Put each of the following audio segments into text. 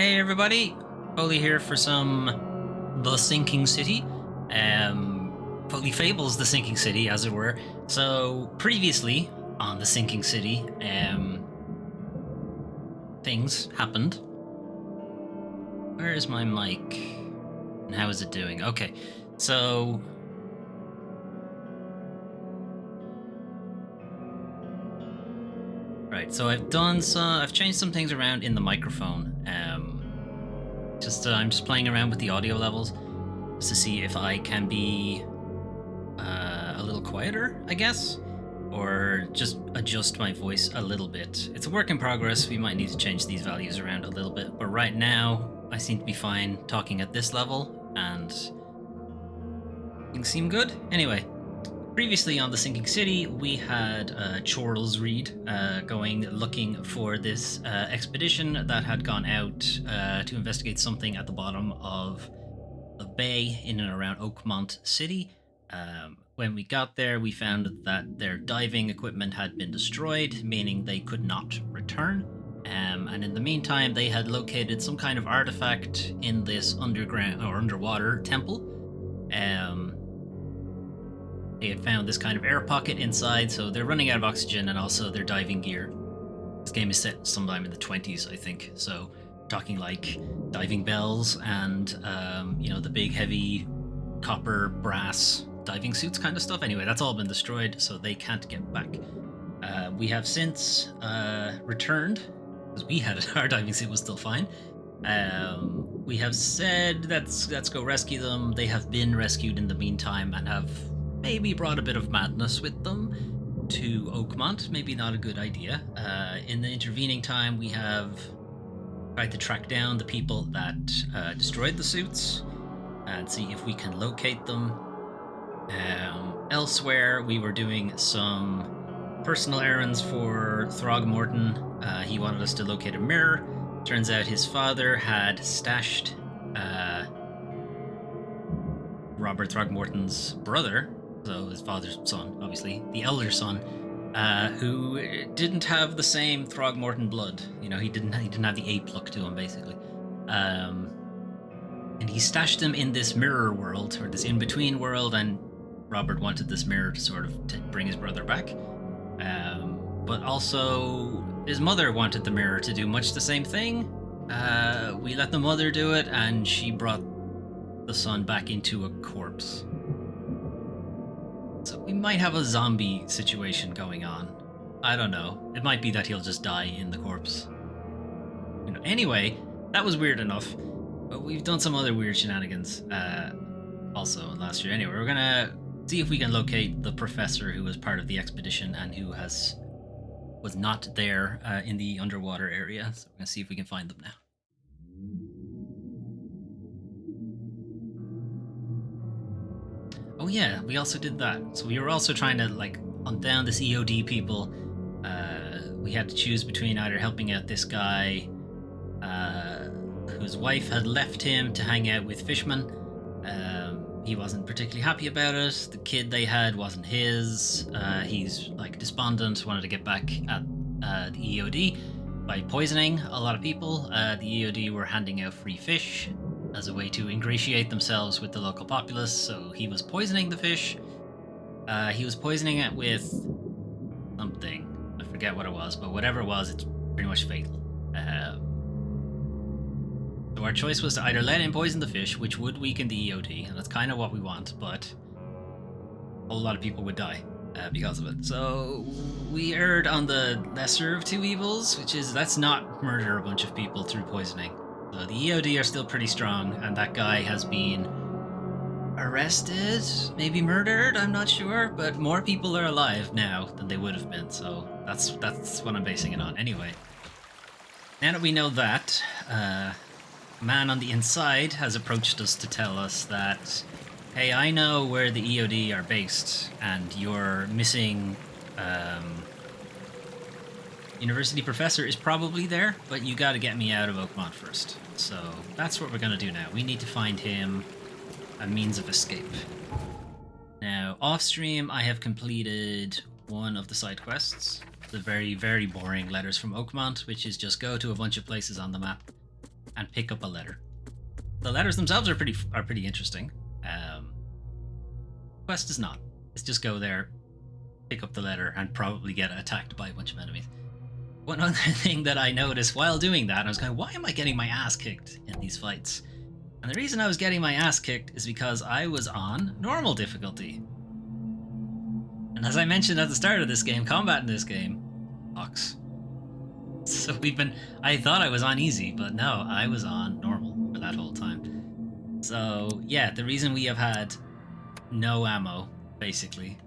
Hey everybody, Foley here for some The Sinking City. Foley Fables The Sinking City, as it were. So previously on The Sinking City, things happened. Where is my mic? And how is it doing? Okay, so right, so I've changed some things around in the microphone. I'm just playing around with the audio levels just to see if I can be a little quieter, I guess, or just adjust my voice a little bit. It's a work in progress. We might need to change these values around a little bit, but right now I seem to be fine talking at this level and things seem good. Anyway, previously on The Sinking City, we had Charles Reed going looking for this expedition that had gone out to investigate something at the bottom of a bay in and around Oakmont City. When we got there, we found that their diving equipment had been destroyed, meaning they could not return. And in the meantime, they had located some kind of artifact in this underground or underwater temple. They had found this kind of air pocket inside, so they're running out of oxygen and also their diving gear. This game is set sometime in the 20s, I think, so we're talking like diving bells and, the big heavy copper, brass diving suits kind of stuff. Anyway, that's all been destroyed, so they can't get back. We have since returned, because we had our diving suit was still fine. We have said let's go rescue them. They have been rescued in the meantime and have maybe brought a bit of madness with them to Oakmont. Maybe not a good idea. In the intervening time, we have tried to track down the people that destroyed the suits and see if we can locate them. Elsewhere, we were doing some personal errands for Throgmorton. He wanted us to locate a mirror. Turns out his father had stashed Robert Throgmorton's brother, so his father's son, obviously, the elder son, who didn't have the same Throgmorton blood. You know, he didn't have the ape look to him, basically. And he stashed him in this mirror world, or this in-between world, and Robert wanted this mirror to sort of bring his brother back. But also, his mother wanted the mirror to do much the same thing. We let the mother do it, and she brought the son back into a corpse. So we might have a zombie situation going on. I don't know. It might be that he'll just die in the corpse. Anyway, that was weird enough. But we've done some other weird shenanigans also last year. Anyway, we're gonna see if we can locate the professor who was part of the expedition and who was not there in the underwater area. So we're gonna see if we can find them now. Oh yeah, we also did that. So we were also trying to hunt down this EOD people. We had to choose between either helping out this guy whose wife had left him to hang out with fishmen. He wasn't particularly happy about it. The kid they had wasn't his. He's despondent, wanted to get back at the EOD by poisoning a lot of people. The EOD were handing out free fish as a way to ingratiate themselves with the local populace, so he was poisoning the fish. He was poisoning it with something. I forget what it was, but whatever it was, it's pretty much fatal. So our choice was to either let him poison the fish, which would weaken the EOD, and that's kind of what we want, but a whole lot of people would die because of it. So we erred on the lesser of two evils, which is let's not murder a bunch of people through poisoning. So the EOD are still pretty strong, and that guy has been arrested, maybe murdered, I'm not sure, but more people are alive now than they would have been, so that's what I'm basing it on. Anyway, now that we know that, a man on the inside has approached us to tell us that, hey, I know where the EOD are based, and your missing university professor is probably there, but you gotta get me out of Oakmont first. So that's what we're gonna do now. We need to find him a means of escape. Now, off stream, I have completed one of the side quests, the very, very boring Letters from Oakmont, which is just go to a bunch of places on the map and pick up a letter. The letters themselves are pretty interesting. Quest is not. It's just go there, pick up the letter, and probably get attacked by a bunch of enemies. One other thing that I noticed while doing that, I was going, why am I getting my ass kicked in these fights? And the reason I was getting my ass kicked is because I was on normal difficulty. And as I mentioned at the start of this game, combat in this game sucks. So I thought I was on easy, but no, I was on normal for that whole time. So yeah, the reason we have had no ammo, basically,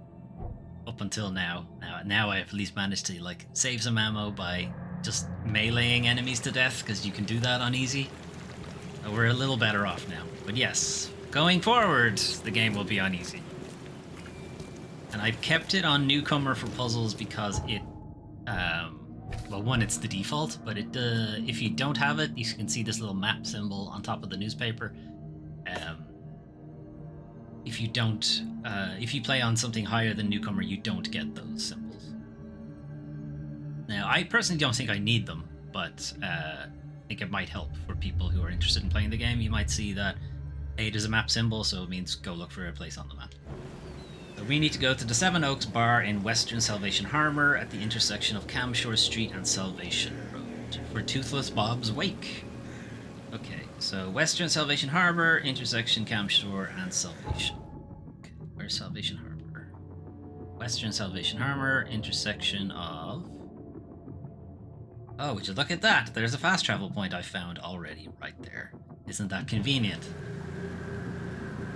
up until now. Now I have at least managed to like save some ammo by just meleeing enemies to death, because you can do that on easy. So we're a little better off now. But yes, going forward, the game will be on easy. And I've kept it on newcomer for puzzles because it, well, one, it's the default, but it if you don't have it, you can see this little map symbol on top of the newspaper. If you don't, if you play on something higher than newcomer, you don't get those symbols. Now, I personally don't think I need them, but I think it might help for people who are interested in playing the game. You might see that, hey, there's a map symbol, so it means go look for a place on the map. So we need to go to the Seven Oaks Bar in Western Salvation Harbor at the intersection of Camshore Street and Salvation Road for Toothless Bob's Wake. Okay, so Western Salvation Harbor, intersection Camshore and Salvation. Okay, where's Salvation Harbor? Western Salvation Harbor, intersection of... Oh, would you look at that? There's a fast travel point I found already right there. Isn't that convenient?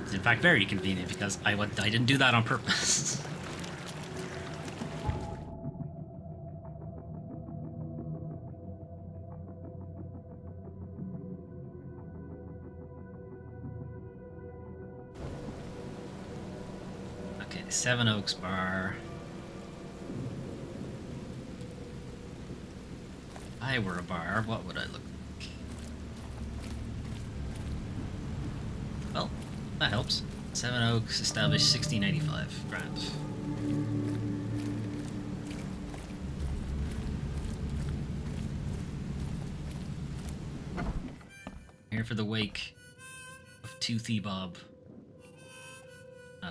It's in fact very convenient because I didn't do that on purpose. Okay, Seven Oaks Bar. If I were a bar, what would I look like? Well, that helps. Seven Oaks, established 1685. Grand. Here for the wake of Toothy Bob.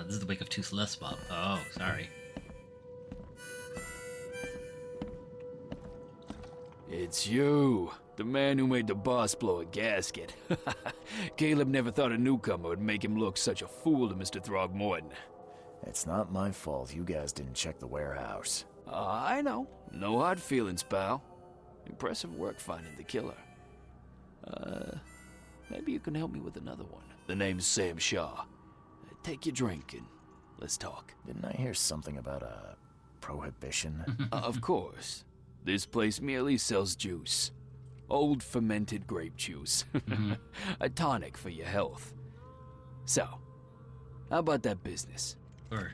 This is the wake of Toothless Bob. Oh, sorry. It's you, the man who made the boss blow a gasket. Caleb never thought a newcomer would make him look such a fool to Mr. Throgmorton. It's not my fault you guys didn't check the warehouse. I know. No hard feelings, pal. Impressive work finding the killer. Maybe you can help me with another one. The name's Sam Shaw. Take your drink and let's talk. Didn't I hear something about a prohibition? Of course. This place merely sells juice. Old fermented grape juice. A tonic for your health. So, how about that business? Sure.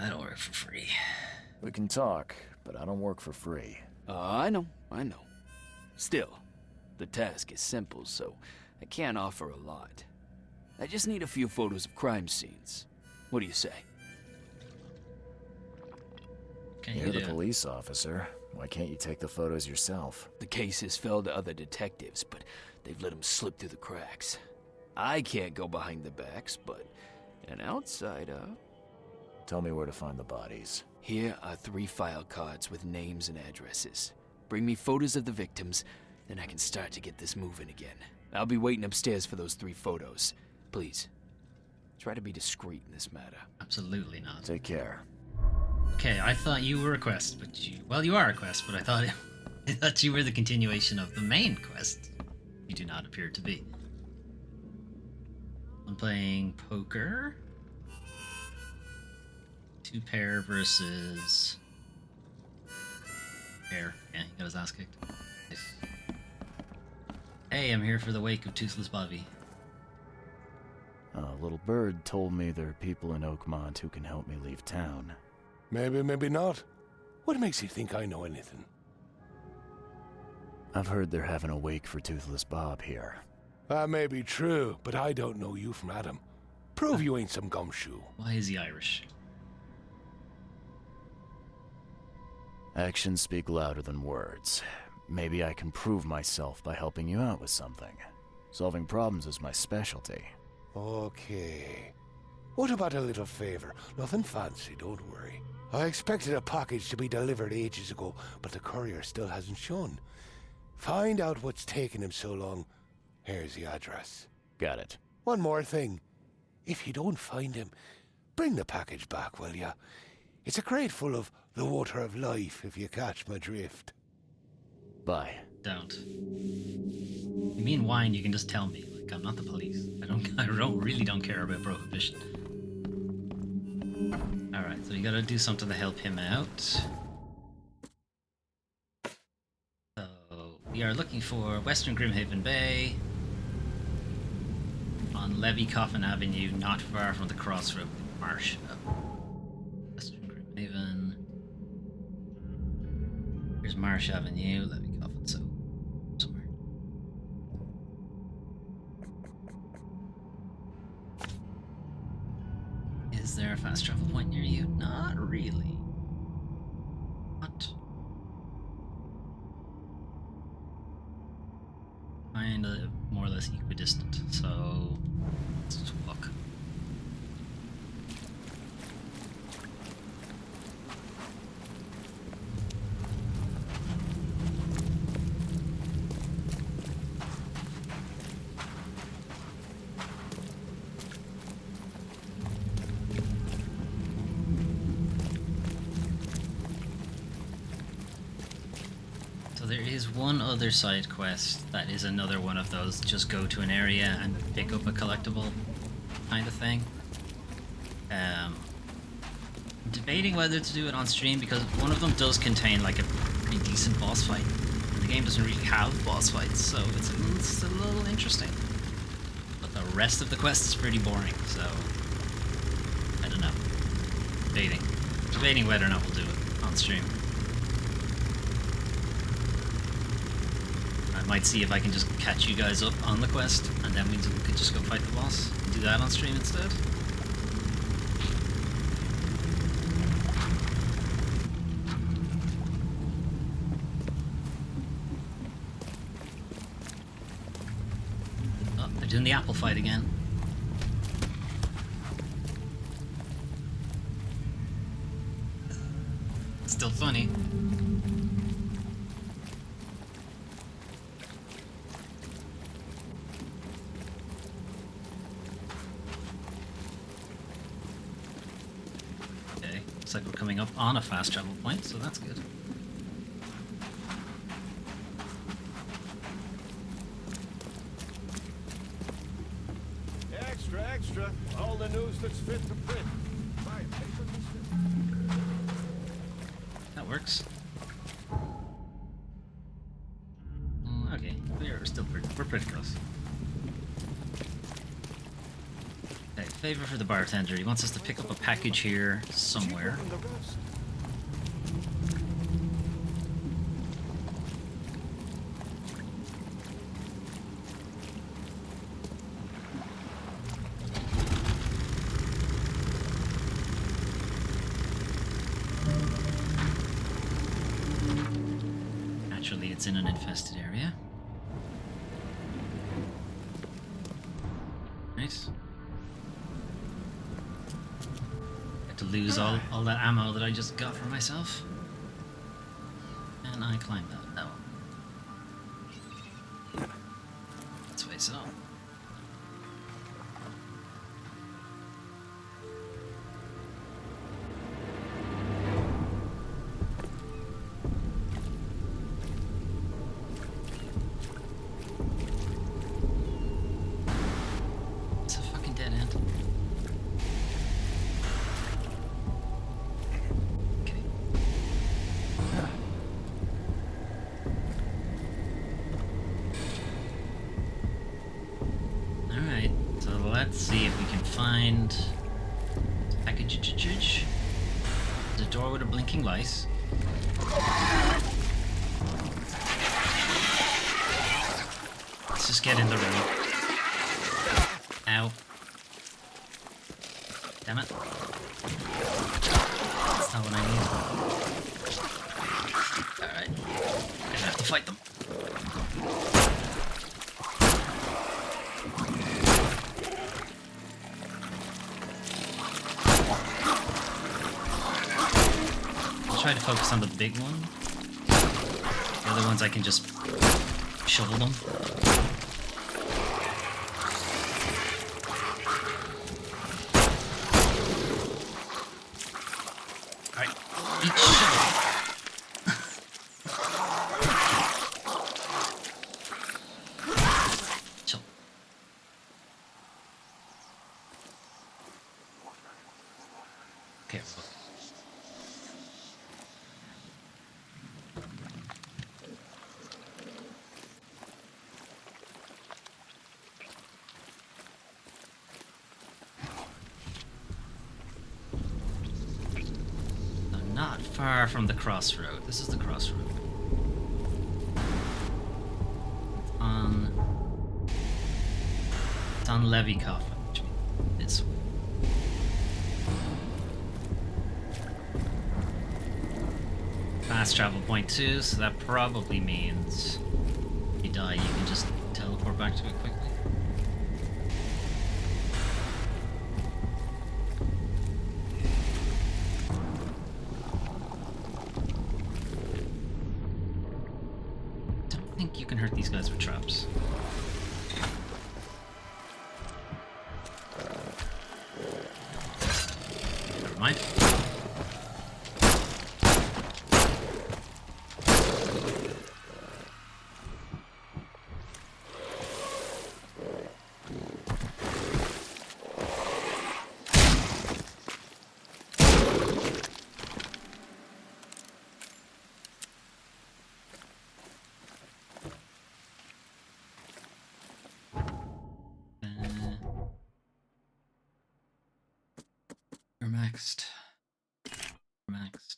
That'll work for free. We can talk, but I don't work for free. I know. Still, the task is simple, so I can't offer a lot. I just need a few photos of crime scenes. What do you say? You're the police officer. Why can't you take the photos yourself? The cases fell to other detectives, but they've let them slip through the cracks. I can't go behind the backs, but an outsider... Tell me where to find the bodies. Here are 3 file cards with names and addresses. Bring me photos of the victims, then I can start to get this moving again. I'll be waiting upstairs for those 3 photos. Please, try to be discreet in this matter. Absolutely not. Take care. Okay, I thought you were a quest, but you are a quest, but I thought you were the continuation of the main quest. You do not appear to be. I'm playing poker. 2 pair versus... Pair. Yeah, he got his ass kicked. Nice. Hey, I'm here for the wake of Toothless Bobby. A little bird told me there are people in Oakmont who can help me leave town. Maybe, maybe not. What makes you think I know anything? I've heard they're having a wake for Toothless Bob here. That may be true, but I don't know you from Adam. Prove you ain't some gumshoe. Why is he Irish? Actions speak louder than words. maybe I can prove myself by helping you out with something. Solving problems is my specialty. Okay. What about a little favor? Nothing fancy, don't worry. I expected a package to be delivered ages ago, but the courier still hasn't shown. Find out what's taking him so long. Here's the address. Got it. One more thing. If you don't find him, bring the package back, will ya? It's a crate full of the water of life, if you catch my drift. Bye. Don't. You mean wine, you can just tell me. Like, I'm not the police. I really don't care about prohibition. Alright, so we gotta do something to help him out. So, we are looking for Western Grimhaven Bay on Levy Coffin Avenue, not far from the crossroad with Marsh. Western Grimhaven. Here's Marsh Avenue, Levy Coffin, so somewhere. Is there a fast travel point near you? Not really. What? Kind of more or less equidistant, so let's just walk. So there is one other side quest that is another one of those just go to an area and pick up a collectible kind of thing. I'm debating whether to do it on stream because one of them does contain like a pretty decent boss fight. And the game doesn't really have boss fights, so it's a little interesting. But the rest of the quest is pretty boring, so I don't know. Debating whether or not we'll do it on stream. I might see if I can just catch you guys up on the quest, and then we could just go fight the boss. Do that on stream instead. Oh, they're doing the apple fight again. Still funny. Looks like we're coming up on a fast travel point, so that's good. Extra, all the news that's fit to print. That works. Okay, we're pretty close. Okay, favor for the bartender. He wants us to pick up a package here somewhere. Naturally, it's in an infested area. Nice. To lose all that ammo that I just got for myself. And I climbed that one. Let's face it up. It's a fucking dead end. Let's see if we can find package. The door with a blinking light. Let's just get in the room. Ow. Damn it. That's not what I need. Alright. I have to fight them. I'll try to focus on the big one. The other ones I can just shovel them. Alright, each shovel. Chill. Okay, look. Not far from the crossroad. This is the crossroad. It's on Levy Coffin, which means this way. Fast travel point 2, so that probably means if you die, you can just teleport back to it quickly. Don't think you can hurt these guys with traps. Never mind. We're maxed. We're maxed.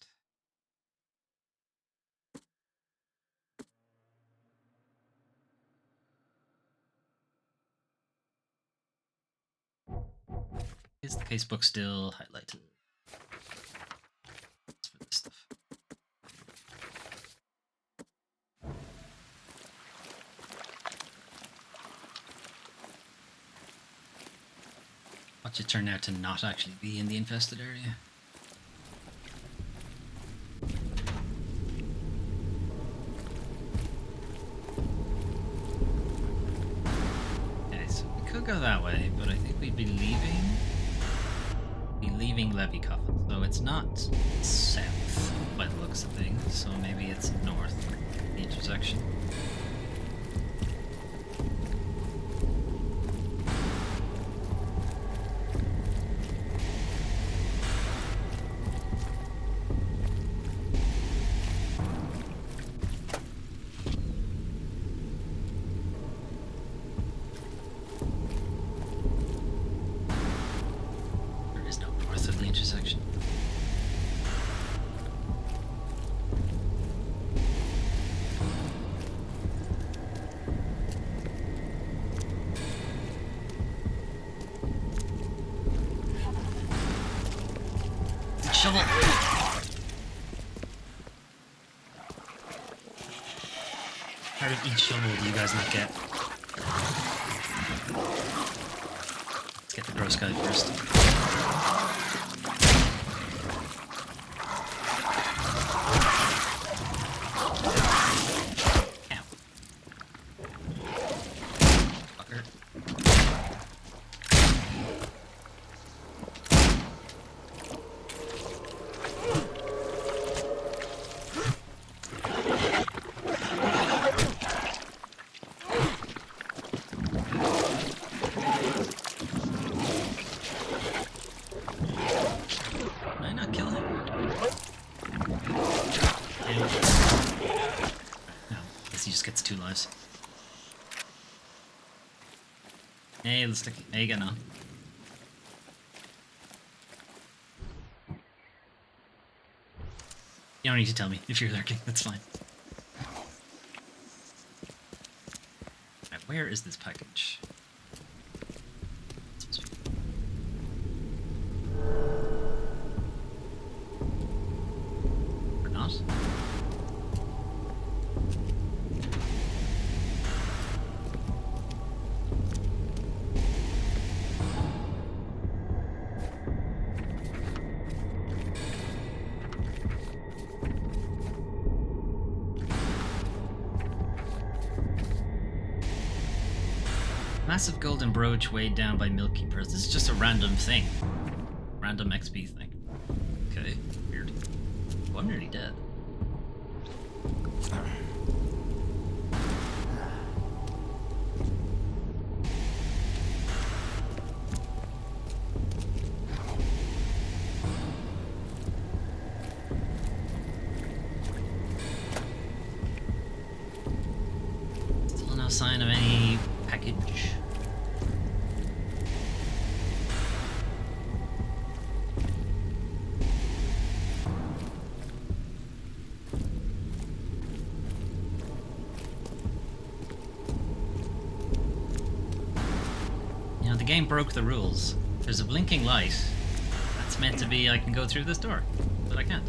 Is the casebook still highlighted? That's for this stuff. Watch it turn out to not actually be in the infested area. Okay, so we could go that way, but I think we'd be leaving Levy Coffin. So it's not south by the looks of things, so maybe it's north, the intersection. There is no north of the intersection. Shovel. Part of each shovel do you guys not get? Let's get the gross guy first. Ow. Fucker. Did I not kill him? Ew. No, guess he just gets 2 lives. Hey, let's stick. How you getting on? You don't need to tell me if you're lurking. That's fine. Right, where is this package? It's supposed to be- Or not? Massive golden brooch weighed down by milky pearls. This is just a random thing. Random XP thing. Okay, weird. Oh, I'm nearly dead. Still no sign of any package. You know, the game broke the rules. There's a blinking light. That's meant to be I can go through this door, but I can't.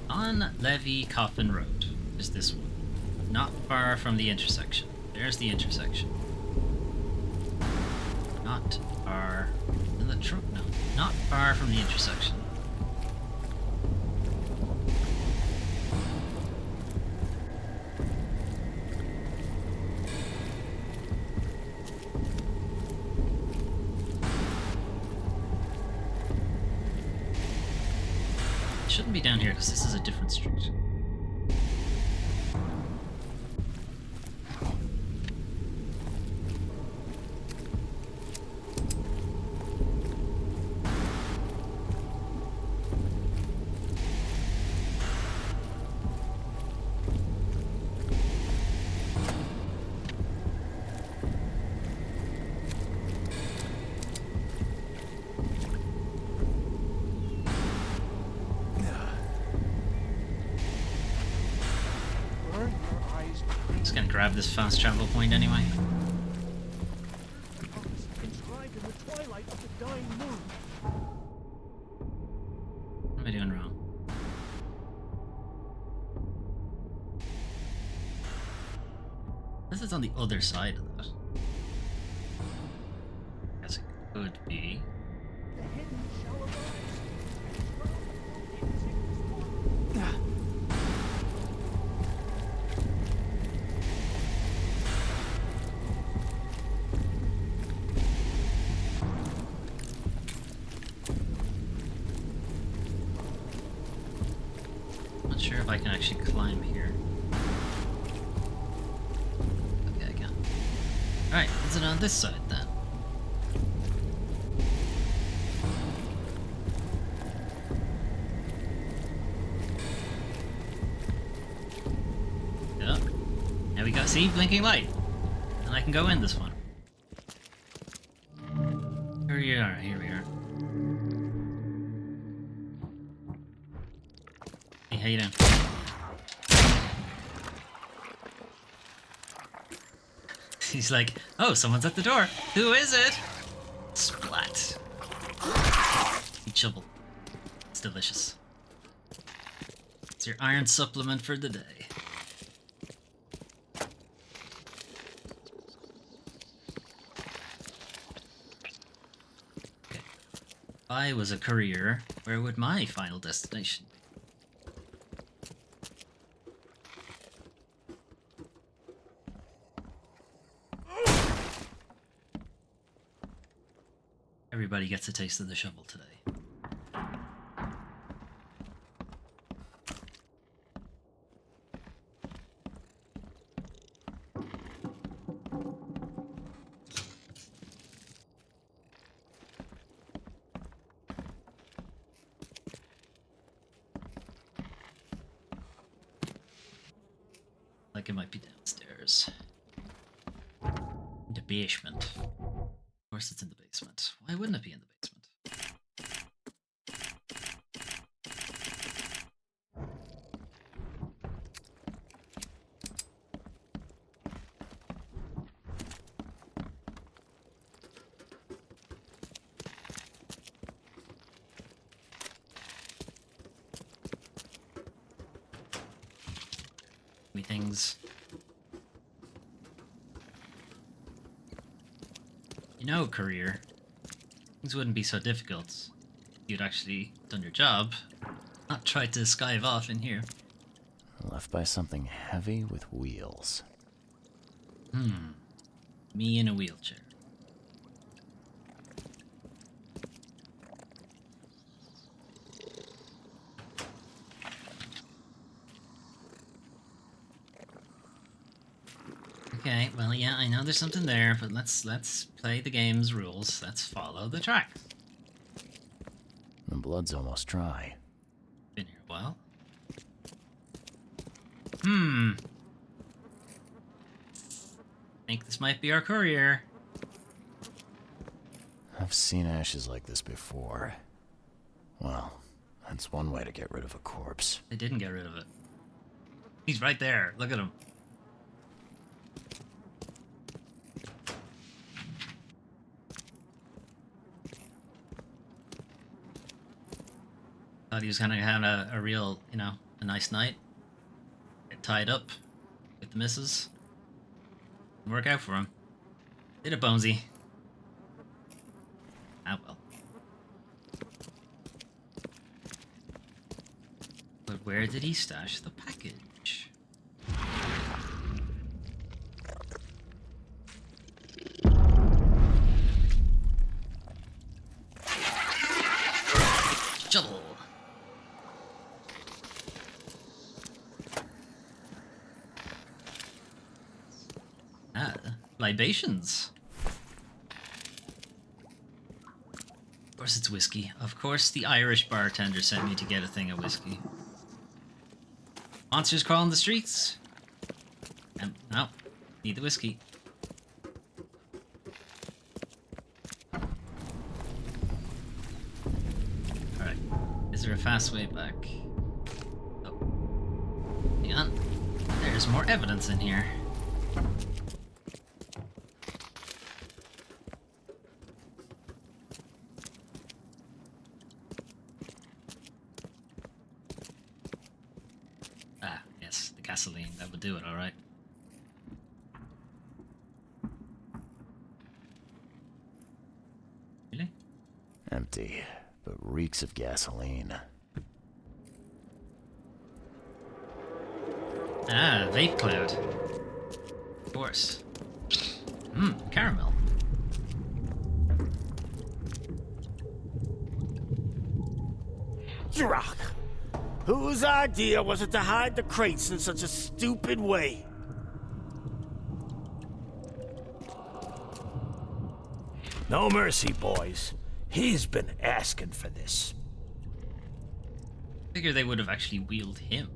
On Levy Coffin Road is this one. Not far from the intersection. There's the intersection. Not far in the truck. No, not far from the intersection. It shouldn't be down here because this is a different street. Just gonna grab this fast travel point anyway. Inscribed in the twilight of the dying moon. What am I doing wrong? This is on the other side of that. Guess it could be. The hidden shall arise. Not sure if I can actually climb here. Okay, I can. Alright, is it on this side then? Yep. There we go. See? Blinking light. And I can go in this one. Here we are. Here we are. Hey, how you doing? He's like, oh, someone's at the door. Who is it? Splat. Eat shovel. It's delicious. It's your iron supplement for the day. Okay. If I was a courier, where would my final destination be? Everybody gets a taste of the shovel today. Like it might be downstairs. In the basement. Of course it's in the basement. Why wouldn't it be in the basement? Me things. No, courier. Things wouldn't be so difficult. You'd actually done your job, not tried to skive off in here. Left by something heavy with wheels. Me in a wheelchair. Okay, well, yeah, I know there's something there, but let's play the game's rules. Let's follow the tracks. The blood's almost dry. Been here a while. Think this might be our courier. I've seen ashes like this before. Well, that's one way to get rid of a corpse. They didn't get rid of it. He's right there. Look at him. Thought he was gonna have a real, a nice night. Get tied up with the missus. Work out for him. Did it, Bonesy. Ah, well. But where did he stash the package? Shovel. Ah, libations. Of course it's whiskey. Of course the Irish bartender sent me to get a thing of whiskey. Monsters crawling the streets. No, need the whiskey. Alright, is there a fast way back? Oh. Hang on. There's more evidence in here. Ah, yes, the gasoline. That would do it, alright. Really? Empty, but reeks of gasoline. Ah, vape cloud. Of course. Caramel. Jirach! Whose idea was it to hide the crates in such a stupid way? No mercy, boys. He's been asking for this. Figure they would have actually wheeled him.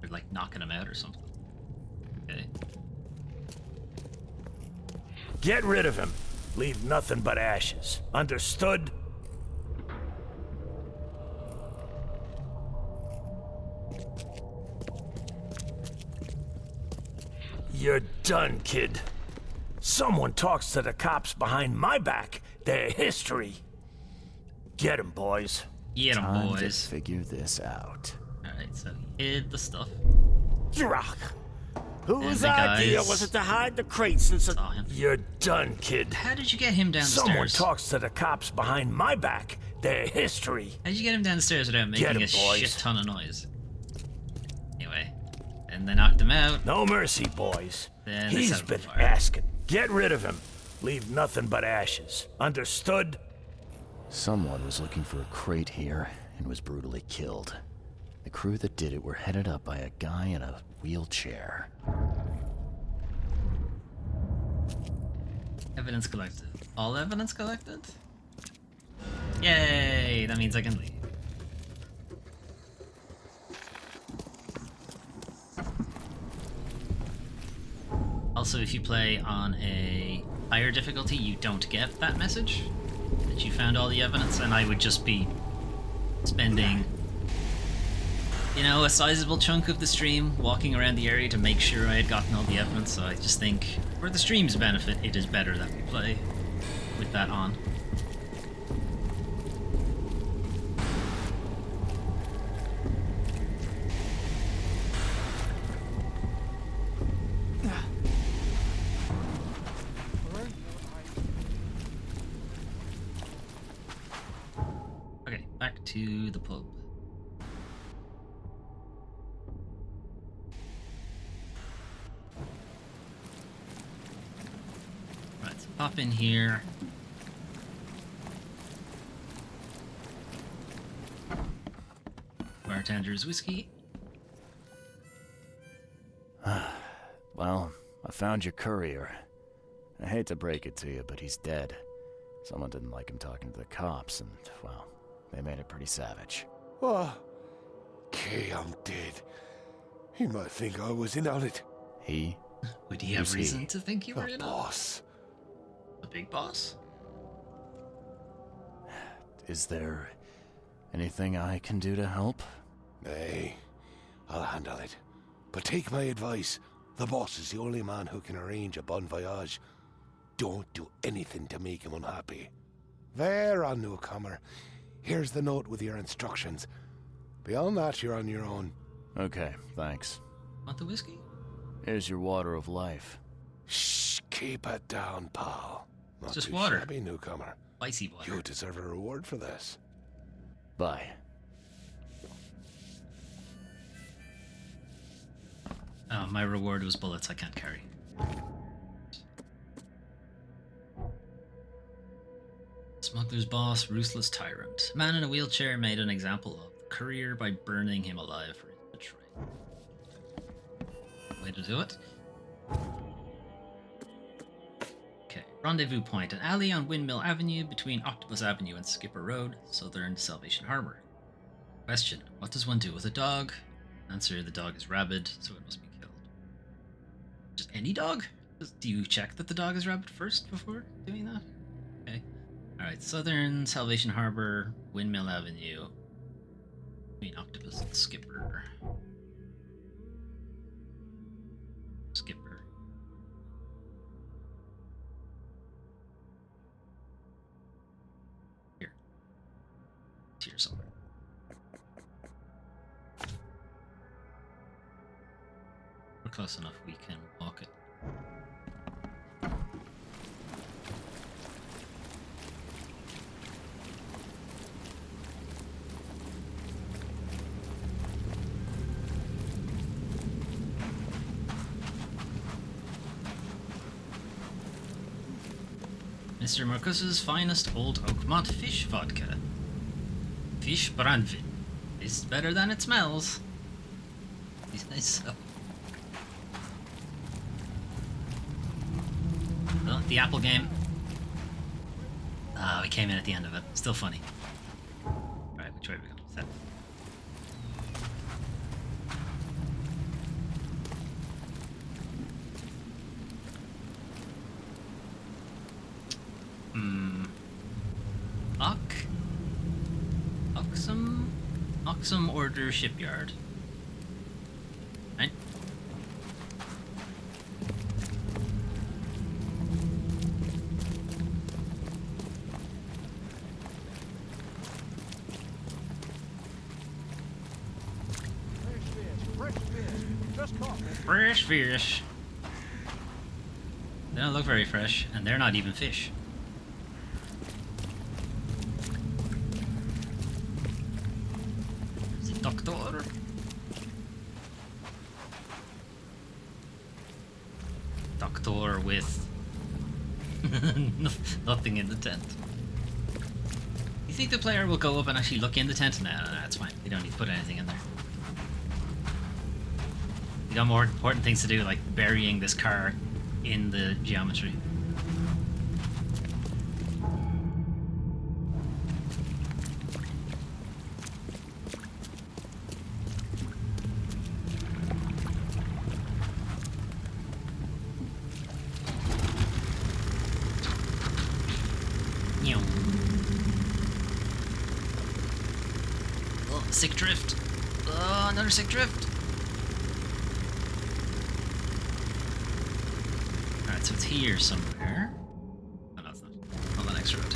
Or like knocking him out or something. Okay. Get rid of him. Leave nothing but ashes. Understood? You're done, kid. Someone talks to the cops behind my back. Their history. Get 'em, boys. Get 'em, Time to boys. figure this out. Alright, so he hid the stuff. Jirach! Whose the idea guys was it to hide the crates in such... saw him. You're done, kid. How did you get him down the Someone stairs? talks to the cops behind my back. Their history. How did you get him down the stairs without making Get 'em, a boys. shit ton of noise? Anyway, and they knocked him out. No mercy, boys. Then they He's set him been on fire. asking. Get rid of him. Leave nothing but ashes. Understood? Someone was looking for a crate here and was brutally killed. The crew that did it were headed up by a guy in a wheelchair. Evidence collected. All evidence collected? Yay! That means I can leave. Also, if you play on a higher difficulty, you don't get that message that you found all the evidence, and I would just be spending, a sizable chunk of the stream walking around the area to make sure I had gotten all the evidence. So I just think, for the stream's benefit, it is better that we play with that on. to the pub. Right, so pop in here. Bartender's whiskey. Well, I found your courier. I hate to break it to you, but he's dead. Someone didn't like him talking to the cops, and, well, they made it pretty savage. What? Okay, I'm dead. He might think I was in on it. He? Would he have Who's reason he? to think you were The in boss. The big boss? Is there anything I can do to help? Nay, I'll handle it. But take my advice. The boss is the only man who can arrange a bon voyage. Don't do anything to make him unhappy. There, on newcomer. Here's the note with your instructions. Beyond that, you're on your own. Okay, thanks. Want the whiskey? Here's your water of life. Shh, keep it down, pal. Not just too water. shabby, newcomer. Spicy water. You deserve a reward for this. Bye. Oh, my reward was bullets I can't carry. Smuggler's boss, ruthless tyrant. Man in a wheelchair made an example of the courier by burning him alive for his betrayal. Way to do it. Okay, rendezvous point. An alley on Windmill Avenue between Octopus Avenue and Skipper Road, southern Salvation Harbor. Question, what does one do with a dog? Answer, the dog is rabid, so it must be killed. Just any dog? Do you check that the dog is rabid first before doing that? Okay. Alright, southern Salvation Harbor, Windmill Avenue. Between Octopus and Skipper. Skipper. Here. It's here somewhere. We're close enough, we can walk it. Mr. Marcus's finest Old Oakmont fish vodka. Fish brandvin. Tastes better than it smells. He's nice so. Oh, the Apple game. Ah, we came in at the end of it. Still funny. Alright, which way are we going? Set. Oxum Order Shipyard. Right? Fresh fish. They don't look very fresh, and they're not even fish. Doctor? Doctor with nothing in the tent. You think the player will go up and actually look in the tent? No, it's fine. We don't need to put anything in there. We got more important things to do, like burying this car in the geometry. Oh, sick drift. Oh, another sick drift. Alright, so it's here somewhere. Oh, no, it's not. On the next road.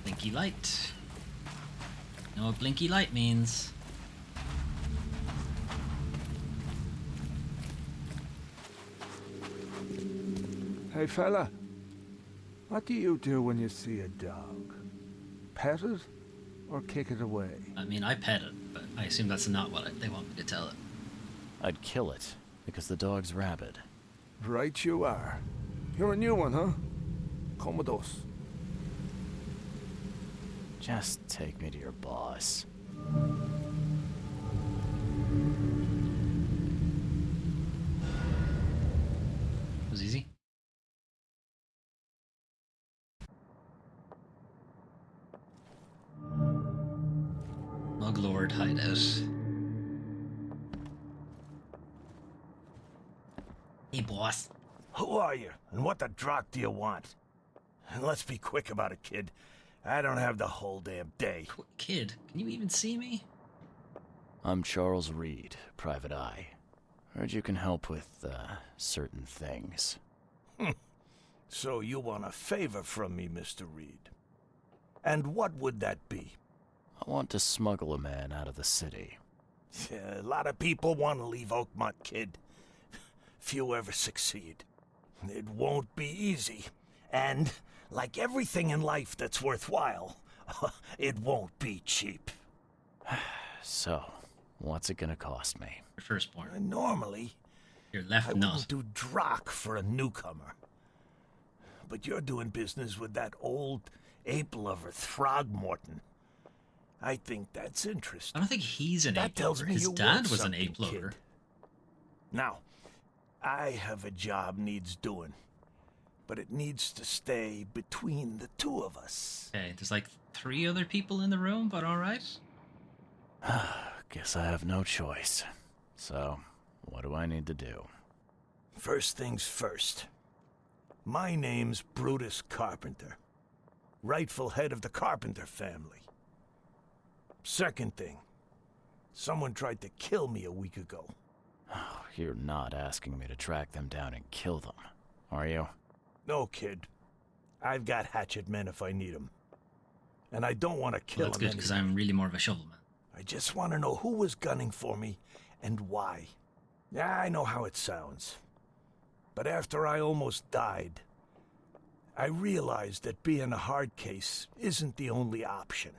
Blinky light. You know what blinky light means? Hey fella, what do you do when you see a dog? Pet it or kick it away? I mean, I pet it, but I assume that's not what they want me to tell it. I'd kill it, because the dog's rabid. Right you are. You're a new one, huh? Come with us. Just take me to your boss. It was easy. Muglord hideout. Hey, boss. Who are you, and what the drock do you want? And let's be quick about it, kid. I don't have the whole damn day. Kid, can you even see me? I'm Charles Reed, Private Eye. Heard you can help with, certain things. So you want a favor from me, Mr. Reed. And what would that be? I want to smuggle a man out of the city. Yeah, a lot of people want to leave Oakmont, kid. Few ever succeed. It won't be easy. And, like everything in life that's worthwhile, it won't be cheap. So, what's it gonna cost me? Your firstborn. Normally, Your left I nut. wouldn't do drock for a newcomer. But you're doing business with that old ape-lover Throgmorton. I think that's I interesting. don't think he's an That ape tells lover. me His you dad want was an something, ape lover. kid. Now, I have a job needs doing, but it needs to stay between the two of us. Okay, there's like 3 other people in the room, but alright. Guess I have no choice. So, what do I need to do? First things first. My name's Brutus Carpenter, rightful head of the Carpenter family. Second thing, someone tried to kill me a week ago. Oh, you're not asking me to track them down and kill them, are you? No, kid. I've got hatchet men if I need them. And I don't want to kill Well, that's them good, because anyway. I'm really more of a shovelman. I just want to know who was gunning for me and why. Yeah, I know how it sounds. But after I almost died, I realized that being a hard case isn't the only option.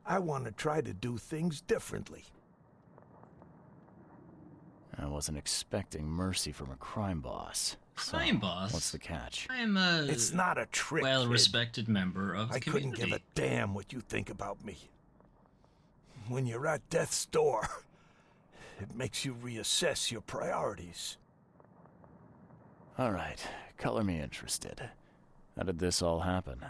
I want to try to do things differently. I wasn't expecting mercy from a crime boss. Crime So, boss? what's the catch? I am a It's not a trick, kid. well-respected member of the I couldn't community. give a damn what you think about me. When you're at death's door, it makes you reassess your priorities. Alright, color me interested. How did this all happen?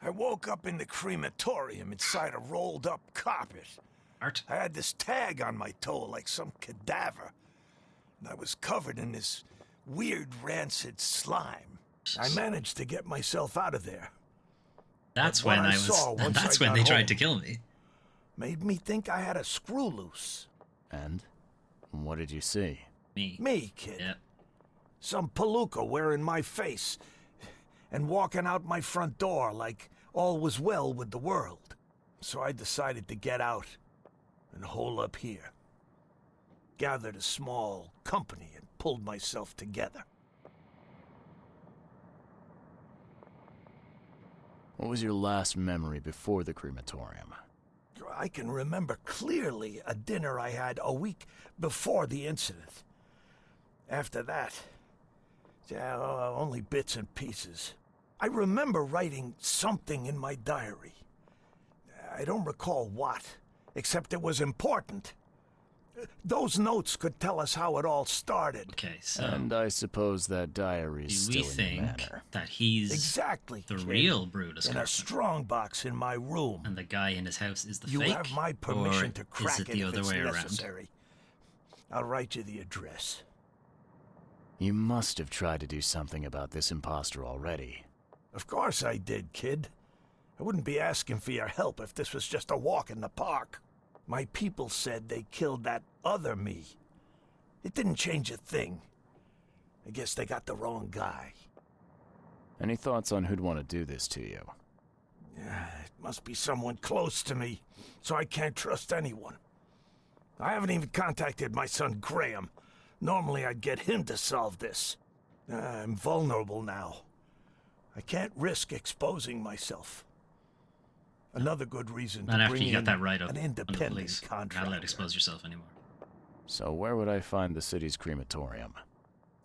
I woke up in the crematorium inside a rolled-up carpet. Art? I had this tag on my toe like some cadaver. And I was covered in this weird rancid slime. I managed to get myself out of there. That's But what when I I was. saw once That's I when got they tried home to kill me. made me think I had a screw loose. And? What did you see? Me. Me, kid. Yeah. Some palooka wearing my face and walking out my front door like all was well with the world. So I decided to get out and hole up here. Gathered a small company and pulled myself together. What was your last memory before the crematorium? I can remember clearly a dinner I had a week before the incident. After that, yeah, only bits and pieces. I remember writing something in my diary. I don't recall what, except it was important. Those notes could tell us how it all started. Okay, so And I suppose that diary's do we still in your think manor. that he's Exactly, the kid. real Brutus In a Carpenter, strong box in my room. and the guy in his house is the You fake? have my permission or to crack is it it the if other it's way around? necessary. I'll write you the address. You must have tried to do something about this imposter already. Of course I did, kid. I wouldn't be asking for your help if this was just a walk in the park. My people said they killed that other me. It didn't change a thing. I guess they got the wrong guy. Any thoughts on who'd want to do this to you? It must be someone close to me, so I can't trust anyone. I haven't even contacted my son Graham. Normally I'd get him to solve this. I'm vulnerable now. I can't risk exposing myself. Another good reason Not to after bring you got in that right up an on the independent police. You're not allowed to contractor. expose yourself anymore. So where would I find the city's crematorium?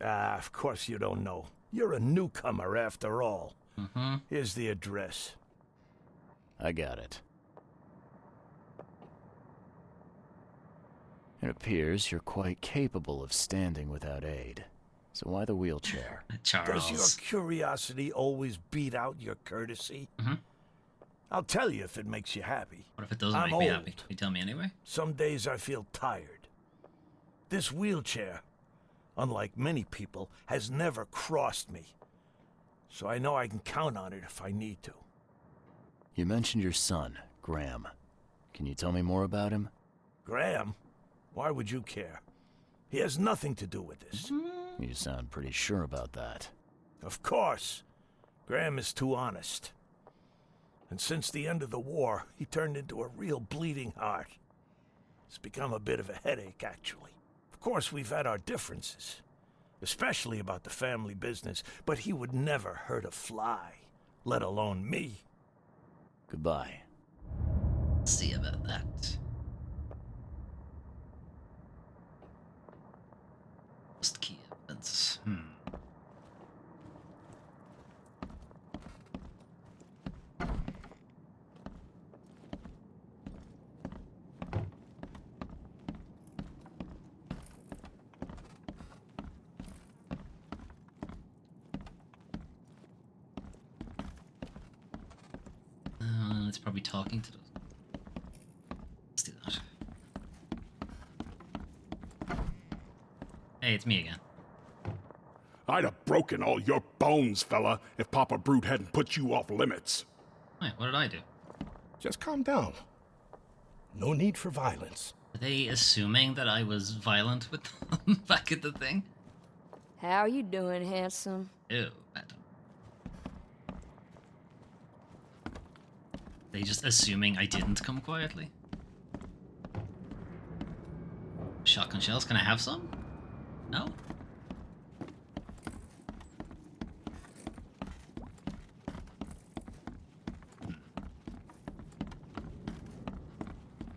Of course you don't know. You're a newcomer after all. Mm-hmm. Here's the address. I got it. It appears you're quite capable of standing without aid. So why the wheelchair? Charles. Does your curiosity always beat out your courtesy? Mm-hmm. I'll tell you if it makes you happy. What if it doesn't I'm make me old. happy? Can you tell me anyway? Some days I feel tired. This wheelchair, unlike many people, has never crossed me. So I know I can count on it if I need to. You mentioned your son, Graham. Can you tell me more about him? Graham? Why would you care? He has nothing to do with this. You sound pretty sure about that. Of course. Graham is too honest. And since the end of the war, he turned into a real bleeding heart. It's become a bit of a headache, actually. Of course, we've had our differences, especially about the family business, but he would never hurt a fly, let alone me. Goodbye. Let's see about that. Just key evidence. It's probably talking to those. Let's do that. Hey, it's me again. I'd have broken all your bones, fella, if Papa Brute hadn't put you off limits. Wait, what did I do? Just calm down. No need for violence. Are they assuming that I was violent with them back at the thing? How you doing, handsome? Ew, madam. They just assuming I didn't come quietly? Shotgun shells, can I have some? No?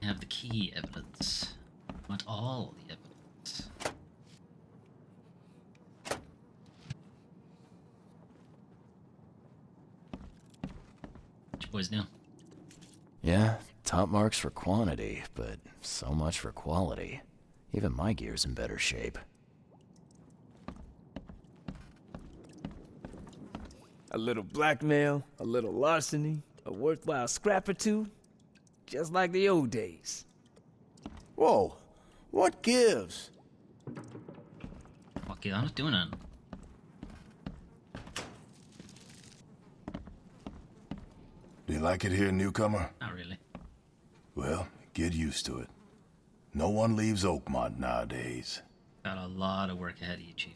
I have the key evidence. I want all the evidence. What you boys do? Yeah, top marks for quantity, but so much for quality. Even my gear's in better shape. A little blackmail, a little larceny, a worthwhile scrap or two. Just like the old days. Whoa, what gives? Fuck it, I'm not doing it. Do you like it here, newcomer? Not really. Well, get used to it. No one leaves Oakmont nowadays. Got a lot of work ahead of you, Chief.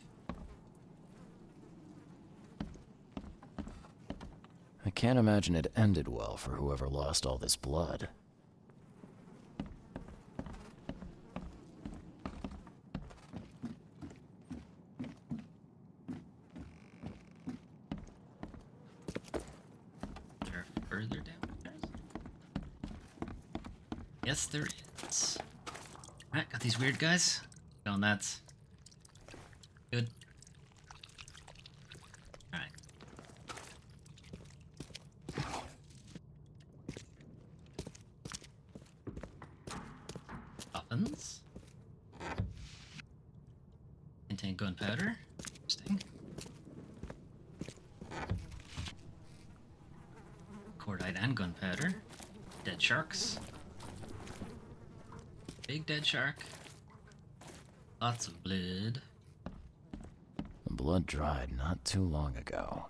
I can't imagine it ended well for whoever lost all this blood. Is there further downstairs? Yes, there is. Alright, got these weird guys. Going that's good. Alright. Muffins. Contain gunpowder. Interesting. Cordite and gunpowder. Dead sharks. Big dead shark. Lots of blood. The blood dried not too long ago.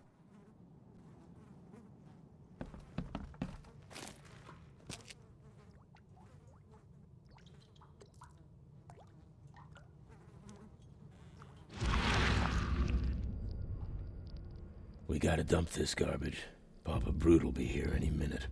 We gotta dump this garbage. Papa Brute will be here any minute.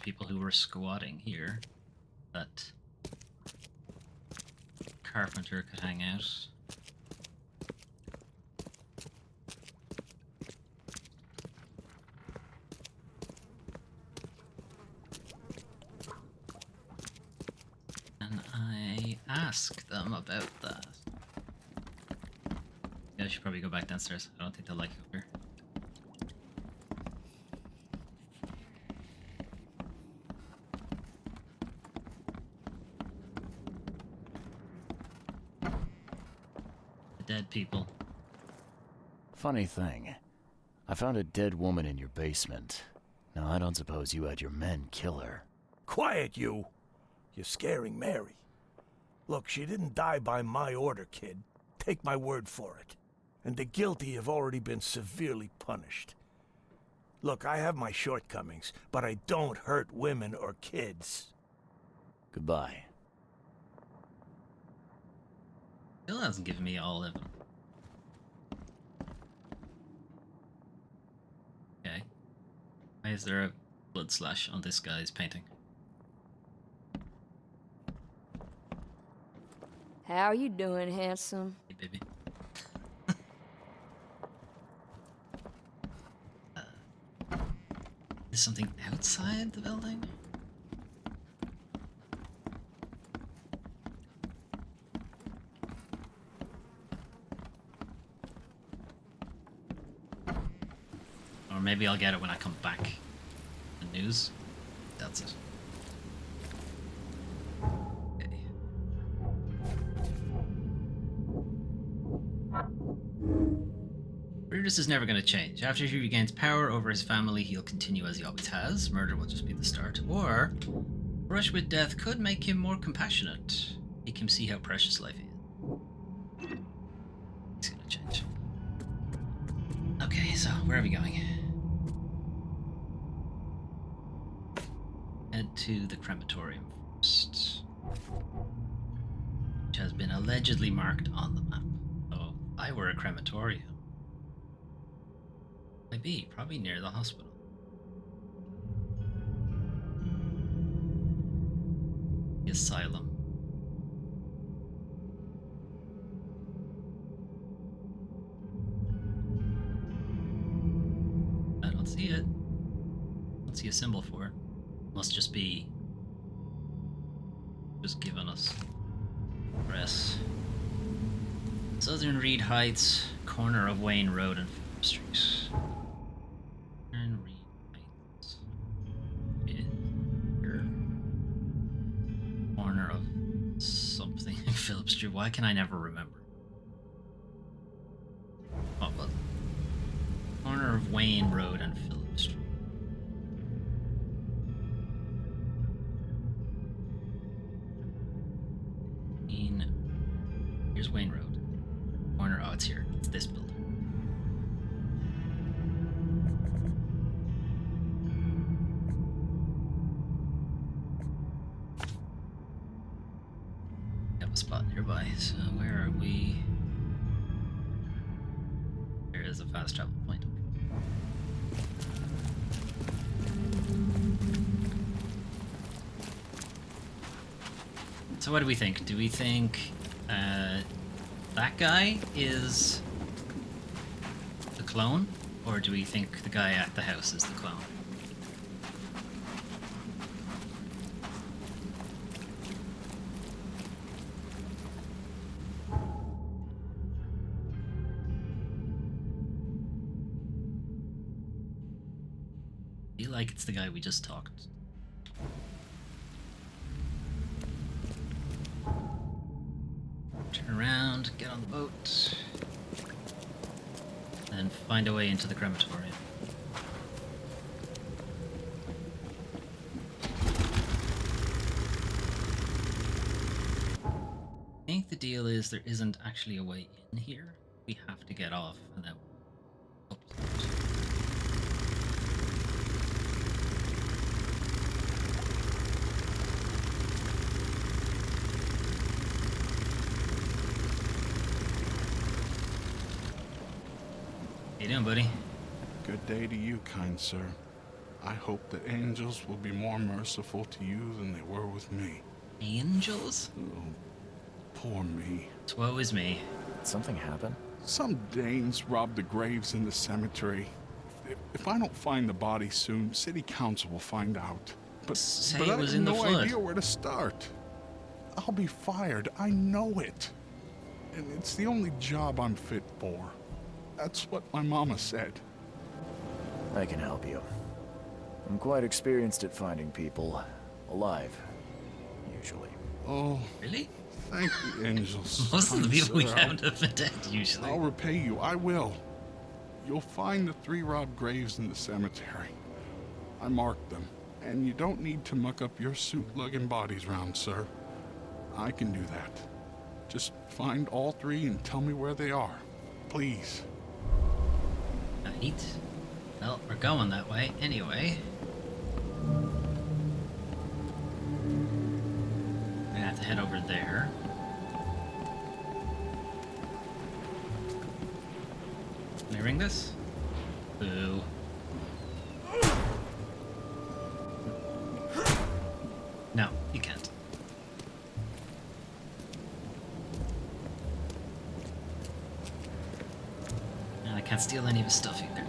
people who were squatting here that Carpenter could hang out. And I ask them about that. Yeah, I should probably go back downstairs. I don't think they'll like it up here. Dead people. Funny thing, I found a dead woman in your basement. Now, I don't suppose you had your men kill her. Quiet, you! You're scaring Mary. Look, she didn't die by my order, kid. Take my word for it. And the guilty have already been severely punished. Look, I have my shortcomings, but I don't hurt women or kids. Goodbye. Still hasn't given me all of them. Okay. Why is there a blood slash on this guy's painting? How you doing, handsome? Hey, baby. Is something outside the building? Or maybe I'll get it when I come back. The news. That's it. Okay. Brutus is never going to change. After he regains power over his family, he'll continue as he always has. Murder will just be the start. Or, brush with death could make him more compassionate. Make him see how precious life is. He's going to change. Okay, so where are we going? Head to the crematorium first, which has been allegedly marked on the map. Oh, if I were a crematorium, I'd be probably near the hospital. The asylum. I don't see it. I don't see a symbol for it. Must just be giving us press. Southern Reed Heights, corner of Wayne Road and Phillip Street. Southern Reed Heights. Here. Corner of something in Phillip Street. Why can I never remember? Oh, well. Corner of Wayne Road and Phillip Street. Here's Wayne Road. Corner. Oh, it's here. It's this building. Have a spot nearby. So where are we? There is a fast travel point. So what do we think? Do we think that guy is the clone? Or do we think the guy at the house is the clone? I feel like it's the guy we just talked. Turn around, get on the boat, and find a way into the crematorium. I think the deal is there isn't actually a way in here. We have to get off and then up the boat. How you doing, buddy? Good day to you, kind sir. I hope that angels will be more merciful to you than they were with me. Angels? Oh, poor me. Woe is me. Did something happen? Some Danes robbed the graves in the cemetery. If I don't find the body soon, city council will find out. But Say I it was have in the no flood. idea where to start. I'll be fired. I know it. And it's the only job I'm fit for. That's what my mama said. I can help you. I'm quite experienced at finding people alive, usually. Oh, Really? thank the angels. Most of the Kind people we sir. found have been dead, usually. I'll repay you. I will. You'll find the 3 robbed graves in the cemetery. I marked them. And you don't need to muck up your suit lugging bodies round, sir. I can do that. Just find all 3 and tell me where they are. Please. Right. Well, we're going that way anyway. We're gonna have to head over there. Can I ring this? Boo. No, you can't. And I can't steal any of his stuff either.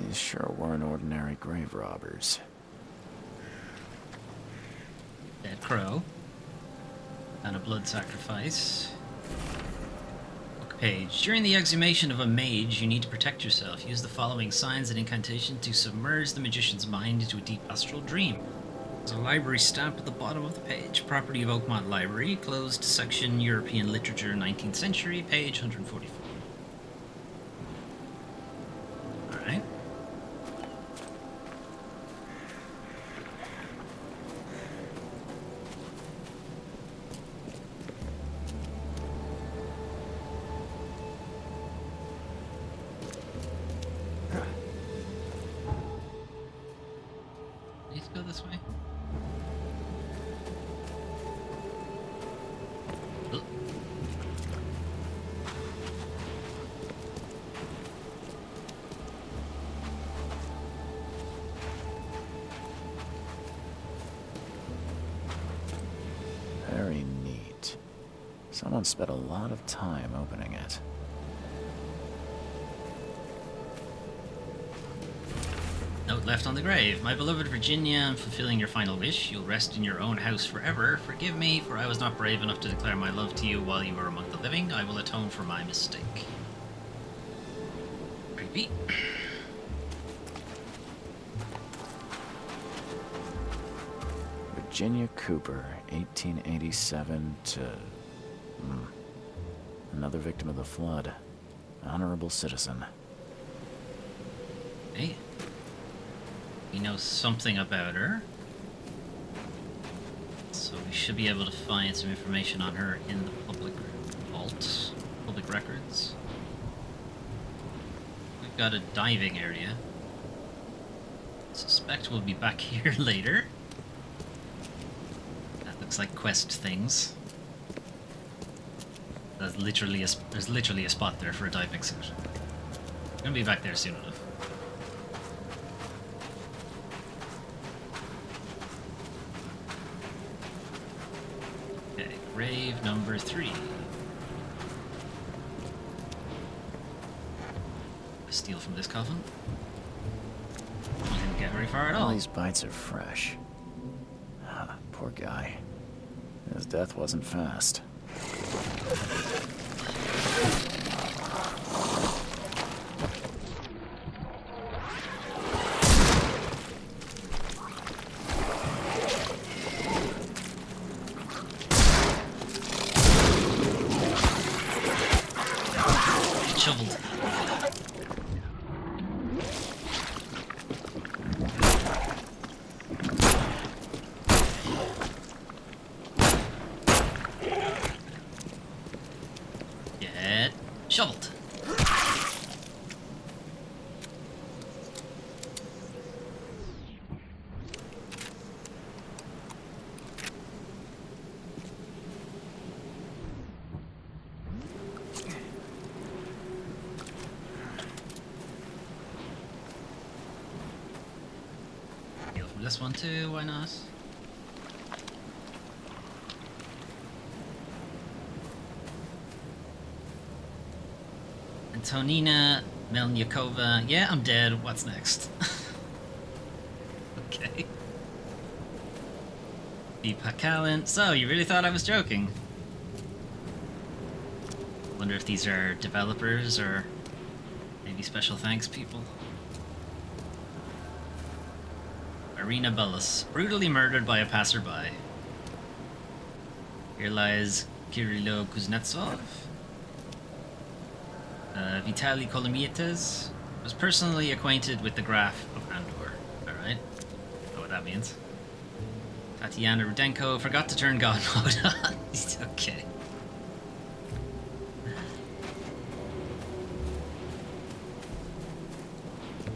These sure weren't ordinary grave robbers. Dead crow. And a blood sacrifice. Book page. During the exhumation of a mage, you need to protect yourself. Use the following signs and incantation to submerge the magician's mind into a deep astral dream. There's a library stamp at the bottom of the page. Property of Oakmont Library. Closed section European Literature 19th century. Page 144. Alright. Need to go this way? Ugh. Very neat. Someone spent a lot of time opening it. Note left on the grave. My beloved Virginia, I'm fulfilling your final wish. You'll rest in your own house forever. Forgive me, for I was not brave enough to declare my love to you while you were among the living. I will atone for my mistake. Creepy. Virginia Cooper, 1887 to... Another victim of the flood. Honorable citizen. Hey. We know something about her. So we should be able to find some information on her in the public vault. Public records. We've got a diving area. Suspect we'll be back here later. That looks like quest things. There's literally a spot there for a diving suit. I'm gonna be back there soon enough. Okay, grave number 3. Steal from this coffin. Didn't get very far at all. All these bites are fresh. Ah, poor guy. His death wasn't fast. Shoveled. Get shoveled. this one too, why not? Antonina Melnyakova. Yeah, I'm dead. What's next? Okay. Deepak Kalin. So, you really thought I was joking? Wonder if these are developers or maybe special thanks people. Irina Bellis, brutally murdered by a passerby. Here lies Kirilo Kuznetsov. Vitaly Kolomietes was personally acquainted with the Graph of Andor. Alright. Know what that means. Tatiana Rudenko forgot to turn God mode on. Okay.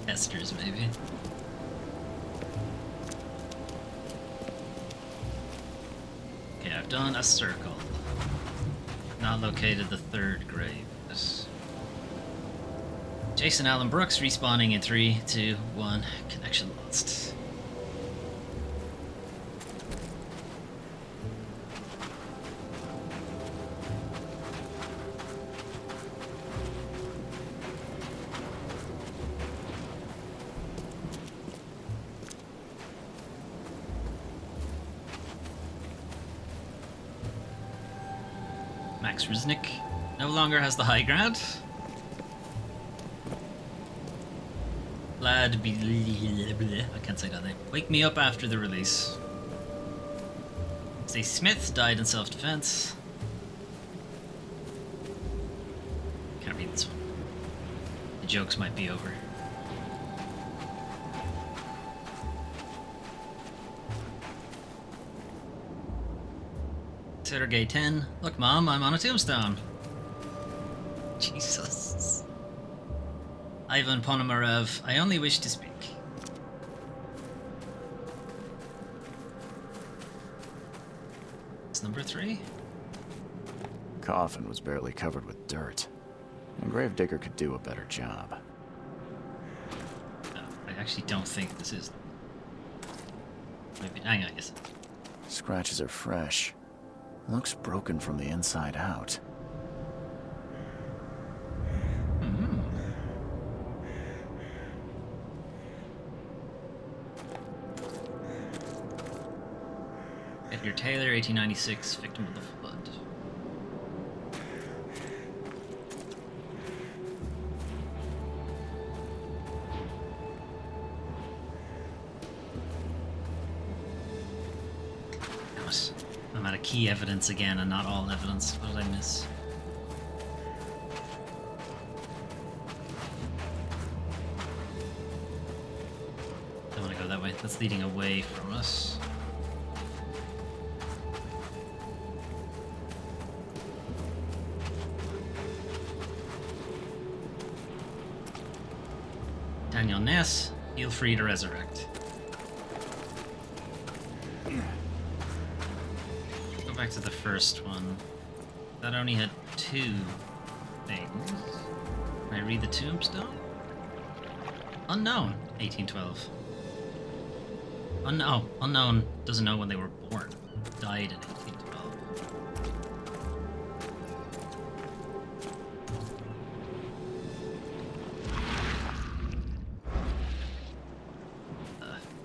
Testers, maybe. Okay, I've done a circle. Not located the third grave. Jason Allen Brooks respawning in 3, 2, 1. Connection lost. Max Riznik no longer has the high ground. Lad, I can't say that name. Wake me up after the release. Stacey Smith died in self-defense. Can't read this one. The jokes might be over. Sergey 10. Look, Mom, I'm on a tombstone. Jesus. Ivan Ponomarev, I only wish to speak. It's number 3. Coffin was barely covered with dirt. A gravedigger could do a better job. No, I actually don't think this is. Maybe, hang on, yes. Scratches are fresh. Looks broken from the inside out. Edgar Taylor, 1896, victim of the flood. I'm out of key evidence again and not all evidence. What did I miss? I don't want to go that way. That's leading away from us. Daniel Ness, feel free to resurrect. Go back to the first one. That only had 2 things. Can I read the tombstone? Unknown, 1812. Unknown doesn't know when they were born. Died in 1812.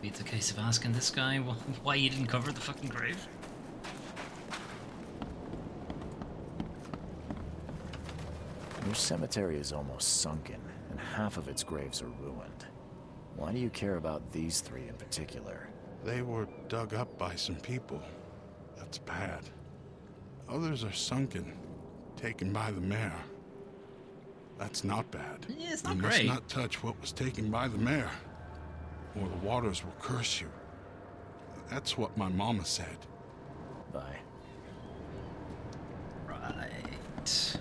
It's a case of asking this guy why he didn't cover the fucking grave. Your cemetery is almost sunken, and half of its graves are ruined. Why do you care about these 3 in particular? They were dug up by some people. That's bad. Others are sunken, taken by the mayor. That's not bad. Yeah, it's not you great. must not touch what was taken by the mayor, or the waters will curse you. That's what my mama said. Bye. Right.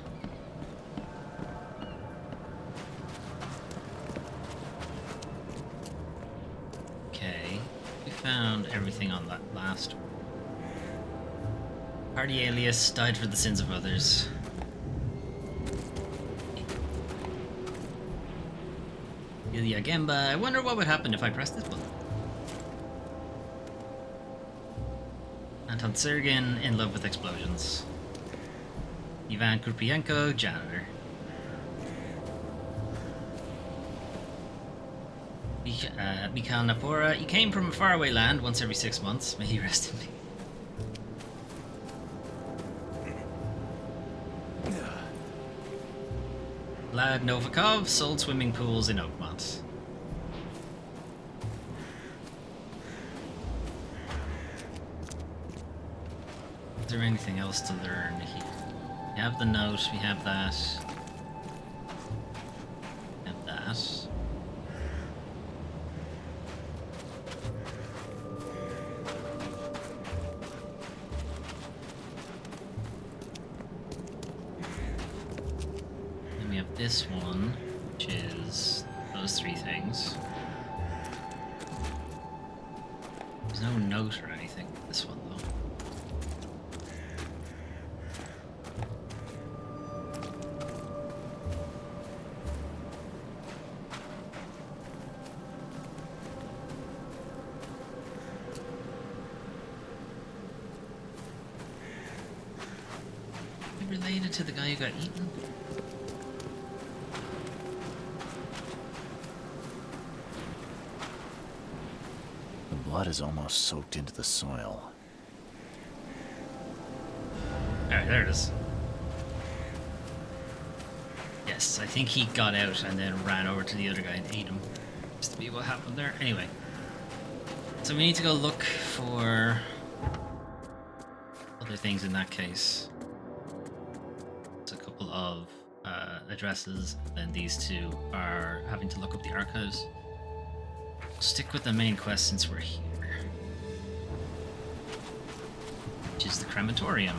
Okay, we found everything on that last one. Party alias died for the sins of others. Ilya Gemba, I wonder what would happen if I pressed this button. Anton Sergin, in love with explosions. Ivan Kurpienko, janitor. Mikhail Napora, he came from a faraway land once every 6 months. May he rest in peace. Vlad Novikov sold swimming pools in Oakmont. Is there anything else to learn here? We have the note, we have that. We have that. Then we have this one, which is those 3 things. There's no note or anything with this one, though. Related to the guy who got eaten? The blood is almost soaked into the soil. Alright, there it is. Yes, I think he got out and then ran over to the other guy and ate him. Just to be what happened there. Anyway. So we need to go look for other things in that case. Of addresses, and then these 2 are having to look up the archives. Stick with the main quest since we're here, which is the crematorium.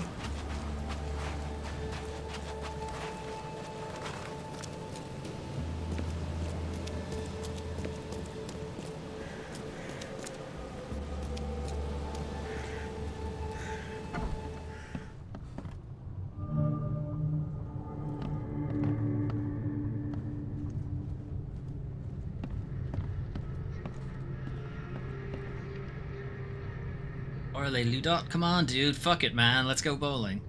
Orle Ludot, come on, dude. Fuck it, man. Let's go bowling.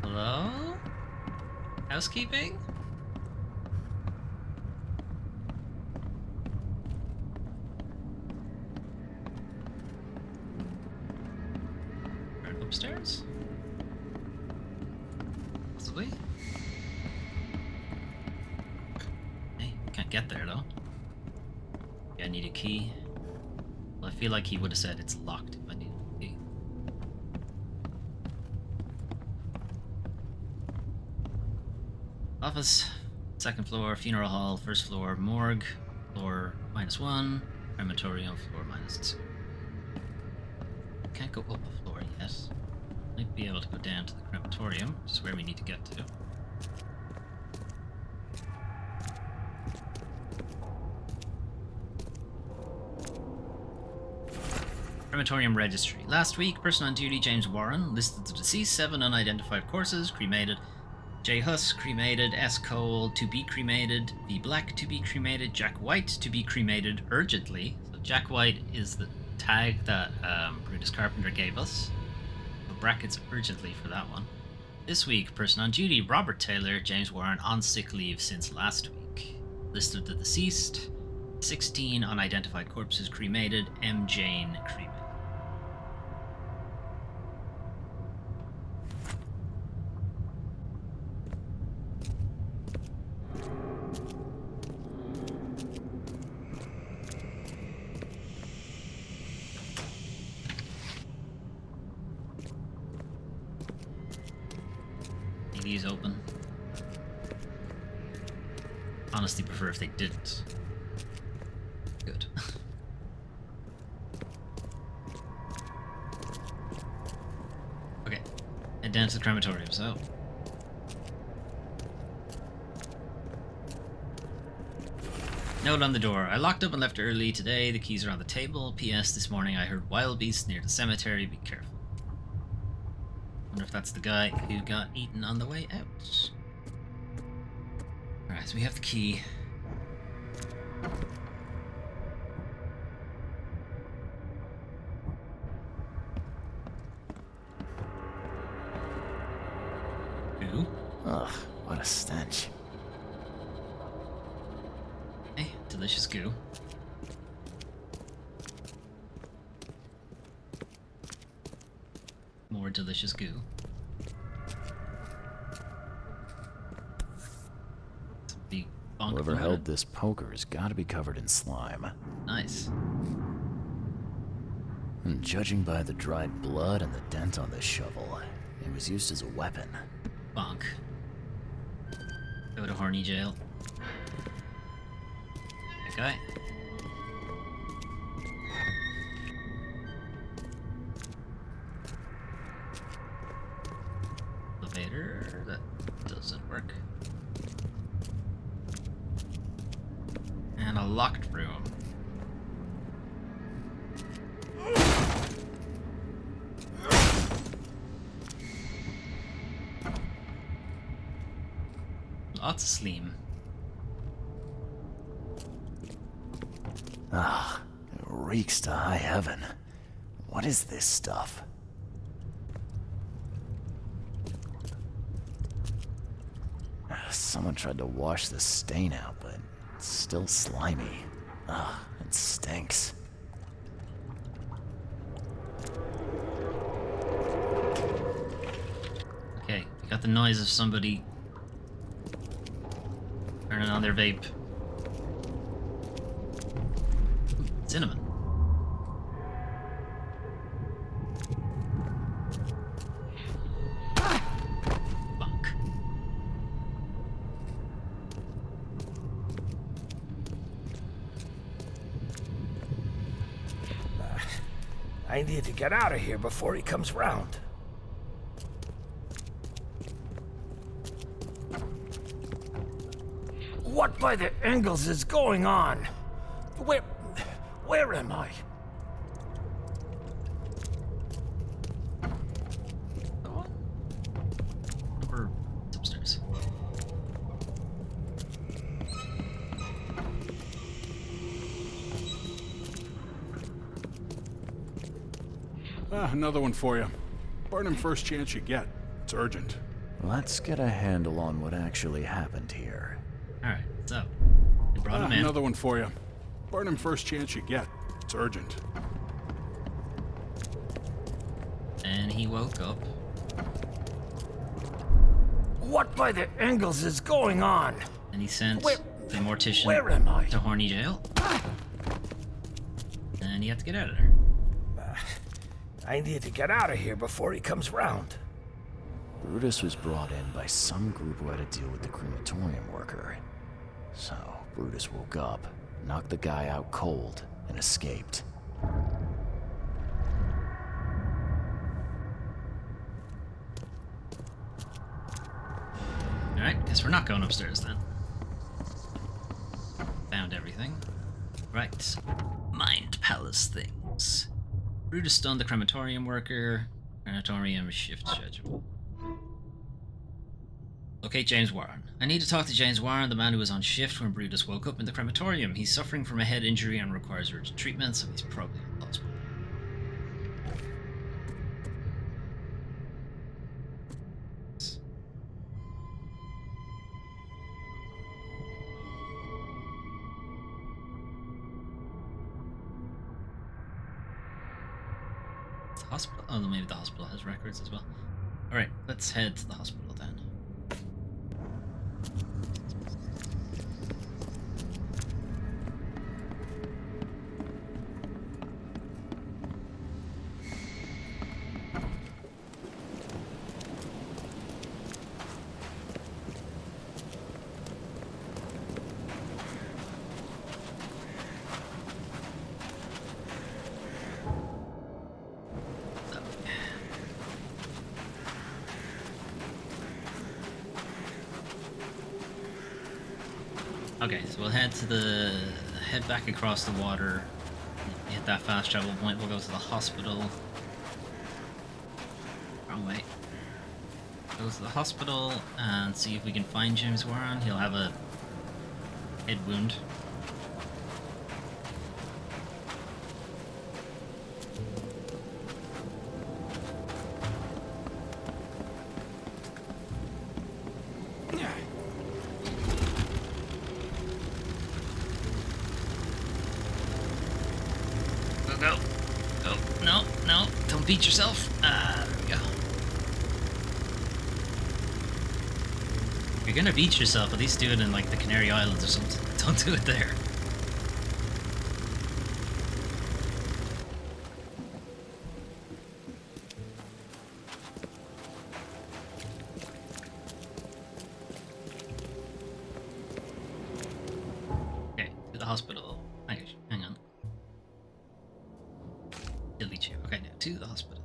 Hello? Housekeeping? Right upstairs? Possibly? Can't get there though. Yeah, I need a key. Well, I feel like he would have said it's locked if I needed a key. Office, 2nd floor, funeral hall, 1st floor, morgue, floor -1, crematorium, floor -2. Can't go up a floor yet. Might be able to go down to the crematorium, which is where we need to get to. Crematorium registry. Last week, person on duty James Warren listed the deceased 7 unidentified corpses, cremated. J. Huss, cremated. S. Cole, to be cremated. V. Black, to be cremated. Jack White, to be cremated urgently. So Jack White is the tag that Brutus Carpenter gave us. So brackets urgently for that one. This week, person on duty Robert Taylor, James Warren on sick leave since last week. List of the deceased. 16 unidentified corpses cremated. M. Jane cremated. These open. Honestly prefer if they didn't. Good. Okay. Head down to the crematorium, so. Note on the door. I locked up and left early today. The keys are on the table. P.S. This morning I heard wild beasts near the cemetery. Be careful. Wonder if that's the guy who got eaten on the way out. Alright. Alright, so we have the key. Goo. Ugh, what a stench. Okay, delicious goo. More delicious goo. The bonk Whoever blood. held this poker has got to be covered in slime. Nice. And judging by the dried blood and the dent on this shovel, it was used as a weapon. Bonk. Go to horny jail. Okay. Elevator. That doesn't work. And a locked room. Lots of steam. Ah, it reeks to high heaven. What is this stuff? Someone tried to wash the stain out, but it's still slimy. Ugh, it stinks. Okay, we got the noise of somebody turning on their vape. Ooh, cinnamon. Bonk. I need to get out of here before he comes round. What by the angles is going on? Where am I? Or upstairs. Another one for you. Burn him first chance you get. It's urgent. Let's get a handle on what actually happened here. Alright, so we brought him in. Another one for you. Burn him first chance you get. It's urgent. And he woke up. What by the angles is going on? And he sent Where- the mortician where am I? to horny jail. And he had to get out of there. I need to get out of here before he comes round. Brutus was brought in by some group who had to deal with the crematorium worker. So, Brutus woke up, knocked the guy out cold, and escaped. Alright, guess we're not going upstairs then. Found everything. Right. Mind palace things. Brutus stunned the crematorium worker. Crematorium shift schedule. Locate James Warren. I need to talk to James Warren, the man who was on shift when Brutus woke up in the crematorium. He's suffering from a head injury and requires urgent treatment, so he's probably in the hospital. The hospital? Oh, maybe the hospital has records as well. Alright, let's head to the hospital then. Okay, so we'll head back across the water, hit that fast travel point, we'll go to the hospital. Wrong way. Go to the hospital and see if we can find James Warren. He'll have a head wound. Go. Go. No, no. Don't beat yourself. There we go. If you're gonna beat yourself, at least do it in, like, the Canary Islands or something. Don't do it there. Okay, to the hospital. Hang on. Delete you. Okay, now to the hospital.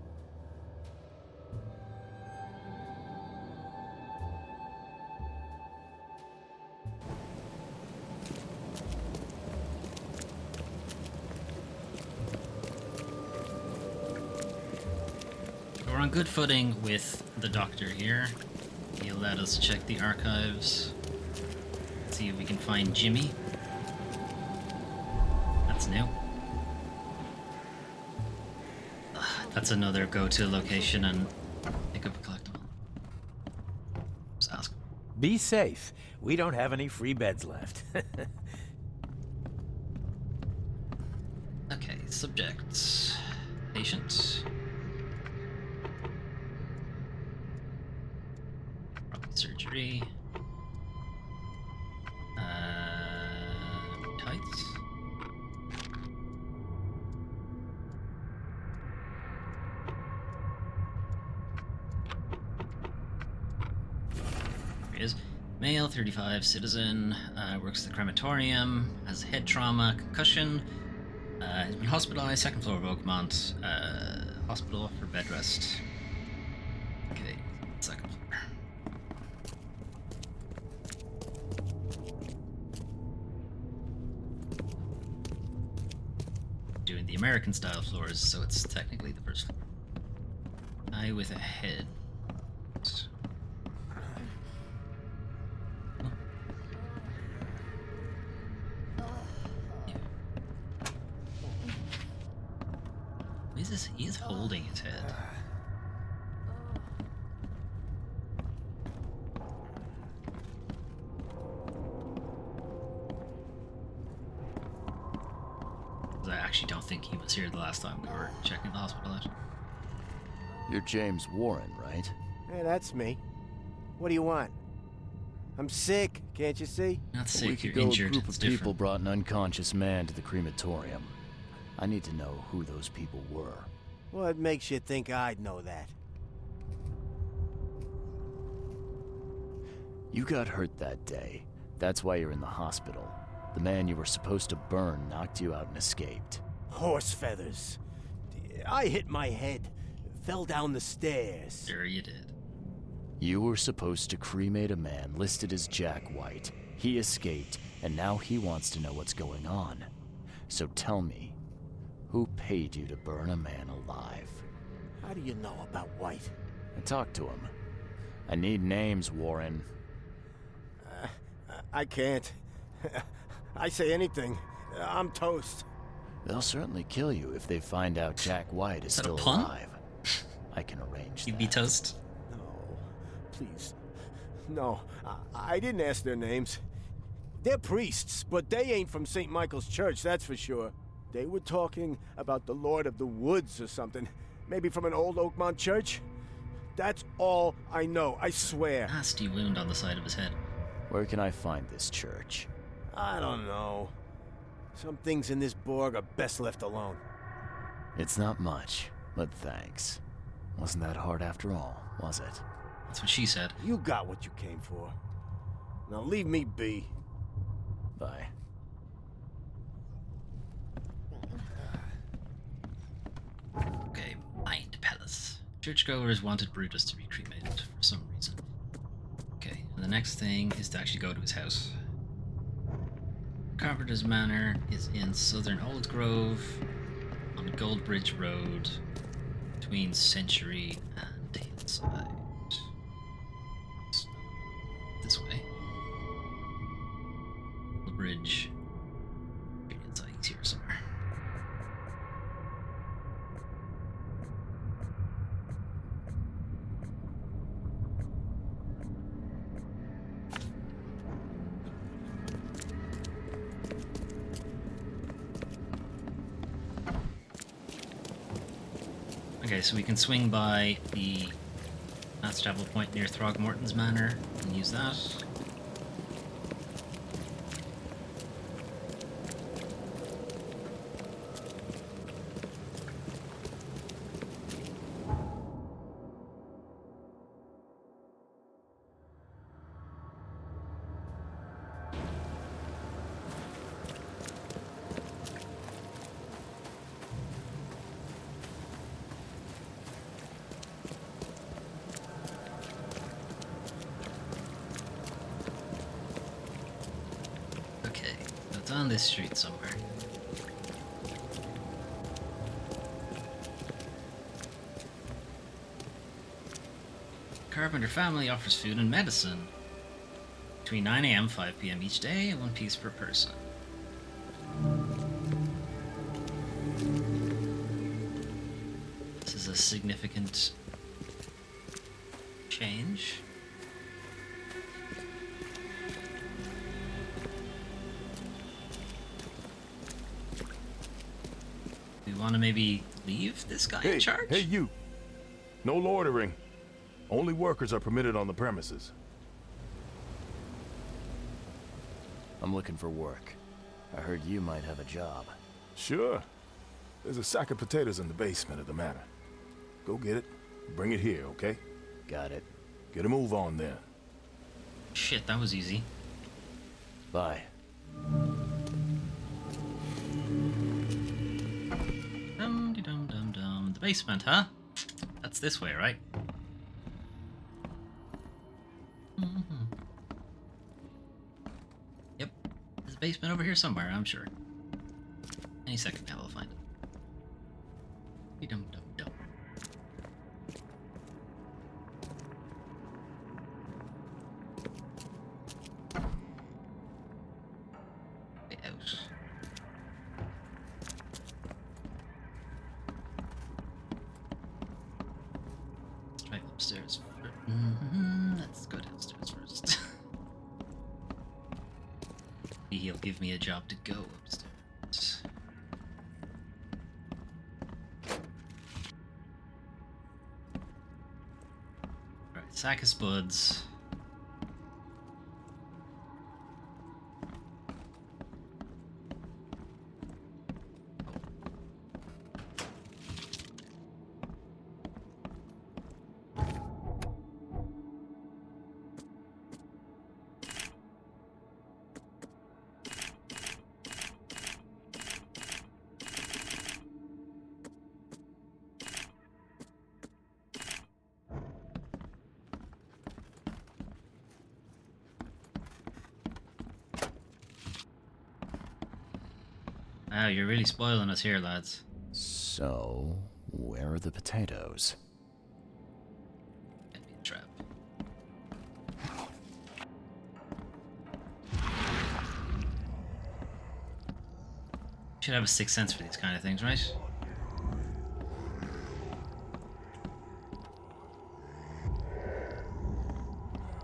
We're on good footing with the doctor here. He'll let us check the archives. See if we can find Jimmy. That's new. That's another go-to location and pick up a collectible. Just ask. Be safe. We don't have any free beds left. Okay, subject. Patient. Probably surgery. Tights. Here he is. Male, 35, citizen, works at the crematorium, has head trauma, concussion, has been hospitalized, second floor of Oakmont, hospital for bed rest. Okay, second floor. Doing the American style floors, so it's technically the first floor. Guy with a head. He is holding his head. I actually don't think he was here the last time we were checking the hospital out. You're James Warren, right? Hey, that's me. What do you want? I'm sick, can't you see? Not A sick, week you're ago, injured. a group It's of people different. brought an unconscious man to the crematorium. I need to know who those people were. What makes you think I'd know that? You got hurt that day. That's why you're in the hospital. The man you were supposed to burn knocked you out and escaped. Horse feathers. I hit my head. Fell down the stairs. Sure you did. You were supposed to cremate a man listed as Jack White. He escaped, and now he wants to know what's going on. So tell me, who paid you to burn a man alive? How do you know about White? I talked to him. I need names, Warren. I can't. I say anything. I'm toast. They'll certainly kill you if they find out Jack White is Is that a still pun? alive. I can arrange You'd that. be toast. No, please. No, I didn't ask their names. They're priests, but they ain't from St. Michael's Church, that's for sure. They were talking about the Lord of the Woods or something. Maybe from an old Oakmont church? That's all I know, I swear. Nasty wound on the side of his head. Where can I find this church? I don't know. Some things in this Borg are best left alone. It's not much, but thanks. Wasn't that hard after all, was it? That's what she said. You got what you came for. Now leave me be. Bye. Okay, Mind Palace. Churchgoers wanted Brutus to be cremated for some reason. Okay, and the next thing is to actually go to his house. Carpenter's Manor is in southern Old Grove, on Goldbridge Road, between Century and Hillside. This way. bridge. It's like here somewhere. Okay, so we can swing by the last travel point near Throgmorton's Manor and use that. Okay, so it's on this street somewhere. Carpenter family offers food and medicine between 9 a.m. and 5 p.m. each day, 1 piece per person. This is a significant change. We want to maybe leave this guy in charge? Hey, you. No loitering. Only workers are permitted on the premises. I'm looking for work. I heard you might have a job. Sure. There's a sack of potatoes in the basement of the manor. Go get it. Bring it here, okay? Got it. Get a move on then. Shit, that was easy. Bye. Dum-de-dum-dum-dum. The basement, huh? That's this way, right? Yep. There's a basement over here somewhere, I'm sure. Any second now we'll find it. Dum-dum-dum. Way out. Let's drive upstairs. Let's go downstairs first. He'll give me a job to go upstairs. Alright, sack of spuds. Wow, you're really spoiling us here, lads. So, where are the potatoes? Can't be a trap. Should have a sixth sense for these kind of things, right?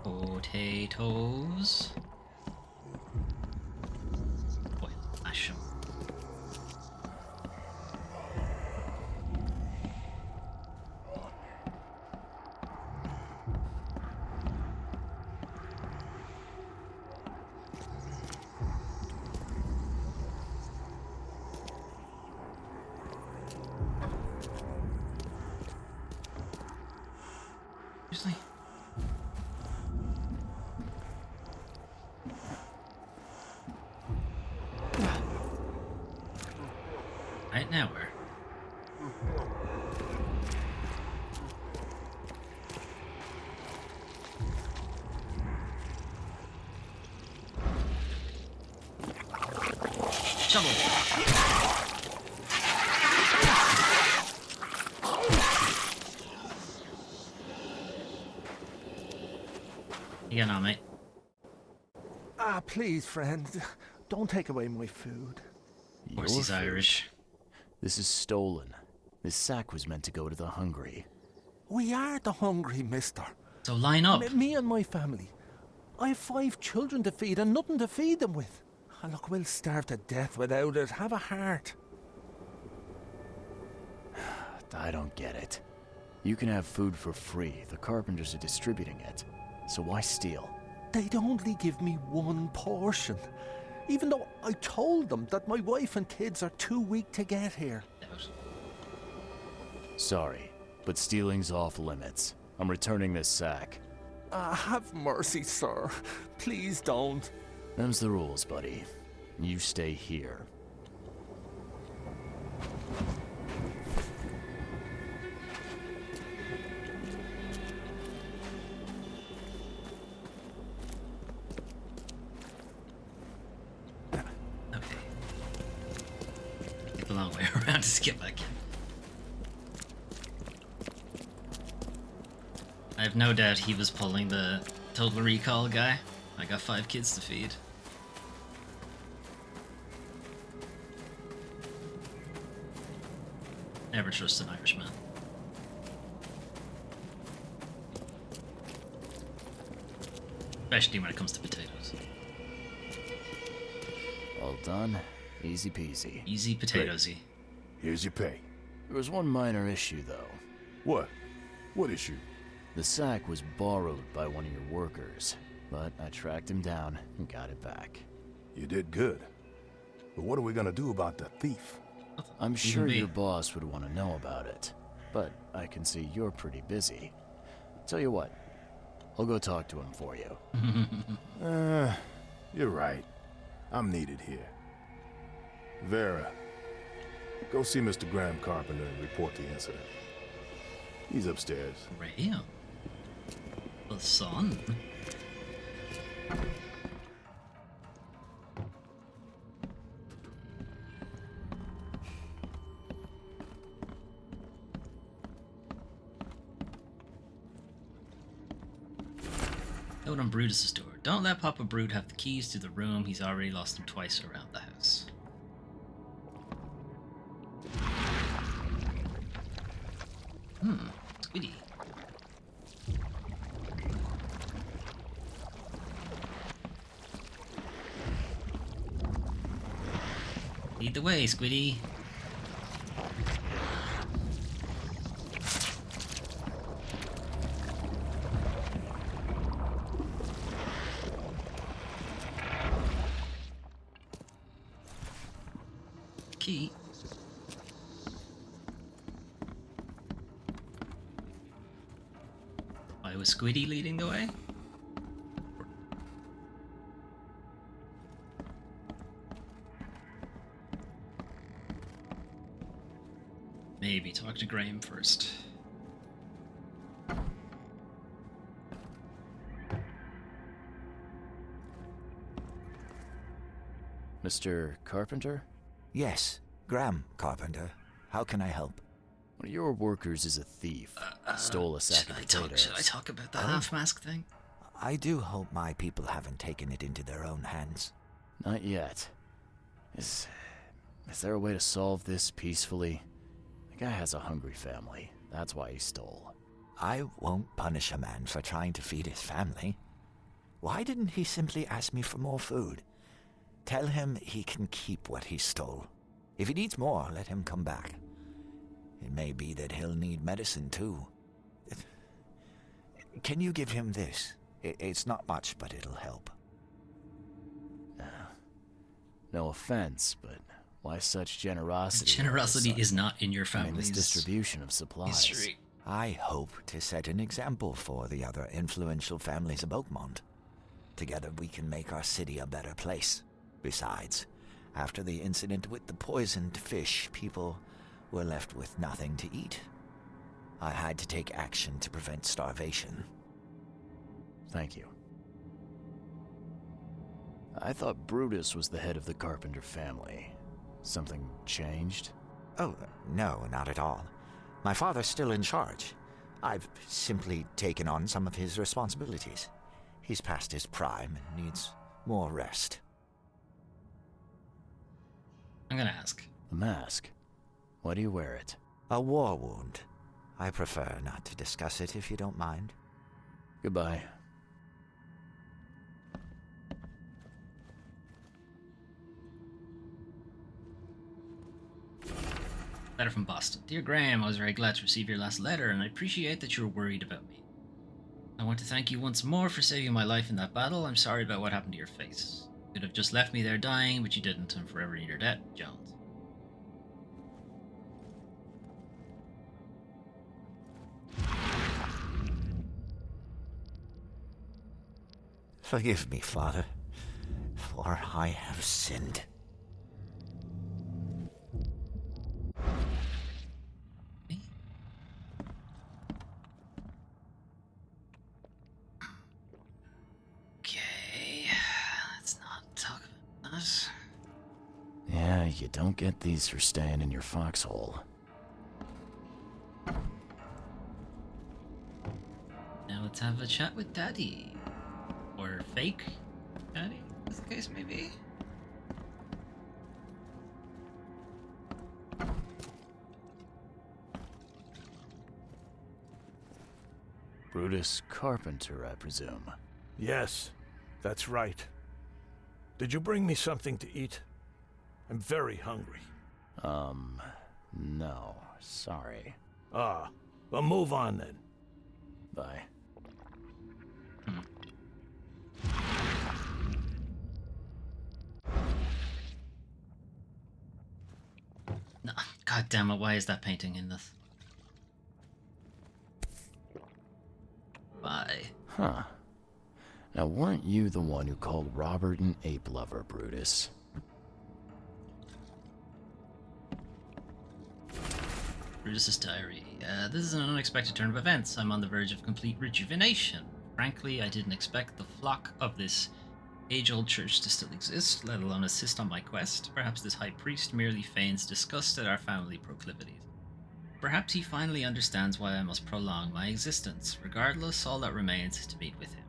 Potatoes. Boy, mash 'em. Seriously? Right now, where? Shovel. You getting on, mate? Ah, please, friend. Don't take away my food. Of course he's Irish. This is stolen. This sack was meant to go to the hungry. We are the hungry, mister. So line up. Me and my family. I have 5 children to feed and nothing to feed them with. Oh, look, we'll starve to death without it. Have a heart. I don't get it. You can have food for free. The carpenters are distributing it. So why steal? They'd only give me 1 portion. Even though I told them that my wife and kids are too weak to get here. Sorry, but stealing's off limits. I'm returning this sack. Have mercy, sir. Please don't. Them's the rules, buddy. You stay here. Okay. Take a long way around to get back in. I have no doubt he was pulling the Total Recall guy. I got 5 kids to feed. Never trust an Irishman. Especially when it comes to potatoes. All done. Easy peasy. Easy potatoesy. Here's your pay. There was one minor issue, though. What? What issue? The sack was borrowed by one of your workers, but I tracked him down and got it back. You did good. But what are we gonna do about the thief? I'm sure your boss would want to know about it, but I can see you're pretty busy. Tell you what, I'll go talk to him for you. You're right. I'm needed here. Vera, go see Mr. Graham Carpenter and report the incident. He's upstairs. Graham? The son? Note on Brutus's door. Don't let Papa Brute have the keys to the room. He's already lost them twice around the house. Squiddy. Lead the way, Squiddy. Key. Why was Squiddy leading the way? Maybe talk to Graham first. Mr. Carpenter? Yes, Graham Carpenter. How can I help? One of your workers is a thief. Stole a sack of potatoes. Should I talk about the half-mask thing? I do hope my people haven't taken it into their own hands. Not yet. Is there a way to solve this peacefully? The guy has a hungry family. That's why he stole. I won't punish a man for trying to feed his family. Why didn't he simply ask me for more food? Tell him he can keep what he stole. If he needs more, let him come back. It may be that he'll need medicine, too. Can you give him this? It's not much, but it'll help. No offense, but why such generosity? Generosity is not in your family's distribution of supplies. History. I hope to set an example for the other influential families of Oakmont. Together we can make our city a better place. Besides, after the incident with the poisoned fish, people were left with nothing to eat. I had to take action to prevent starvation. Thank you. I thought Brutus was the head of the Carpenter family. Something changed? Oh, no, not at all. My father's still in charge. I've simply taken on some of his responsibilities. He's past his prime and needs more rest. I'm gonna ask. The mask. Why do you wear it? A war wound. I prefer not to discuss it if you don't mind. Goodbye. Letter from Boston. Dear Graham, I was very glad to receive your last letter, and I appreciate that you were worried about me. I want to thank you once more for saving my life in that battle. I'm sorry about what happened to your face. You could have just left me there dying, but you didn't. I'm forever in your debt, Jones. Forgive me, Father, for I have sinned. Okay, let's not talk about this. Yeah, you don't get these for staying in your foxhole. Now let's have a chat with Daddy. Or fake Daddy, as the case may be. Brutus Carpenter, I presume. Yes, that's right. Did you bring me something to eat? I'm very hungry. No, sorry. Ah, well, move on then. Bye. No, God damn it, why is that painting in this? Bye. Huh. Now, weren't you the one who called Robert an ape lover, Brutus? Brutus's diary. This is an unexpected turn of events. I'm on the verge of complete rejuvenation. Frankly, I didn't expect the flock of this age-old church to still exist, let alone assist on my quest. Perhaps this high priest merely feigns disgust at our family proclivities. Perhaps he finally understands why I must prolong my existence. Regardless, all that remains is to meet with him.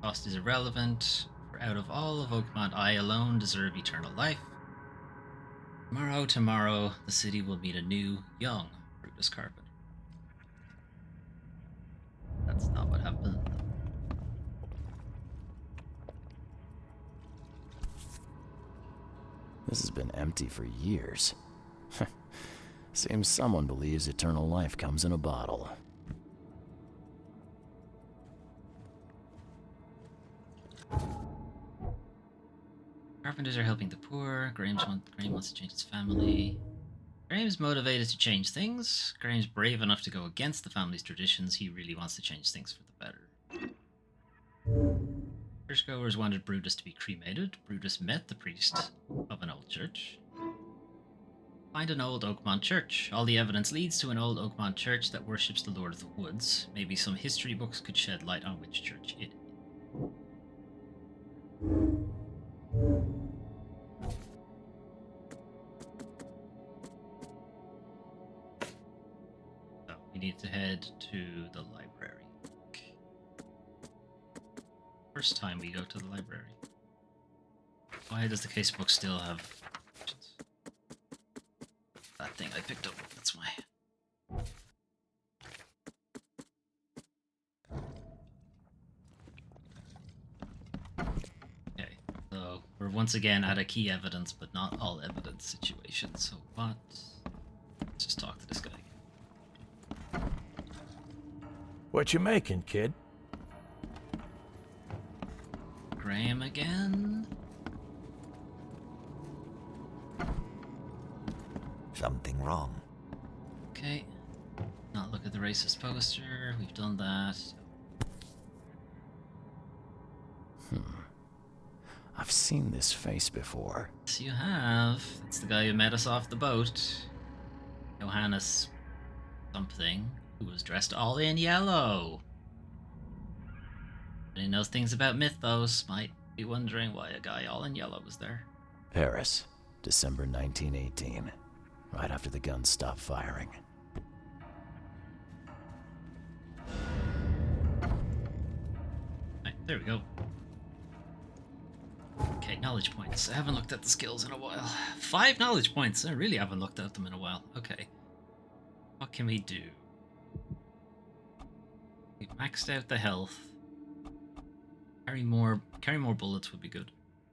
Cost is irrelevant, for out of all of Oakmont, I alone deserve eternal life. Tomorrow, the city will meet a new, young Brutus Carpenter. That's not what happened. This has been empty for years. Seems someone believes eternal life comes in a bottle. Carpenters are helping the poor. Graham wants to change his family. Graham's motivated to change things. Graham's brave enough to go against the family's traditions. He really wants to change things for the better. Churchgoers wanted Brutus to be cremated. Brutus met the priest of an old church. Find an old Oakmont church. All the evidence leads to an old Oakmont church that worships the Lord of the Woods. Maybe some history books could shed light on which church it is. So we need to head to the library. First time we go to the library. Why does the casebook still have that thing I picked up? That's why. Okay, so we're once again at a key evidence but not all evidence situation. So what? Let's just talk to this guy again. What you making, kid? Graham again? Something wrong. Okay. Not look at the racist poster. We've done that. I've seen this face before. Yes, you have. It's the guy who met us off the boat. Johannes something, who was dressed all in yellow. Anyone knows things about mythos might be wondering why a guy all in yellow was there. Paris, December 1918. Right after the guns stopped firing. Right, there we go. Okay, knowledge points. I haven't looked at the skills in a while. 5 knowledge points. I really haven't looked at them in a while. Okay. What can we do? We've maxed out the health. Carry more bullets would be good,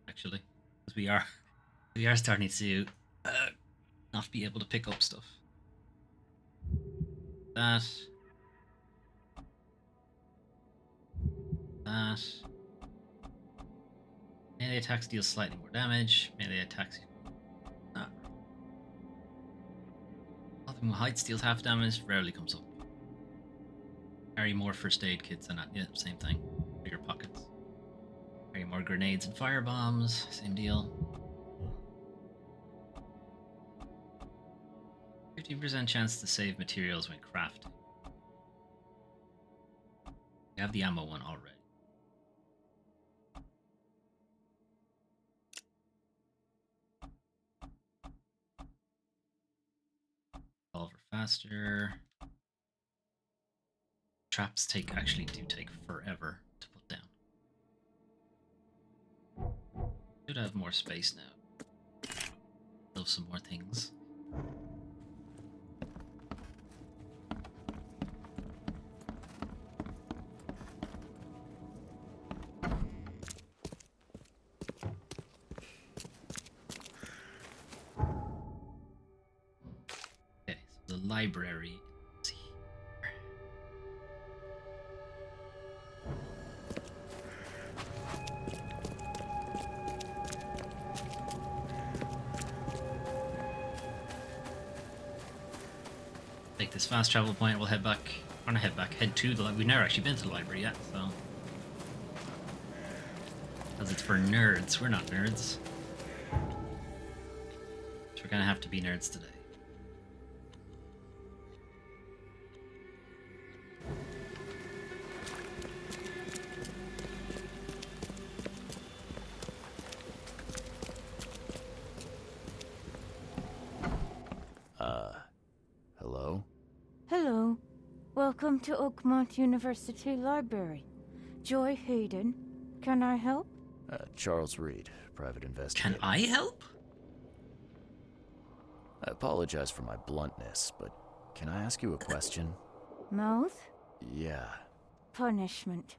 actually. Because we are starting to not be able to pick up stuff. That. Melee attacks deal slightly more damage. Melee attacks. Nothing heights deals half damage. Rarely comes up. Carry more first aid kits and that. Yeah, same thing. Bigger pockets. Carry more grenades and fire bombs. Same deal. 15% chance to save materials when crafting. We have the ammo one already. Revolver faster. Traps actually do take forever to put down. Should have more space now. Build some more things. Okay, so the library. Let's see here. Take this fast travel point. We'll head back. Or not head back. Head to the. We've never actually been to the library yet, so. Because it's for nerds. We're not nerds. So we're gonna have to be nerds today. Hello? Hello. Welcome to Oakmont University Library. Joy Hayden. Can I help? Charles Reed, private investigator. Can I help? I apologize for my bluntness, but can I ask you a question? Mouth? Yeah. Punishment.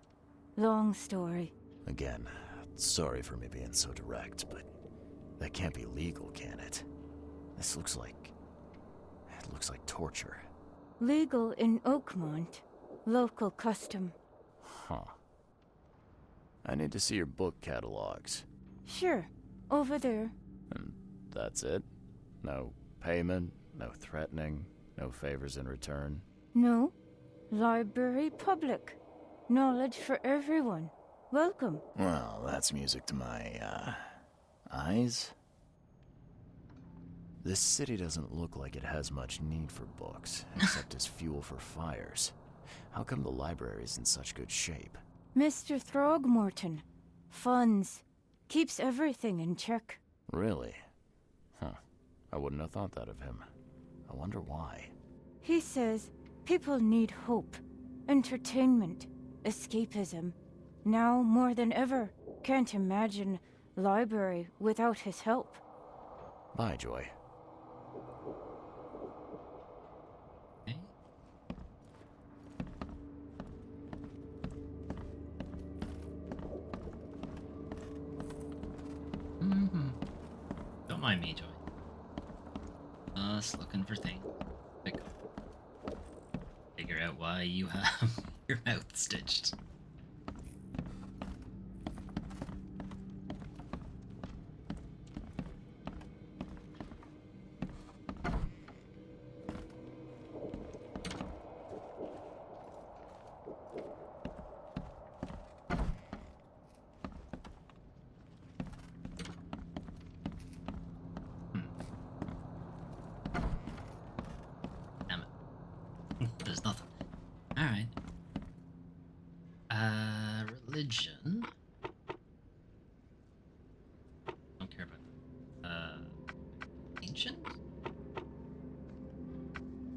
Long story. Again, sorry for me being so direct, but that can't be legal, can it? This looks like... It looks like torture. Legal in Oakmont. Local custom. Huh. I need to see your book catalogs. Sure. Over there. And that's it? No payment, no threatening, no favors in return? No. Library public. Knowledge for everyone. Welcome. Well, that's music to my, eyes. This city doesn't look like it has much need for books, except as fuel for fires. How come the library's in such good shape? Mr. Throgmorton. Funds. Keeps everything in check. Really? Huh. I wouldn't have thought that of him. I wonder why. He says people need hope, entertainment, escapism. Now more than ever, can't imagine library without his help. Bye, Joy. Don't mind me, Joy. Us looking for things. Figure out why you have your mouth stitched. There's nothing. Alright. Religion. Don't care about ancient?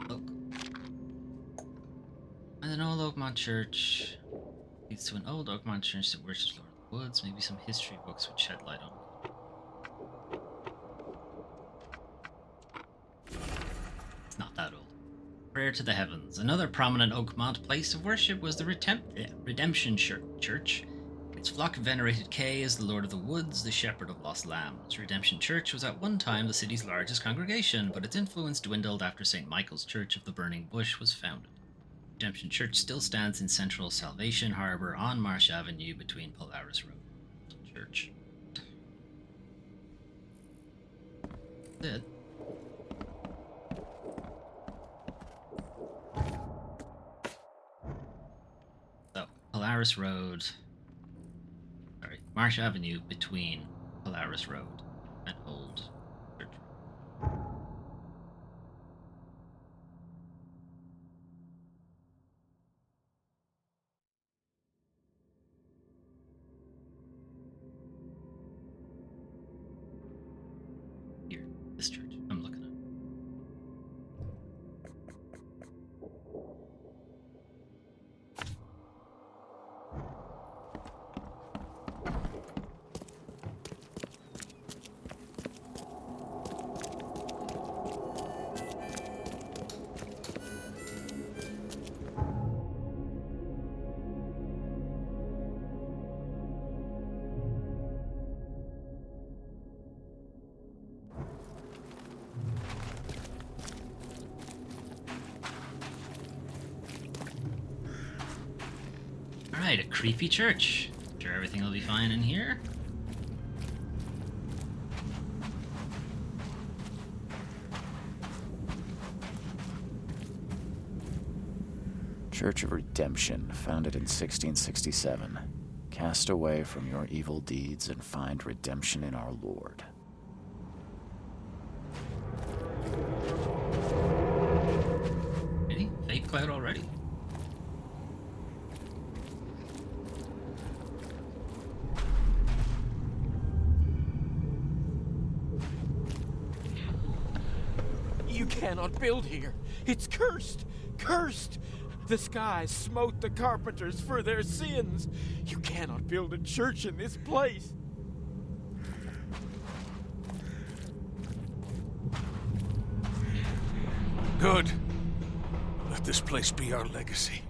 Look. And an old Oakmont church leads to an old Oakmont church that worships Lord of the Woods. Maybe some history books would shed light on Prayer to the Heavens. Another prominent Oakmont place of worship was the Redemption Church. Its flock venerated Kay as the Lord of the Woods, the Shepherd of Lost Lambs. Redemption Church was at one time the city's largest congregation, but its influence dwindled after St. Michael's Church of the Burning Bush was founded. Redemption Church still stands in central Salvation Harbor on Marsh Avenue between Polaris Road and Church. That's it. So, Polaris Road. Sorry, Marsh Avenue between Polaris Road and Old Church. Here, this church. I'm looking at. Alright, a creepy church. Sure everything will be fine in here. Church of Redemption, founded in 1667. Cast away from your evil deeds and find redemption in our Lord. Any? Fake cloud already? You cannot build here. It's cursed. Cursed. The skies smote the carpenters for their sins. You cannot build a church in this place. Good. Let this place be our legacy.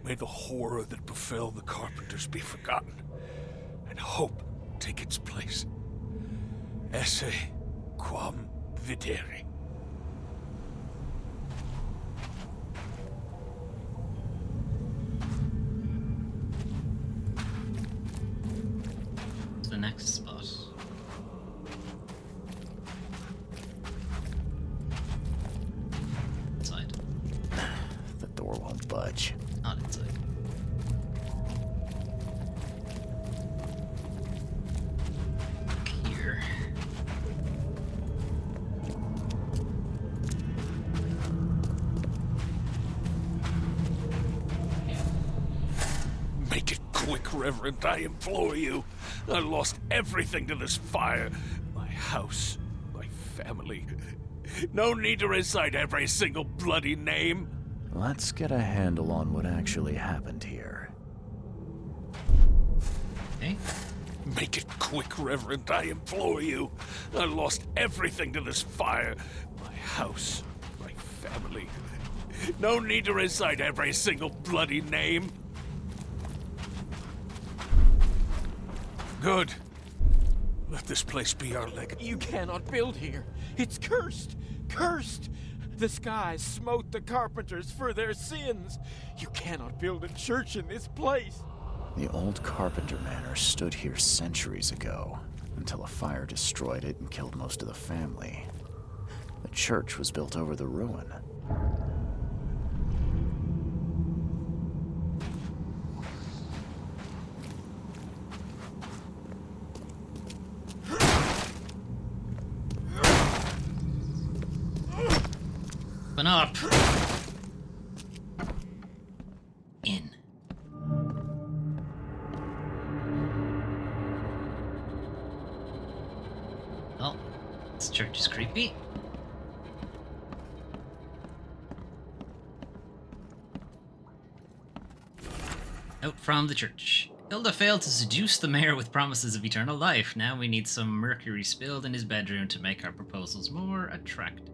May the horror that befell the carpenters be forgotten, and hope take its place. Esse quam videre. What's the next spot? Inside. The door won't budge. Not inside. Here. Make it quick, Reverend, I implore you. I lost everything to this fire. My house, my family. No need to recite every single bloody name. Let's get a handle on what actually happened here. Okay. Make it quick, Reverend, I implore you. I lost everything to this fire. My house, my family. No need to recite every single bloody name. Good. Let this place be our legacy. You cannot build here. It's cursed. Cursed. The skies smote the carpenters for their sins. You cannot build a church in this place. The old Carpenter Manor stood here centuries ago, until a fire destroyed it and killed most of the family. The church was built over the ruin. Open up. In. Well, this church is creepy. Out from the church. Hilda failed to seduce the mayor with promises of eternal life. Now we need some mercury spilled in his bedroom to make our proposals more attractive.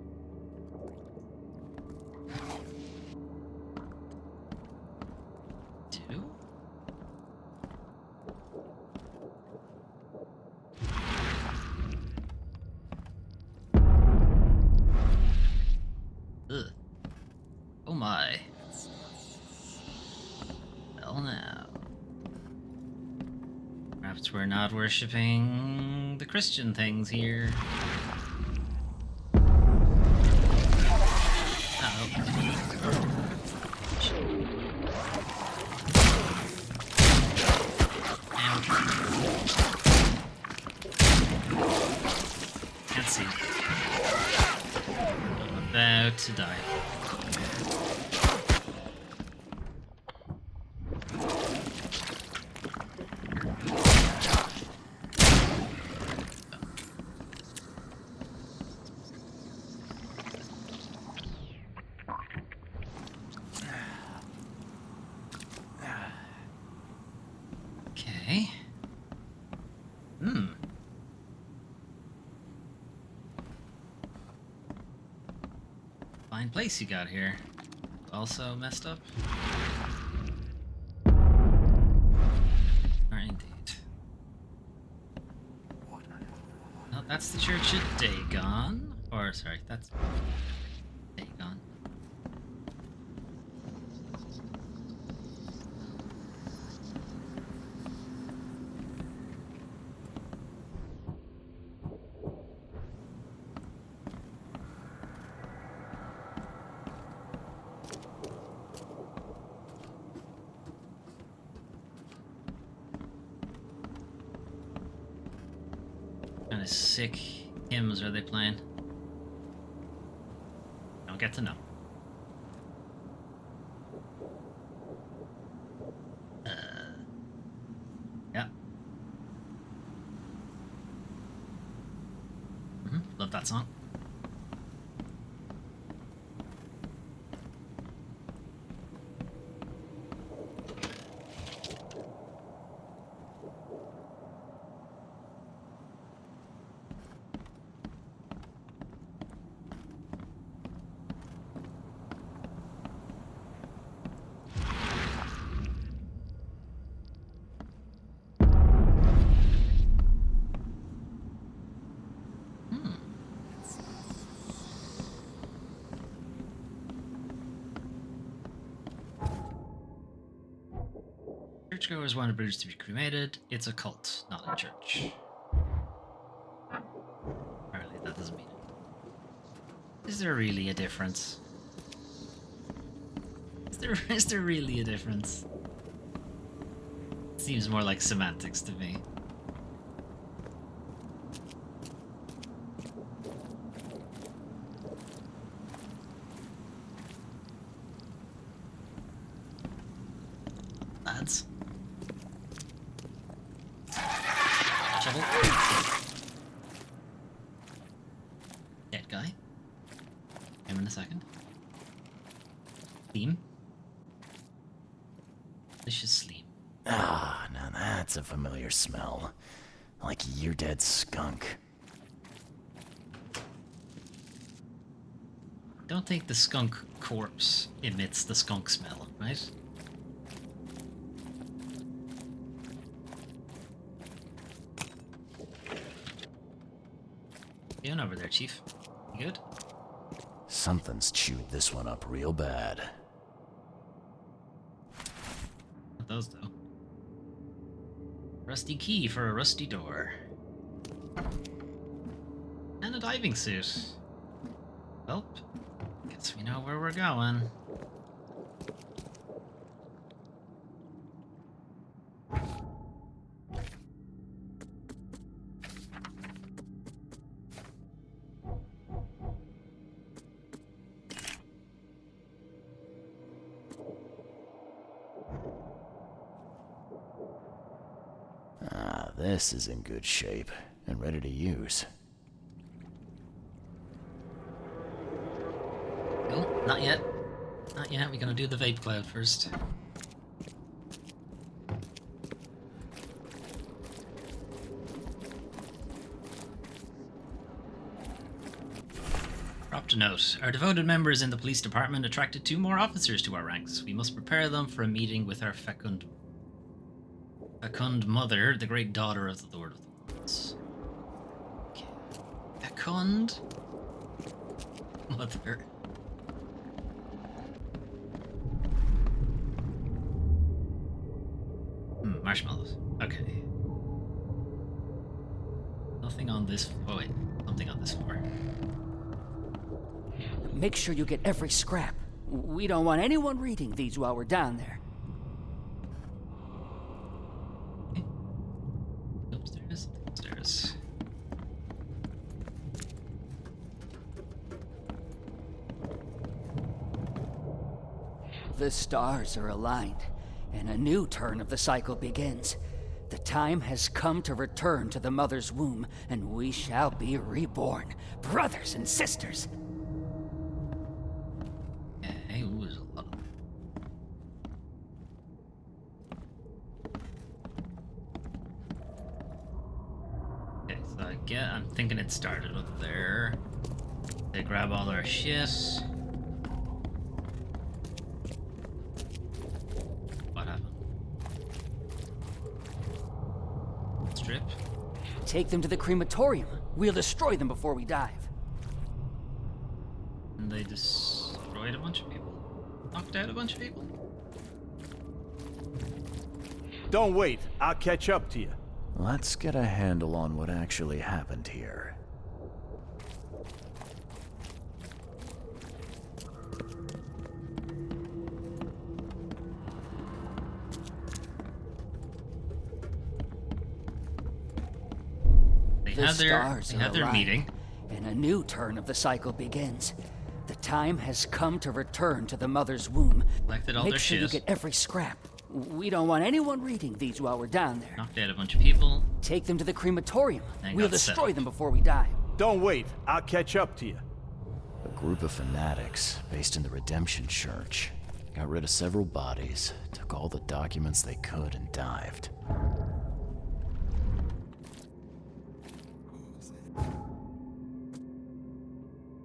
Two. Ugh. Oh my. Well now. Perhaps we're not worshipping the Christian things here. Oh. Ow. Can't see. I'm about to die. Okay. Fine place you got here. Also messed up? Or indeed. Oh, that's the church at Dagon. Or, sorry, that's Dagon. Kind of sick hymns are they playing? Don't get to know. Yeah. Love that song. Churchgoers want a bridge to be cremated. It's a cult, not a church. Apparently that doesn't mean it. Is there really a difference? Is there really a difference? Seems more like semantics to me. Lads. Shovel. Dead guy. Him in a second. Theme. Delicious sleep. Ah, now that's a familiar smell. Like year-dead skunk. Don't think the skunk corpse emits the skunk smell, right? Doing over there, Chief? You good? Something's chewed this one up real bad. Not those, though. Rusty key for a rusty door. And a diving suit. Well, guess we know where we're going. This is in good shape and ready to use. Oh, not yet. Not yet. We're gonna do the vape cloud first. Dropped a note. Our devoted members in the police department attracted 2 more officers to our ranks. We must prepare them for a meeting with our fecund mother, the great daughter of the Lord of the Woods. Okay. Fecund mother. Marshmallows. Okay. Nothing on this. Oh wait, something on this floor. Make sure you get every scrap. We don't want anyone reading these while we're down there. Okay. Upstairs. Upstairs. The stars are aligned, and a new turn of the cycle begins. The time has come to return to the mother's womb, and we shall be reborn, brothers and sisters. Okay, ooh, there's a lot of them. Okay, so I'm thinking it started up there. They grab all our shit. What happened? Strip? Take them to the crematorium. We'll destroy them before we dive. And they destroyed a bunch of people? Knocked out a bunch of people? Don't wait. I'll catch up to you. Let's get a handle on what actually happened here. They had their meeting. And a new turn of the cycle begins. The time has come to return to the mother's womb. Collected all Make their sure you shit. get every scrap. We don't want anyone reading these while we're down there. Knocked out a bunch of people. Take them to the crematorium. And We'll got destroy settled. them before we die. Don't wait. I'll catch up to you. A group of fanatics based in the Redemption Church got rid of several bodies, took all the documents they could, and dived.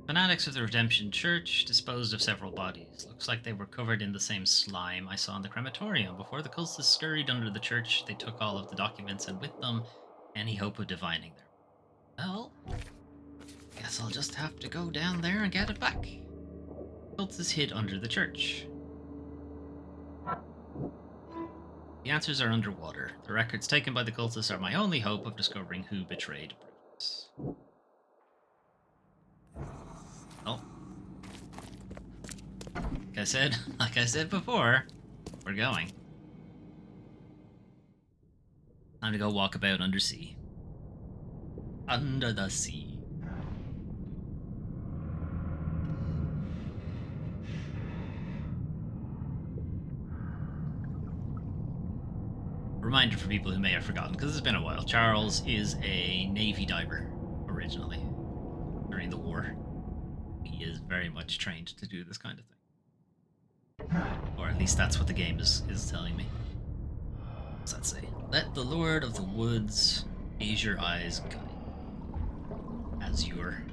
Fanatics of the Redemption Church disposed of several bodies. Looks like they were covered in the same slime I saw in the crematorium. Before the cultists scurried under the church, they took all of the documents and with them any hope of divining them. Well, guess I'll just have to go down there and get it back. Cultists hid under the church. The answers are underwater. The records taken by the cultists are my only hope of discovering who betrayed Bruce. Oh. Like I said before, we're going. Time to go walk about undersea. Under the sea. Reminder for people who may have forgotten, because it's been a while. Charles is a Navy diver, originally, during the war. He is very much trained to do this kind of thing. Or at least that's what the game is telling me. What's that say? Let the Lord of the Woods ease your eyes guide. Azure.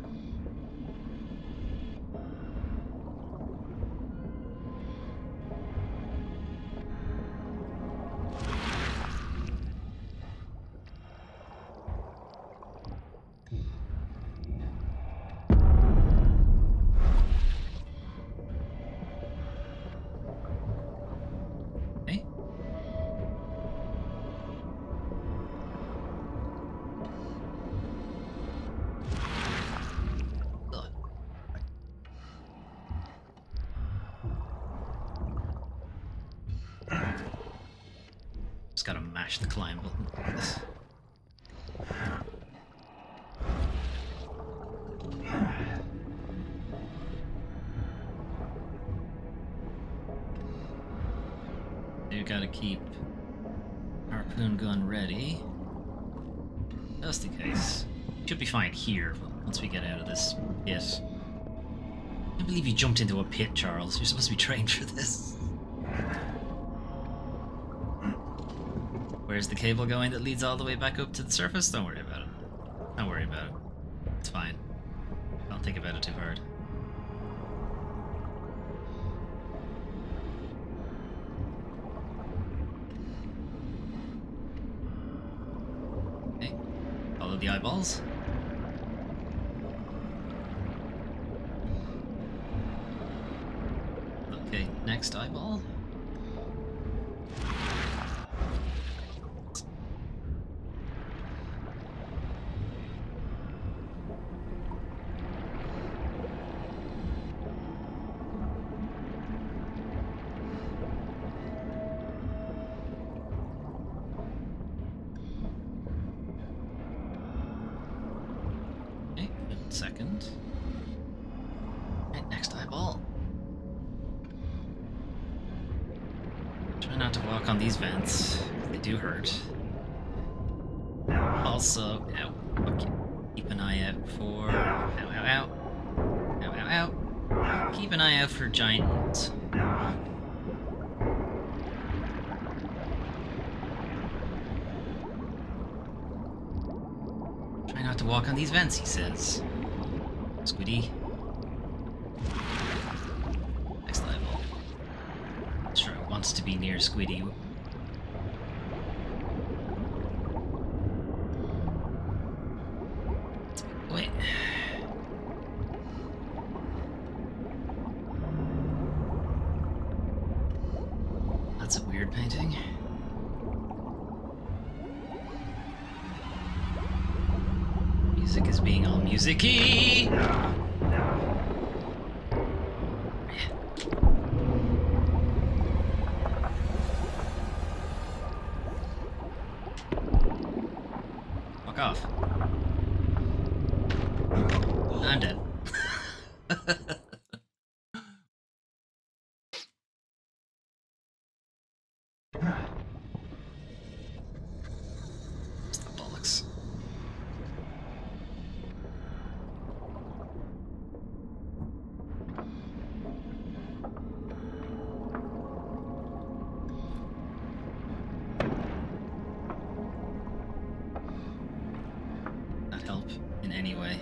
Just gotta mash the climb button. You gotta keep harpoon gun ready, just in case. Should be fine here once we get out of this pit. I can't believe you jumped into a pit, Charles. You're supposed to be trained for this. Where's the cable going that leads all the way back up to the surface? Don't worry about it. Don't worry about it. It's fine. Don't think about it too hard. the eyeballs. Okay, next eyeball. Okay, good second. Right, next eyeball. Try not to walk on these vents. They do hurt. Also, ow. Okay. Keep an eye out for. Ow, ow, ow. Ow, ow, ow. Keep an eye out for giant ones. Try not to walk on these vents, he says. Squiddy. Next level. Sure, it wants to be near Squiddy. Wait. That's a weird painting. Music is being all music-y. Fuck off. I'm dead. What's the bollocks? That help in any way?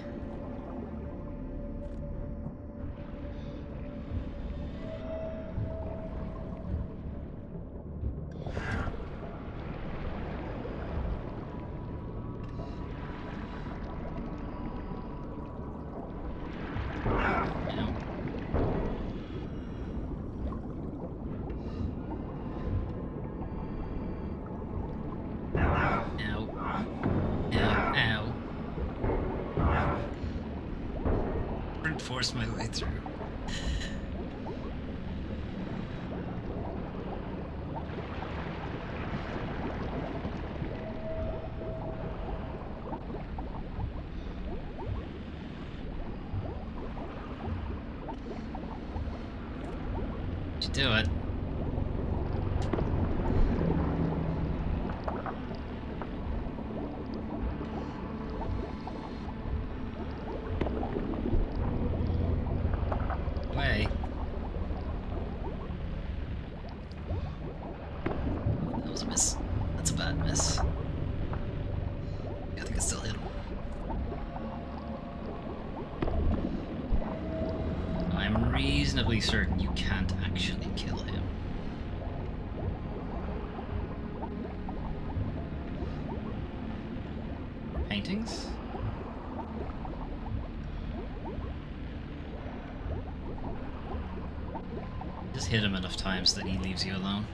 Force my way through. You do it. Way. That was a miss. That's a bad miss. I think I still hit him. I'm reasonably certain you can't actually kill him. Paintings? Just hit him enough times that he leaves you alone.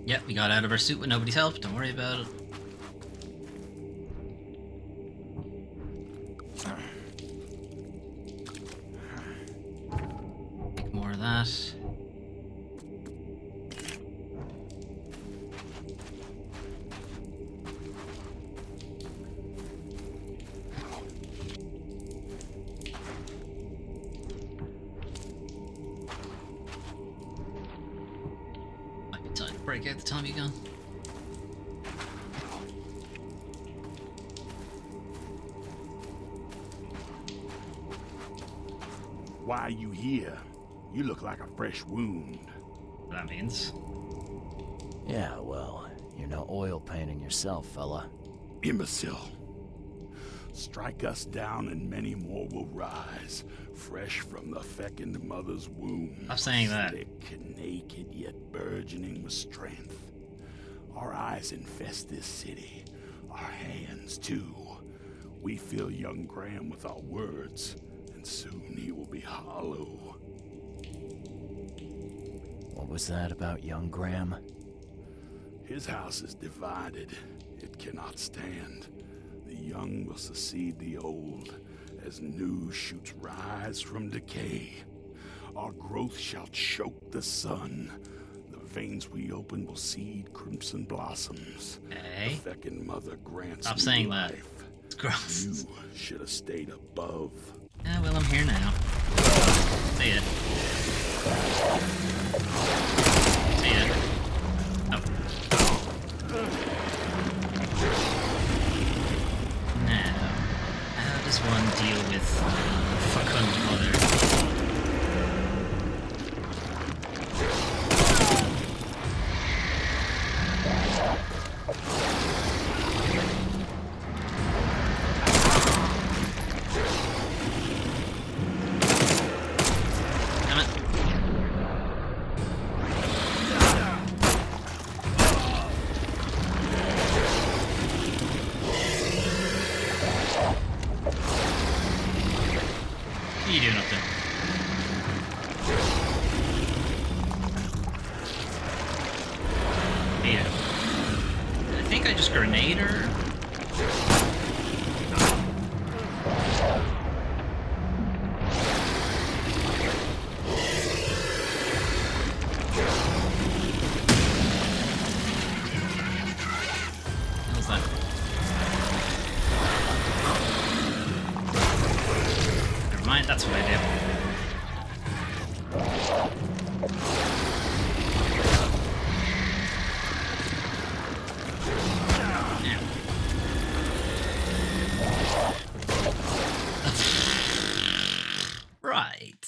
Yep, we got out of our suit with nobody's help. Don't worry about it. Take more of that. Break out the Tommy gun. Why are you here? You look like a fresh wound. That means? Yeah, well, you're no oil painting yourself, fella. Imbecile. Strike us down and many more will rise, fresh from the fecund mother's womb. Stop saying that. Slick, naked, yet burgeoning with strength. Our eyes infest this city. Our hands, too. We fill young Graham with our words, and soon he will be hollow. What was that about young Graham? His house is divided. It cannot stand. The young will succeed the old, as new shoots rise from decay. Our growth shall choke the sun. The veins we open will seed crimson blossoms. Okay. The feckin' mother grants Stop new saying life. that. It's gross. You should have stayed above. Yeah, well, I'm here now. See ya. See ya. Oh. Now, how does one deal with fecund mother? What are you doing up there? Yeah. I think I just grenade her. What was that? Never mind, that's what I do. Right.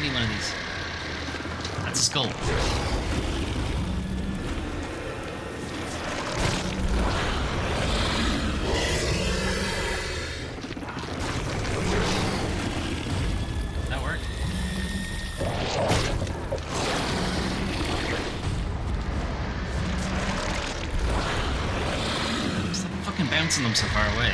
Give me one of these. That's a skull. That worked. Stop fucking bouncing them so far away.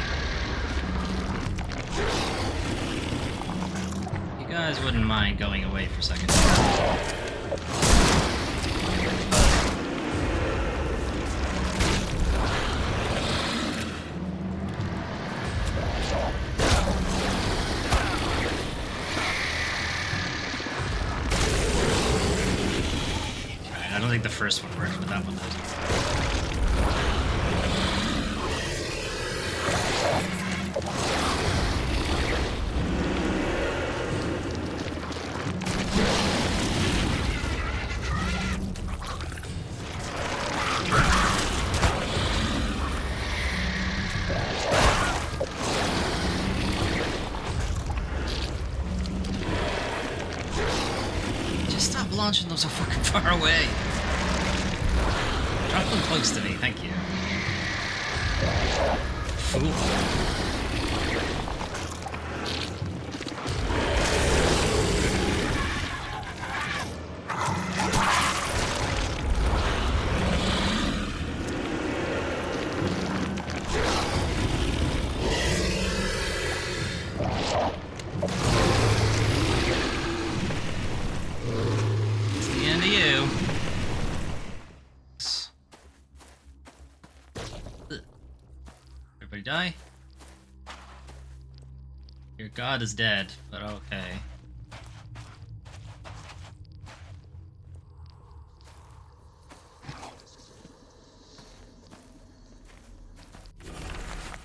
You guys wouldn't mind going away for a second. Alright, I don't think the first one worked, but that one did. Just stop launching them so fucking far away. Drop them close to me, thank you. Fool. It's the end of you. Everybody die? Your god is dead, but okay.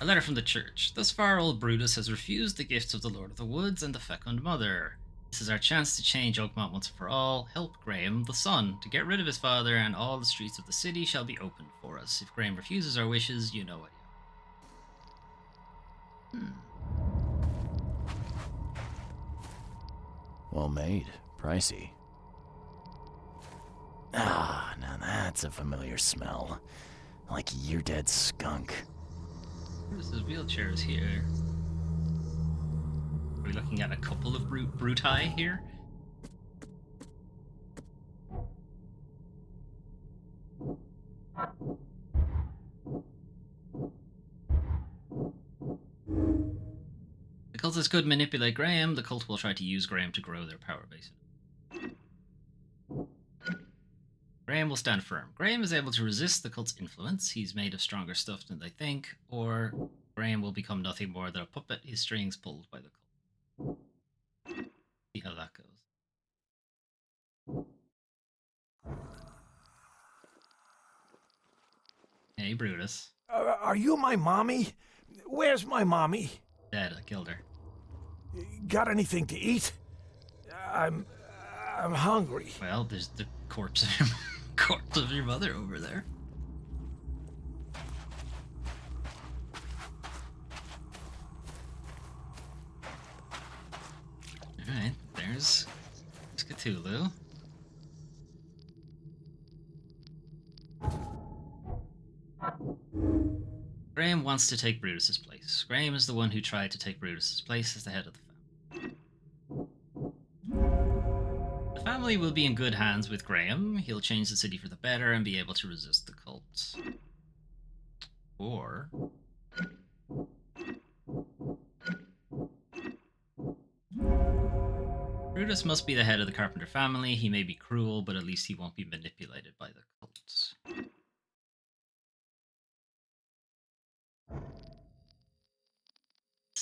A letter from the church. Thus far, old Brutus has refused the gifts of the Lord of the Woods and the Fecund Mother. This is our chance to change Oakmont once and for all. Help Graham, the son, to get rid of his father, and all the streets of the city shall be opened for us. If Graham refuses our wishes, you know what. Well made. Pricey. Ah, now that's a familiar smell. Like year-dead skunk. Brutus's wheelchair is here. Are we looking at a couple of Bruti here? The cultists could manipulate Graham. The cult will try to use Graham to grow their power base. Graham will stand firm. Graham is able to resist the cult's influence. He's made of stronger stuff than they think. Or Graham will become nothing more than a puppet, his strings pulled by the cult. See how that goes. Hey, Brutus. Are you my mommy? Where's my mommy? Dead. I killed her. Got anything to eat? I'm hungry. Well, there's the corpse of your mother over there. Alright, there's Cthulhu. Graham wants to take Brutus's place. Graham is the one who tried to take Brutus's place as the head of the family. The family will be in good hands with Graham. He'll change the city for the better and be able to resist the cult. Or Brutus must be the head of the Carpenter family. He may be cruel, but at least he won't be manipulated by the cults.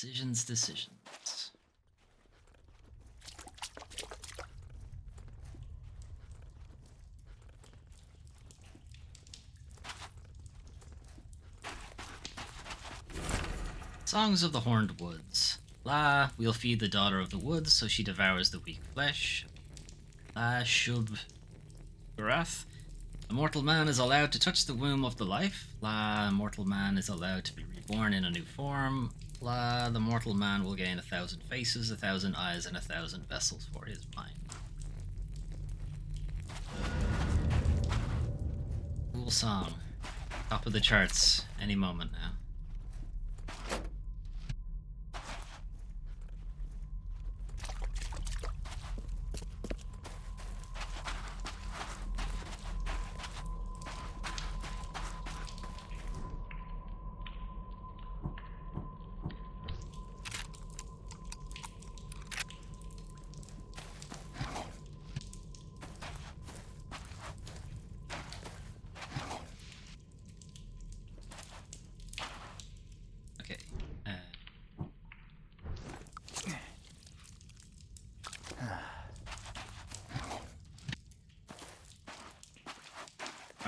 Decisions. Songs of the Horned Woods. La, we'll feed the daughter of the woods so she devours the weak flesh. La Shub Garath. A mortal man is allowed to touch the womb of the life. La, a mortal man is allowed to be reborn in a new form. La, the mortal man will gain 1,000 faces, 1,000 eyes, and 1,000 vessels for his mind. Cool song. Top of the charts any moment now.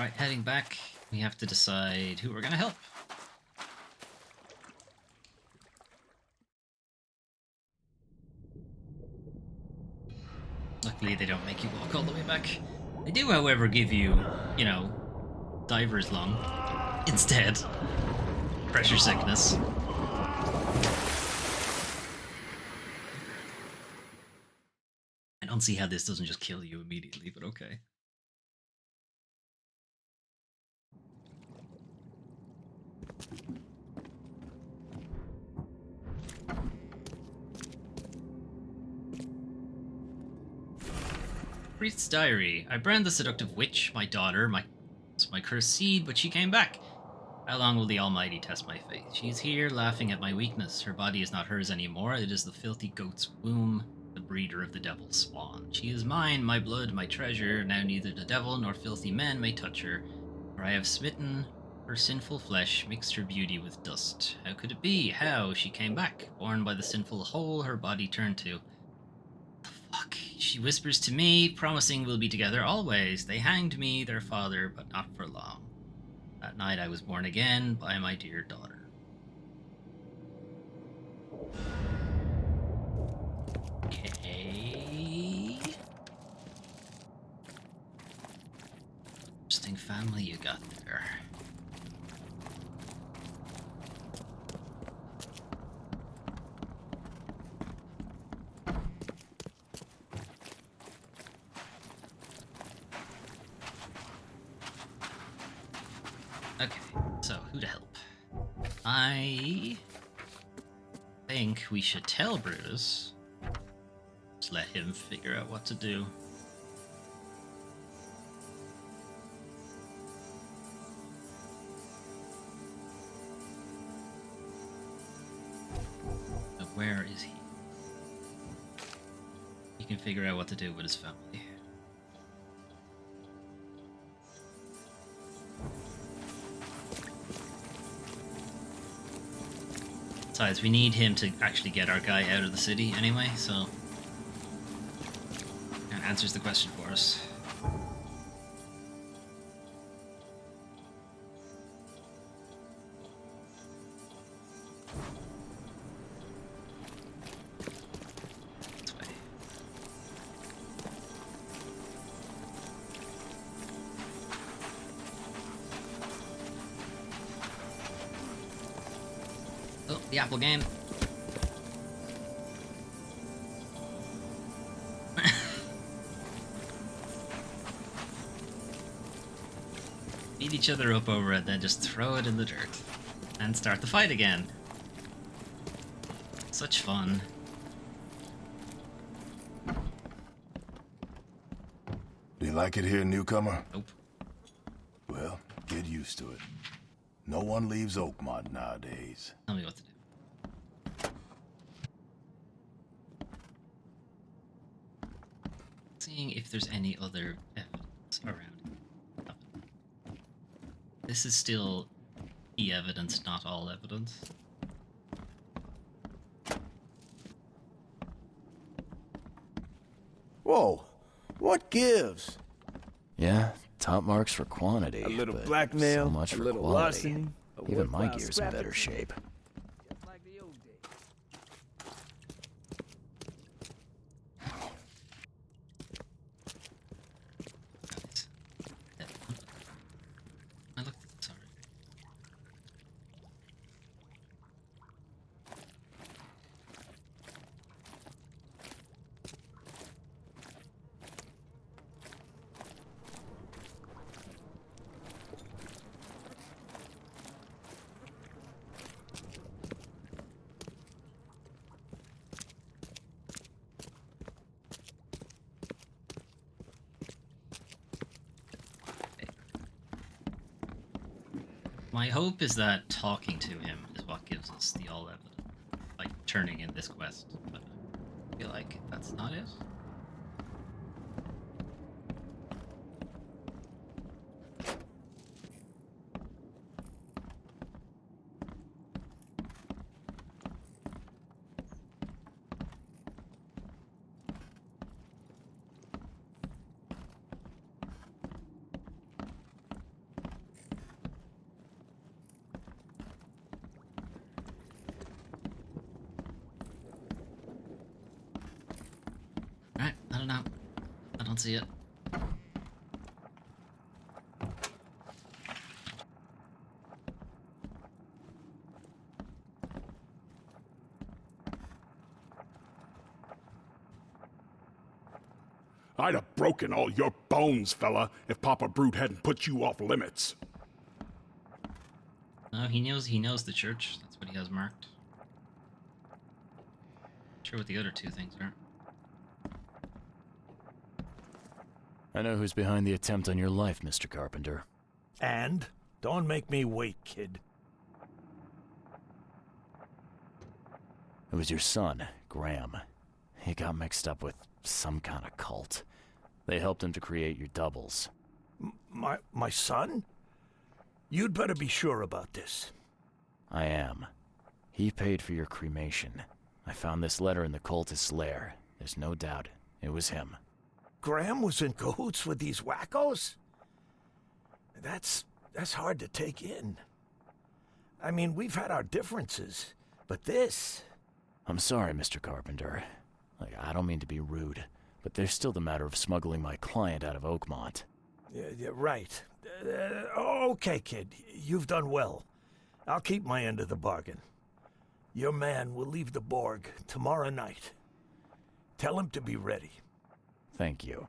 Alright, heading back, we have to decide who we're gonna help. Luckily, they don't make you walk all the way back. They do, however, give you, you know, diver's lung instead. Pressure sickness. I don't see how this doesn't just kill you immediately, but okay. Priest's diary. I brand the seductive witch, my daughter, my cursed seed, but she came back. How long will the Almighty test my faith? She is here, laughing at my weakness. Her body is not hers anymore. It is the filthy goat's womb, the breeder of the devil's spawn. She is mine, my blood, my treasure. Now neither the devil nor filthy men may touch her, for I have smitten her sinful flesh, mixed her beauty with dust. How could it be? How? She came back, born by the sinful hole her body turned to. Fuck. She whispers to me, promising we'll be together always. They hanged me, their father, but not for long. That night I was born again by my dear daughter. Okay. Interesting family you got there. Okay, so who to help? I think we should tell Brutus. Just let him figure out what to do. But where is he? He can figure out what to do with his family. Besides, we need him to actually get our guy out of the city anyway, so that answers the question for us. This way. Oh, the Apple game. Beat each other up over it, then just throw it in the dirt. And start the fight again. Such fun. Do you like it here, newcomer? Nope. Well, get used to it. No one leaves Oakmont nowadays. Tell me what to do. Seeing if there's any other evidence around. This is still key evidence, not all evidence. Whoa, what gives? Yeah, top marks for quantity. A little but blackmail, so much a for little quality. larceny, a Even my worthwhile gear's in scrap better of- shape. Just like the old days. I looked sorry. My hope is that talking to him is what gives us the all evidence, like turning in this quest. But I feel like that's not it. Alright, I don't know. I don't see it. I'd have broken all your bones, fella, if Papa Brute hadn't put you off limits. No, he knows the church. That's what he has marked. Not sure what the other two things are. I know who's behind the attempt on your life, Mr. Carpenter. And? Don't make me wait, kid. It was your son, Graham. He got mixed up with some kind of cult. They helped him to create your doubles. My son? You'd better be sure about this. I am. He paid for your cremation. I found this letter in the cultist's lair. There's no doubt it was him. Graham was in cahoots with these wackos? That's hard to take in. I mean, we've had our differences, but this... I'm sorry, Mr. Carpenter. I don't mean to be rude, but there's still the matter of smuggling my client out of Oakmont. Yeah, right. Okay, kid. You've done well. I'll keep my end of the bargain. Your man will leave the Borg tomorrow night. Tell him to be ready. Thank you.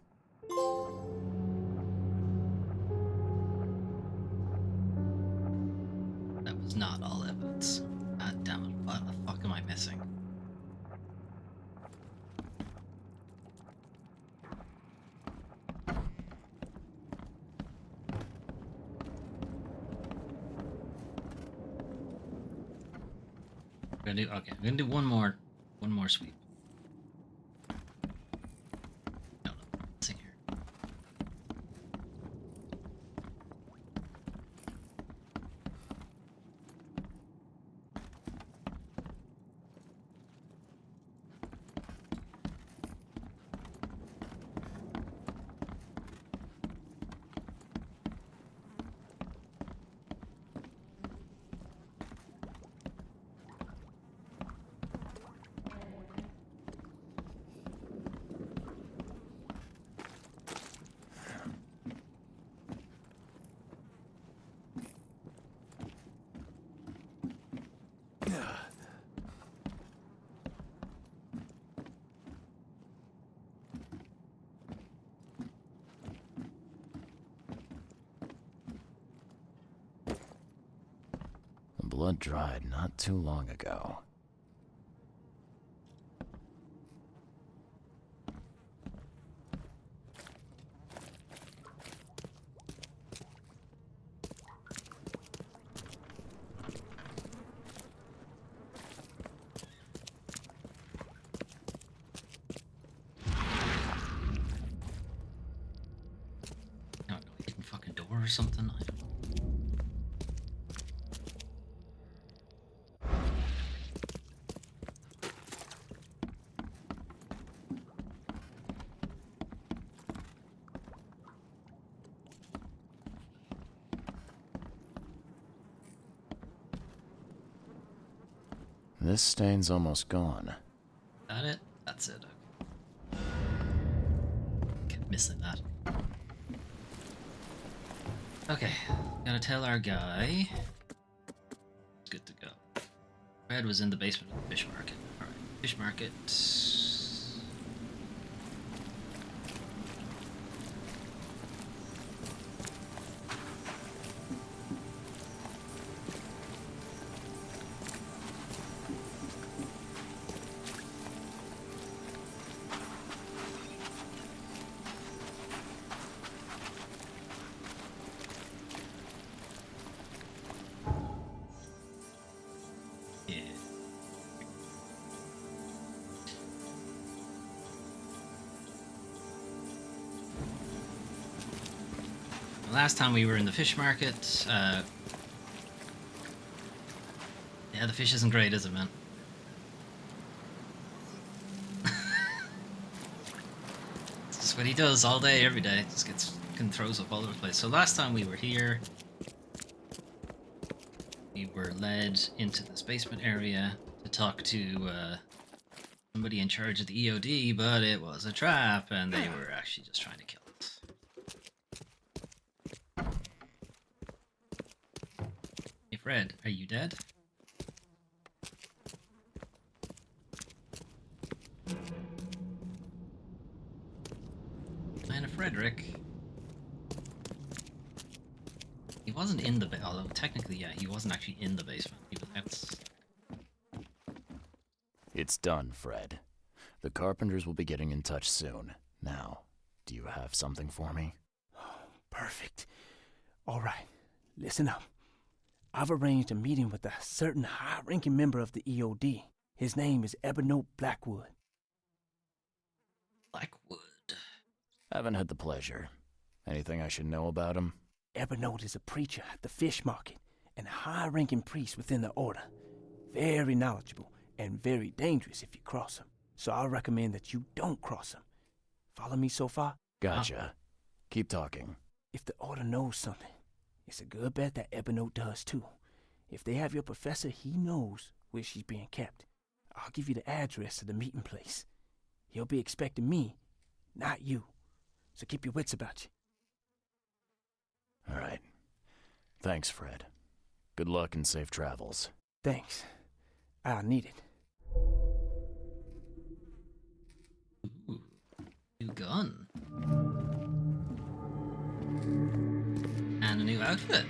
It's not all evidence. God damn it, what the fuck am I missing? I'm gonna do one more sweep. No, it's in here. The blood dried not too long ago. I don't know, hidden fucking door or something? I don't know. This stain's almost gone. That it? That's it. Okay. Kept missing that. Okay, gotta tell our guy. It's good to go. Fred was in the basement of the fish market. Alright, fish market. Last time we were in the fish market, yeah, the fish isn't great, is it, man? It's just what he does all day, every day. Just fucking throws up all over the place. So last time we were here, we were led into this basement area to talk to somebody in charge of the EOD, but it was a trap, and they were actually just trying to kill us. Hey Fred, are you dead? Man of Frederick. He wasn't in the although technically, yeah, he wasn't actually in the basement. He was outside. It's done, Fred. The Carpenters will be getting in touch soon. Now, do you have something for me? Perfect. All right, listen up. I've arranged a meeting with a certain high-ranking member of the EOD. His name is Ebony Blackwood. Blackwood? Haven't had the pleasure. Anything I should know about him? Ebony is a preacher at the fish market and a high-ranking priest within the order. Very knowledgeable and very dangerous if you cross him. So I recommend that you don't cross him. Follow me so far? Gotcha. Keep talking. If the order knows something, it's a good bet that Ebony does too. If they have your professor, he knows where she's being kept. I'll give you the address of the meeting place. He'll be expecting me, not you. So keep your wits about you. All right. Thanks, Fred. Good luck and safe travels. Thanks. I'll need it. Ooh, new gun. And a new outfit.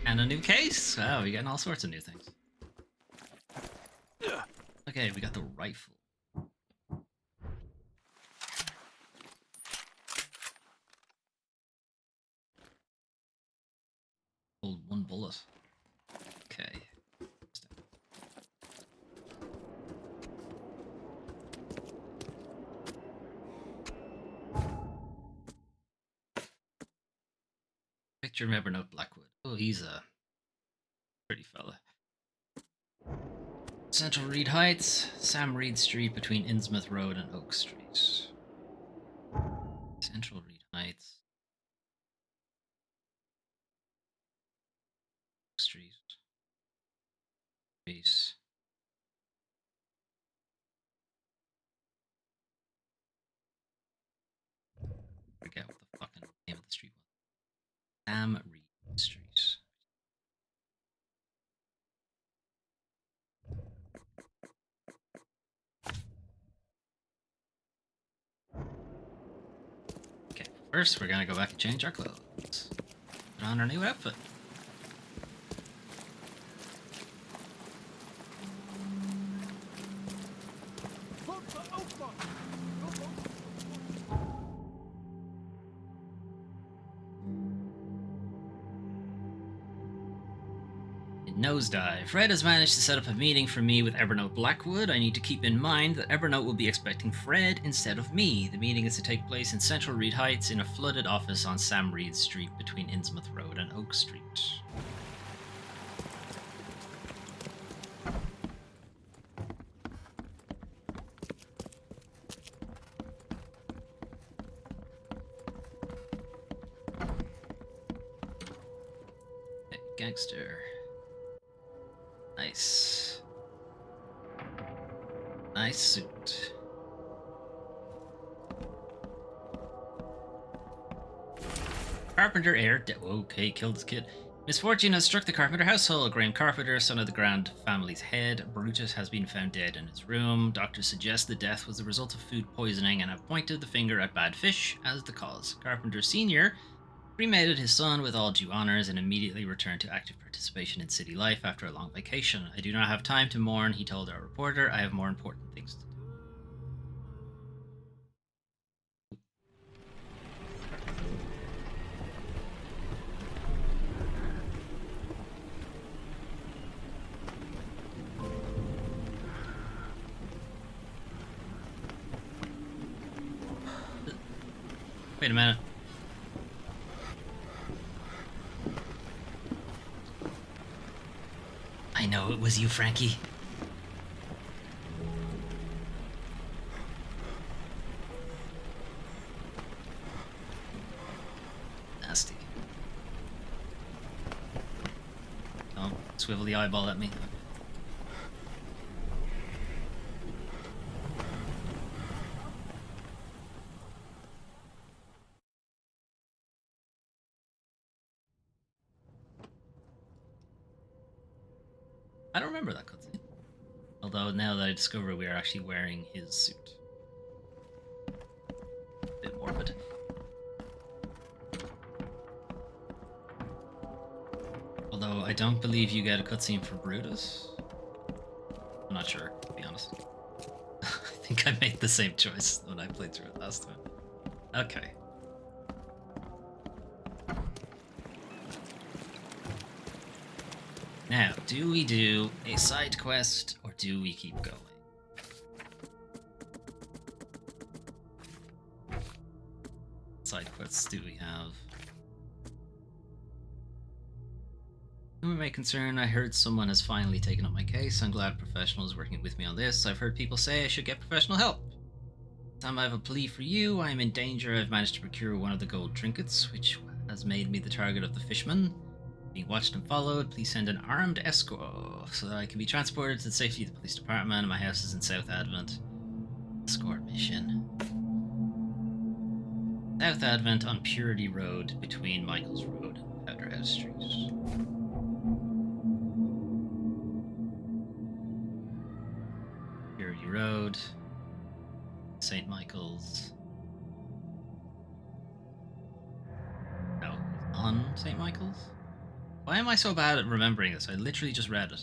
And a new case. Wow, we're getting all sorts of new things. Okay, we got the rifle. Hold one bullet. Okay. Picture of Evernote Blackwood. Oh, he's a pretty fella. Central Reed Heights, Sam Reed Street between Innsmouth Road and Oak Street. Central Reed Heights. Oak Street. Base. Forget what the fucking name of the street was. Sam Reed Street. Okay, first we're gonna go back and change our clothes. Put on our new outfit. Nosedive. Fred has managed to set up a meeting for me with Evernote Blackwood. I need to keep in mind that Evernote will be expecting Fred instead of me. The meeting is to take place in Central Reed Heights in a flooded office on Sam Reed Street between Innsmouth Road and Oak Street. Hey, gangster. Nice. Nice suit. Carpenter heir. Okay, killed this kid. Misfortune has struck the Carpenter household. Graham Carpenter, son of the Grand family's head, Brutus, has been found dead in his room. Doctors suggest the death was the result of food poisoning and have pointed the finger at bad fish as the cause. Carpenter Sr. cremated his son with all due honors and immediately returned to active participation in city life after a long vacation. I do not have time to mourn, he told our reporter. I have more important things to do. Wait a minute. I know it was you, Frankie. Nasty. Don't swivel the eyeball at me. I don't remember that cutscene. Although now that I discover we are actually wearing his suit. A bit morbid. Although I don't believe you get a cutscene for Brutus. I'm not sure, to be honest. I think I made the same choice when I played through it last time. Okay. Now, do we do a side quest or do we keep going? Side quests do we have? Who may concern, I heard someone has finally taken up my case. I'm glad a professional is working with me on this. I've heard people say I should get professional help. Sam, I have a plea for you. I am in danger. I've managed to procure one of the gold trinkets, which has made me the target of the fishmen. Being watched and followed, please send an armed escort so that I can be transported to the safety of the police department. My house is in South Advent. Escort mission. South Advent on Purity Road between Michael's Road and Powderhouse Street. Purity Road, St. Michael's. No, on St. Michael's? Why am I so bad at remembering this? I literally just read it.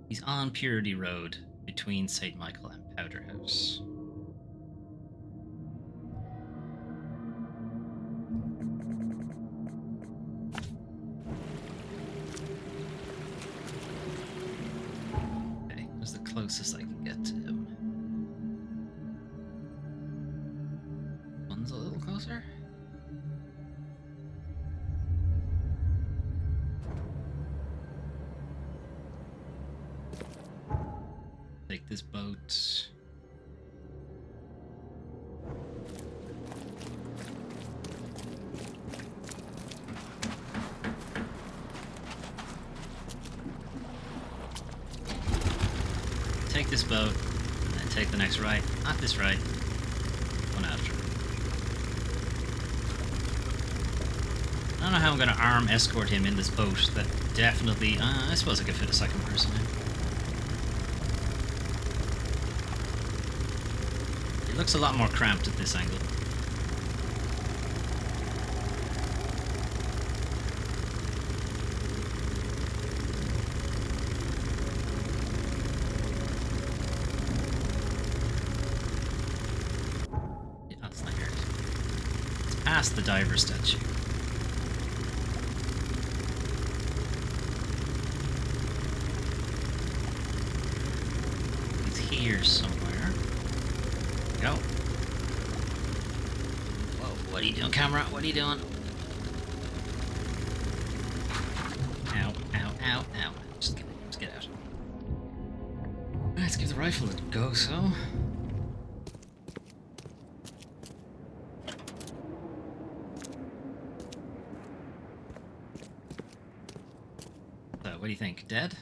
He's on Purity Road between St. Michael and Powder House. Okay, that's the closest I can get to him. One's a little closer. Take this boat. Take this boat, and then take the next right. Not this right. One after. I don't know how I'm gonna arm escort him in this boat that definitely... I suppose I could fit a second person in. It looks a lot more cramped at this angle. Yeah, that's not here. It's past the diver statue. It's here somewhere. Go. Whoa, what are you doing, camera? What are you doing? Ow, ow, ow, ow. Just get out. Let's give the rifle a go, so. So, what do you think? Dead?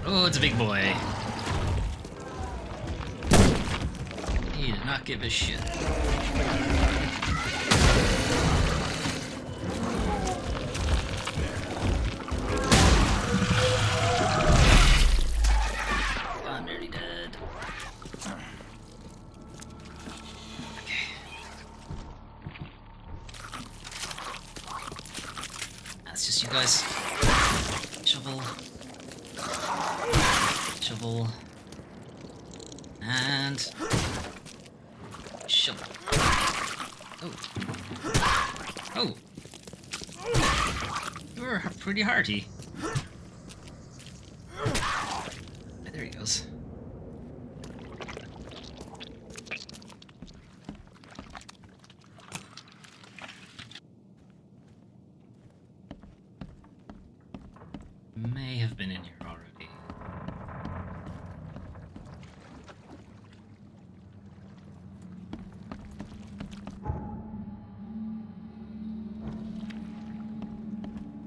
Oh, it's a big boy. He did not give a shit. I'm nearly dead. Okay. That's just you guys. Shovel. Shovel. And... shovel. Oh. Oh. You're pretty hearty. There he goes. May have been in here already.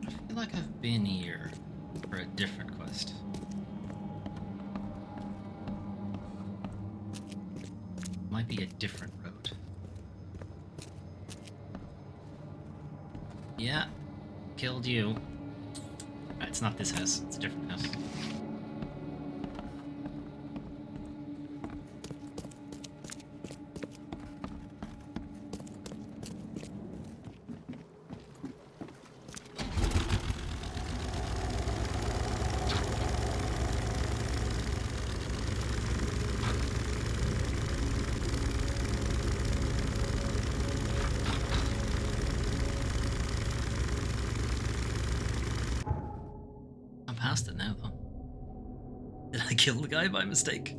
I feel like I've been here for a different quest. Might be a different road. Yeah, killed you. It's not this house, it's a different house. Past it now, though. Did I kill the guy by mistake?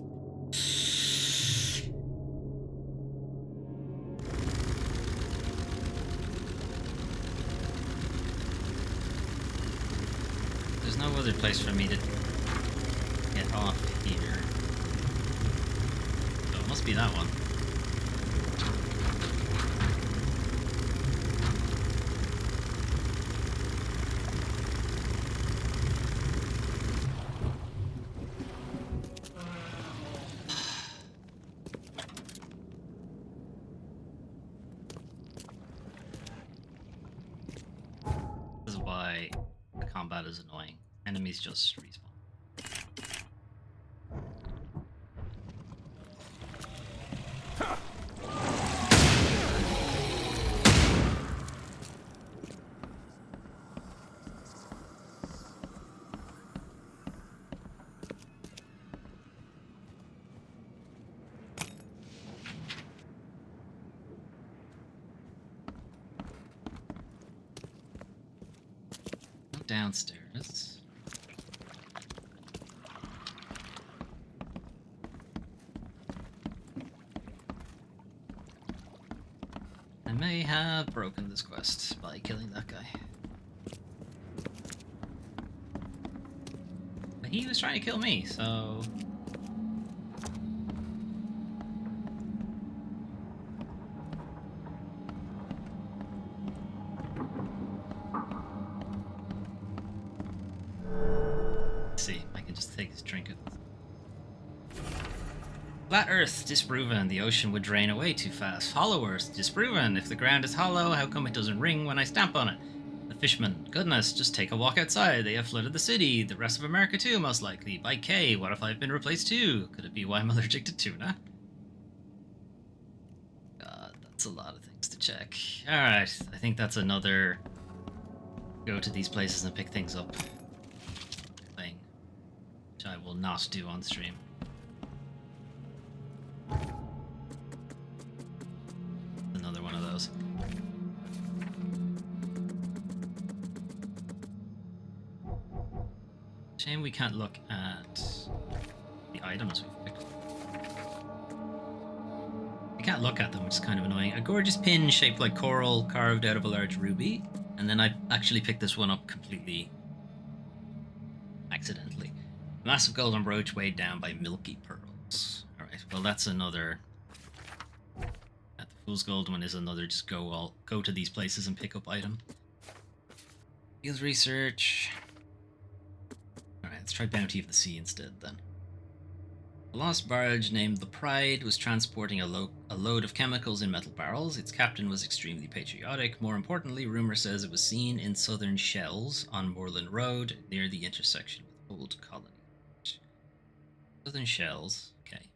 There's no other place for me to get off here. So it must be that one. This is why the combat is annoying. Enemies just respawn. downstairs. I may have broken this quest by killing that guy. But he was trying to kill me, so... Let's see, I can just take his trinket. Flat Earth, disproven. The ocean would drain away too fast. Hollow Earth, disproven. If the ground is hollow, how come it doesn't ring when I stamp on it? The Fishman, goodness, just take a walk outside. They have flooded the city. The rest of America too, most likely. By K, what if I've been replaced too? Could it be why I'm allergic to tuna? God, that's a lot of things to check. Alright, I think that's another go to these places and pick things up thing, which I will not do on stream. Another one of those. Shame we can't look at the items we've picked. We can't look at them, which is kind of annoying. A gorgeous pin shaped like coral carved out of a large ruby. And then I actually picked this one up completely accidentally. Massive golden brooch weighed down by milky pearls. Alright, well that's another... The Fool's Gold one is another just go to these places and pick up item. Field research. Alright, let's try Bounty of the Sea instead then. A lost barge named the Pride was transporting a load of chemicals in metal barrels. Its captain was extremely patriotic. More importantly, rumor says it was seen in Southern Shells on Moorland Road near the intersection with Old Colony. Southern Shells, okay.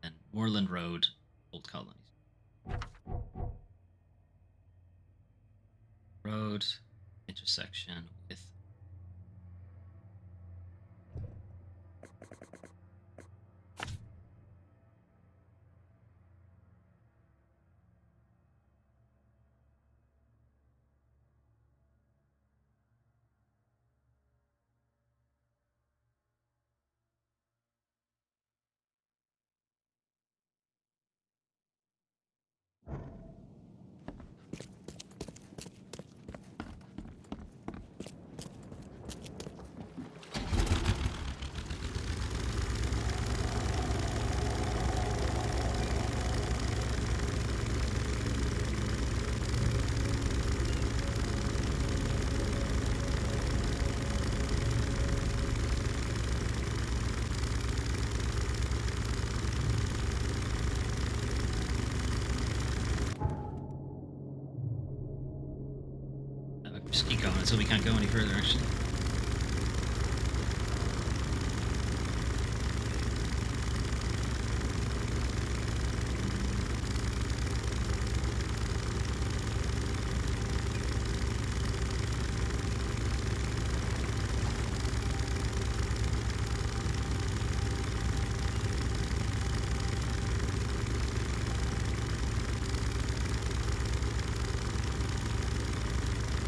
And Moorland Road, Old Colonies. Road, intersection with... Just keep going until we can't go any further, actually.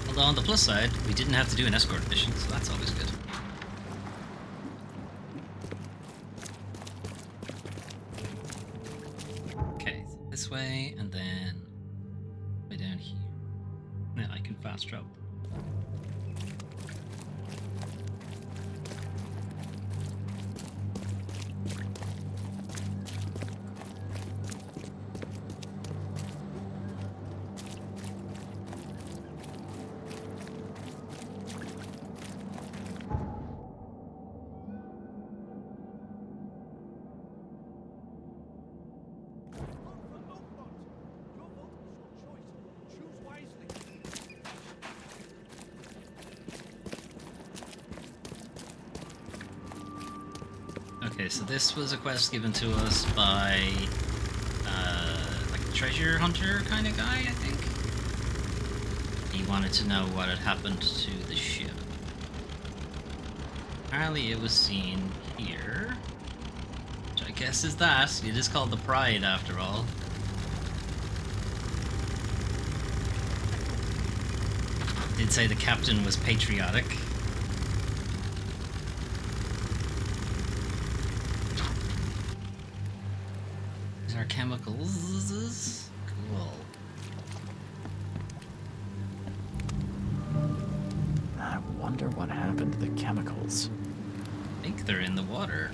Although on the plus side, we didn't have to do an escort mission, so that's always good. Okay, so this way, and then way down here. Now I can fast travel. Okay, so this was a quest given to us by, like a treasure hunter kind of guy, I think. He wanted to know what had happened to the ship. Apparently it was seen here, which I guess is that. It is called the Pride, after all. Did say the captain was patriotic. These are chemicals. Cool. I wonder what happened to the chemicals. I think they're in the water.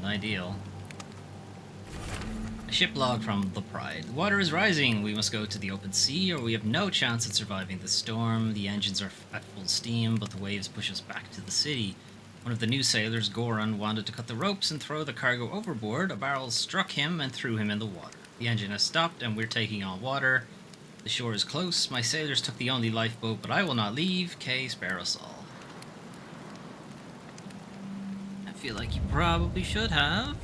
Not ideal. A ship log from the Pride. The water is rising. We must go to the open sea, or we have no chance at surviving the storm. The engines are at full steam, but the waves push us back to the city. One of the new sailors, Goran, wanted to cut the ropes and throw the cargo overboard. A barrel struck him and threw him in the water. The engine has stopped, and we're taking on water. The shore is close. My sailors took the only lifeboat, but I will not leave. Kay, spare us all. I feel like you probably should have.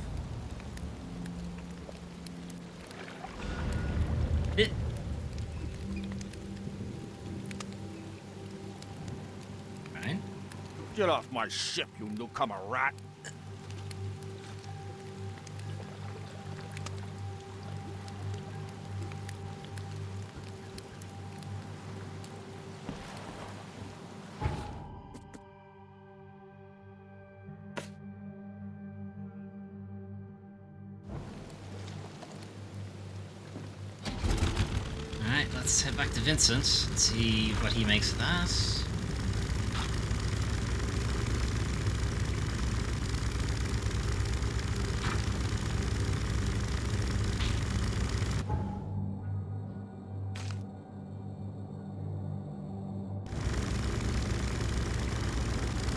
Right. Get off my ship, you newcomer rat. Alright, let's head back to Vincent and see what he makes of that.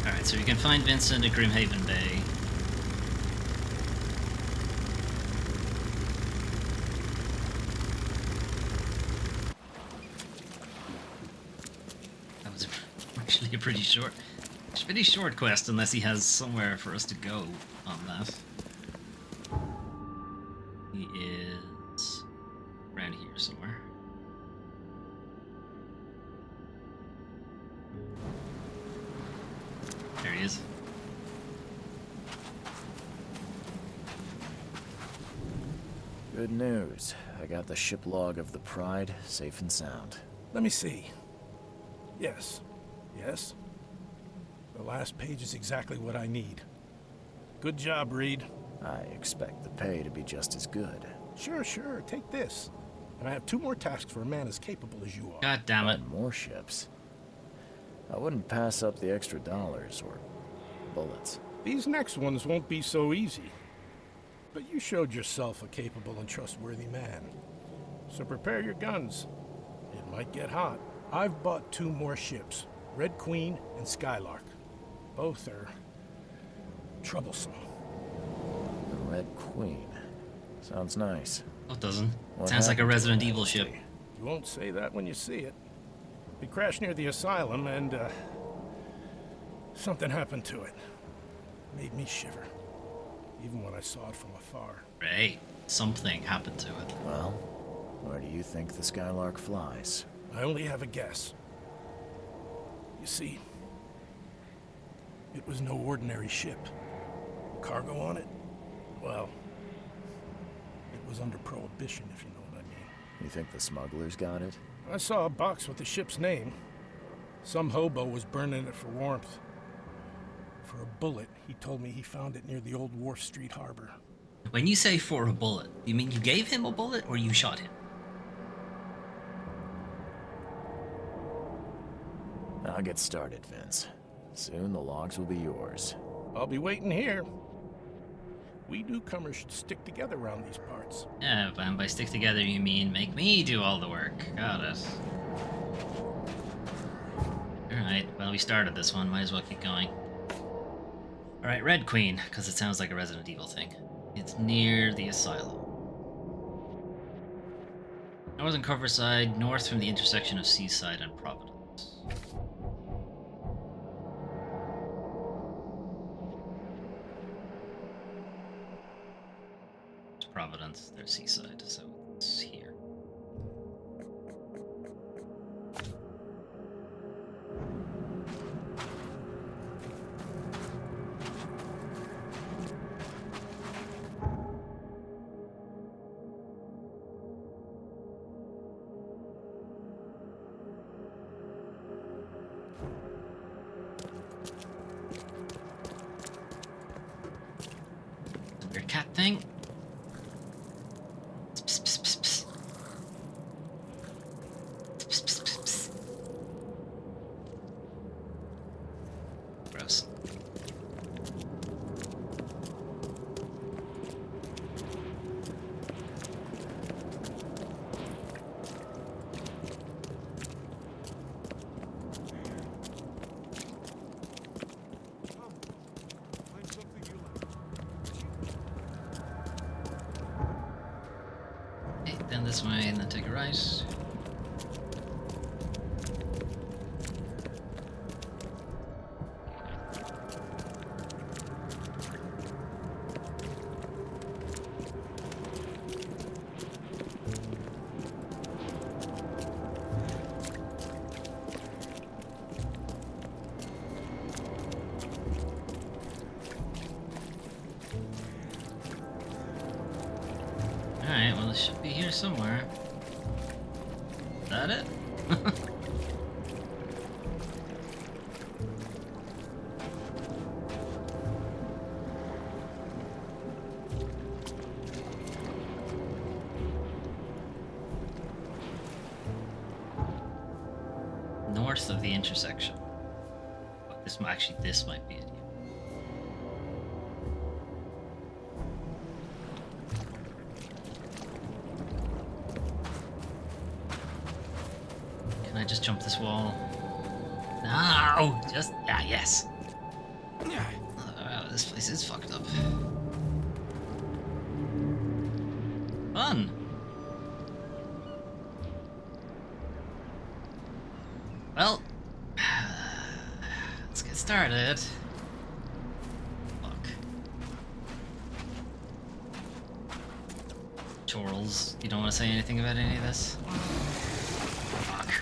Alright, so we can find Vincent at Grimhaven Bay. That was actually a pretty short quest, unless he has somewhere for us to go on that. He is around here somewhere. There he is. Good news. I got the ship log of the Pride, safe and sound. Let me see. Yes. Yes. The last page is exactly what I need. Good job, Reed. I expect the pay to be just as good. Sure. Take this. And I have 2 more tasks for a man as capable as you are. God damn it. More ships. I wouldn't pass up the extra dollars or bullets. These next ones won't be so easy. But you showed yourself a capable and trustworthy man. So prepare your guns. It might get hot. I've bought 2 more ships, Red Queen and Skylark. Both are troublesome. The Red Queen. Sounds nice. Oh, it doesn't. What Sounds like a happened to Resident it? Evil ship. You won't say that when you see it. We crashed near the asylum and, something happened to it. Made me shiver. Even when I saw it from afar. Right. Something happened to it. Well, where do you think the Skylark flies? I only have a guess. You see, it was no ordinary ship. Cargo on it? Well, it was under prohibition, if you know what I mean. You think the smugglers got it? I saw a box with the ship's name. Some hobo was burning it for warmth. For a bullet, he told me he found it near the old Wharf Street harbor. When you say for a bullet, you mean you gave him a bullet or you shot him? I'll get started, Vince. Soon the logs will be yours. I'll be waiting here. We newcomers should stick together around these parts. Yeah, and by stick together you mean make me do all the work. Got it. Alright, well we started this one, might as well keep going. Alright, Red Queen, because it sounds like a Resident Evil thing. It's near the asylum. I was in Coverside, north from the intersection of Seaside and Providence. It's Providence, there's Seaside, so it's here. Weird cat thing. Psst, psst, psst, psst. Psst, psst, psst, psst. Gross. Okay, then this way and then take a right. Alright, well it should be here somewhere. Is that it? North of the intersection. This might be it. Can I just jump this wall? No! Yes! Oh, this place is fucked up. Fun! Well, let's get started. Fuck. Chorls, you don't want to say anything about any of this? Fuck.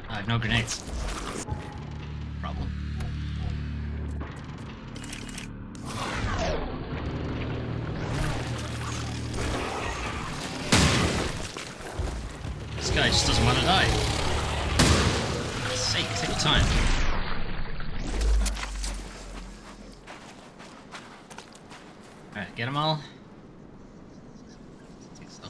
I have no grenades. Problem. This guy just doesn't want to die. For God's sake, take your time. Alright, get them all. I think so.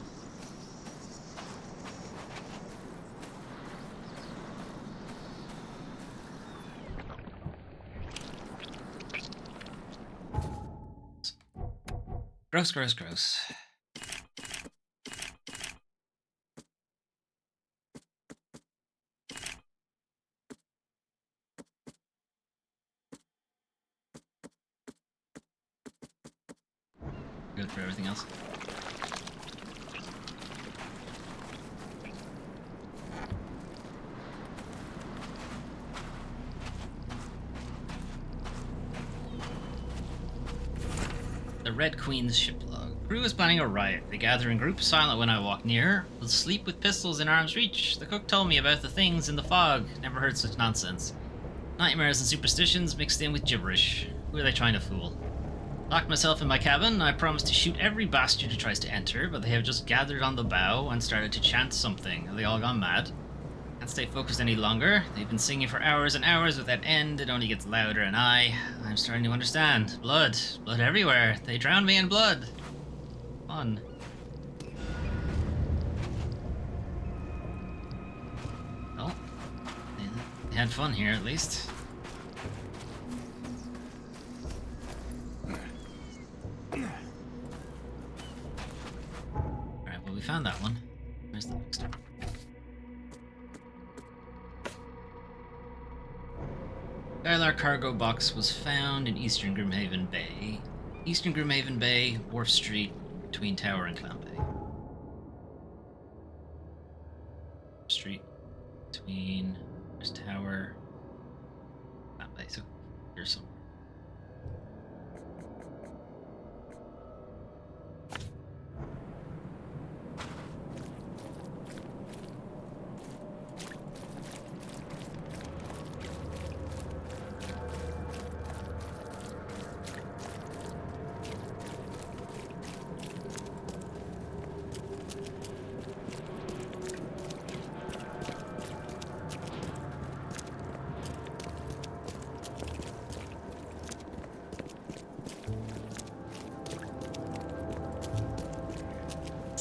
Gross, gross, gross. Good for everything else. The Red Queen's ship log. Crew is planning a riot. They gather in groups, silent when I walk near. Will sleep with pistols in arm's reach. The cook told me about the things in the fog. Never heard such nonsense. Nightmares and superstitions mixed in with gibberish. Who are they trying to fool? Locked myself in my cabin. I promised to shoot every bastard who tries to enter, but they have just gathered on the bow and started to chant something. Have they all gone mad? Can't stay focused any longer. They've been singing for hours and hours without end. It only gets louder, and I'm starting to understand. Blood. Blood everywhere. They drowned me in blood. Fun. Well, they had fun here at least. Alright, well we found that one. Where's the next one? Skylar cargo box was found in Eastern Grimhaven Bay. Eastern Grimhaven Bay, Wharf Street, between Tower and Clam Bay. Street, between, there's Tower, Clam Bay, so here's somewhere.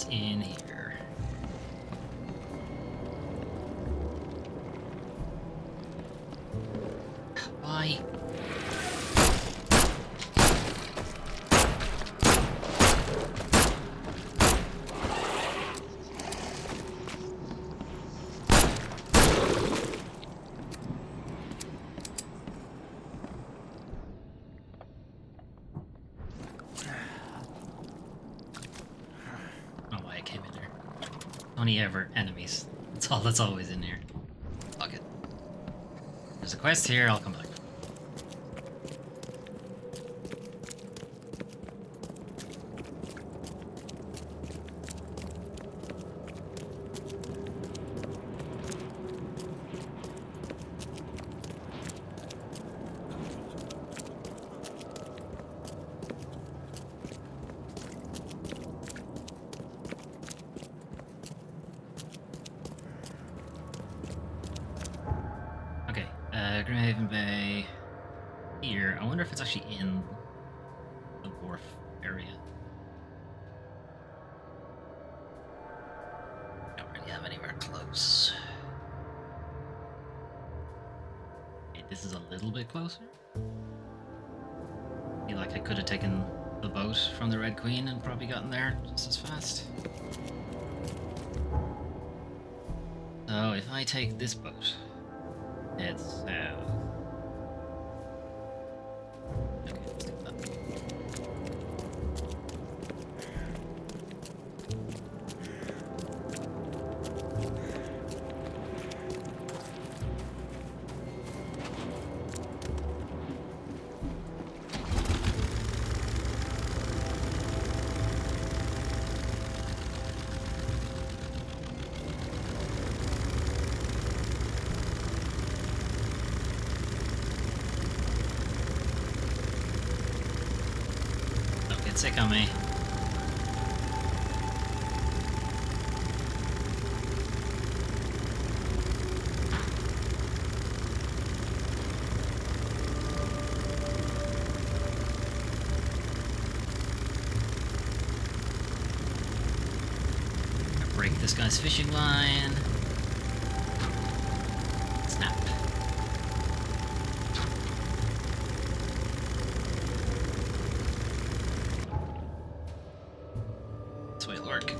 in here? Why? Only ever enemies. That's all that's always in here. Fuck it. There's a quest here, I'll come back. Grimhaven Bay here. I wonder if it's actually in the wharf area. Don't really have anywhere close. Okay, this is a little bit closer. I feel like I could have taken the boat from the Red Queen and probably gotten there just as fast. So if I take this boat, head south. Okay, let's do that. Sick on me. Break this guy's fishing line. Snap. Work.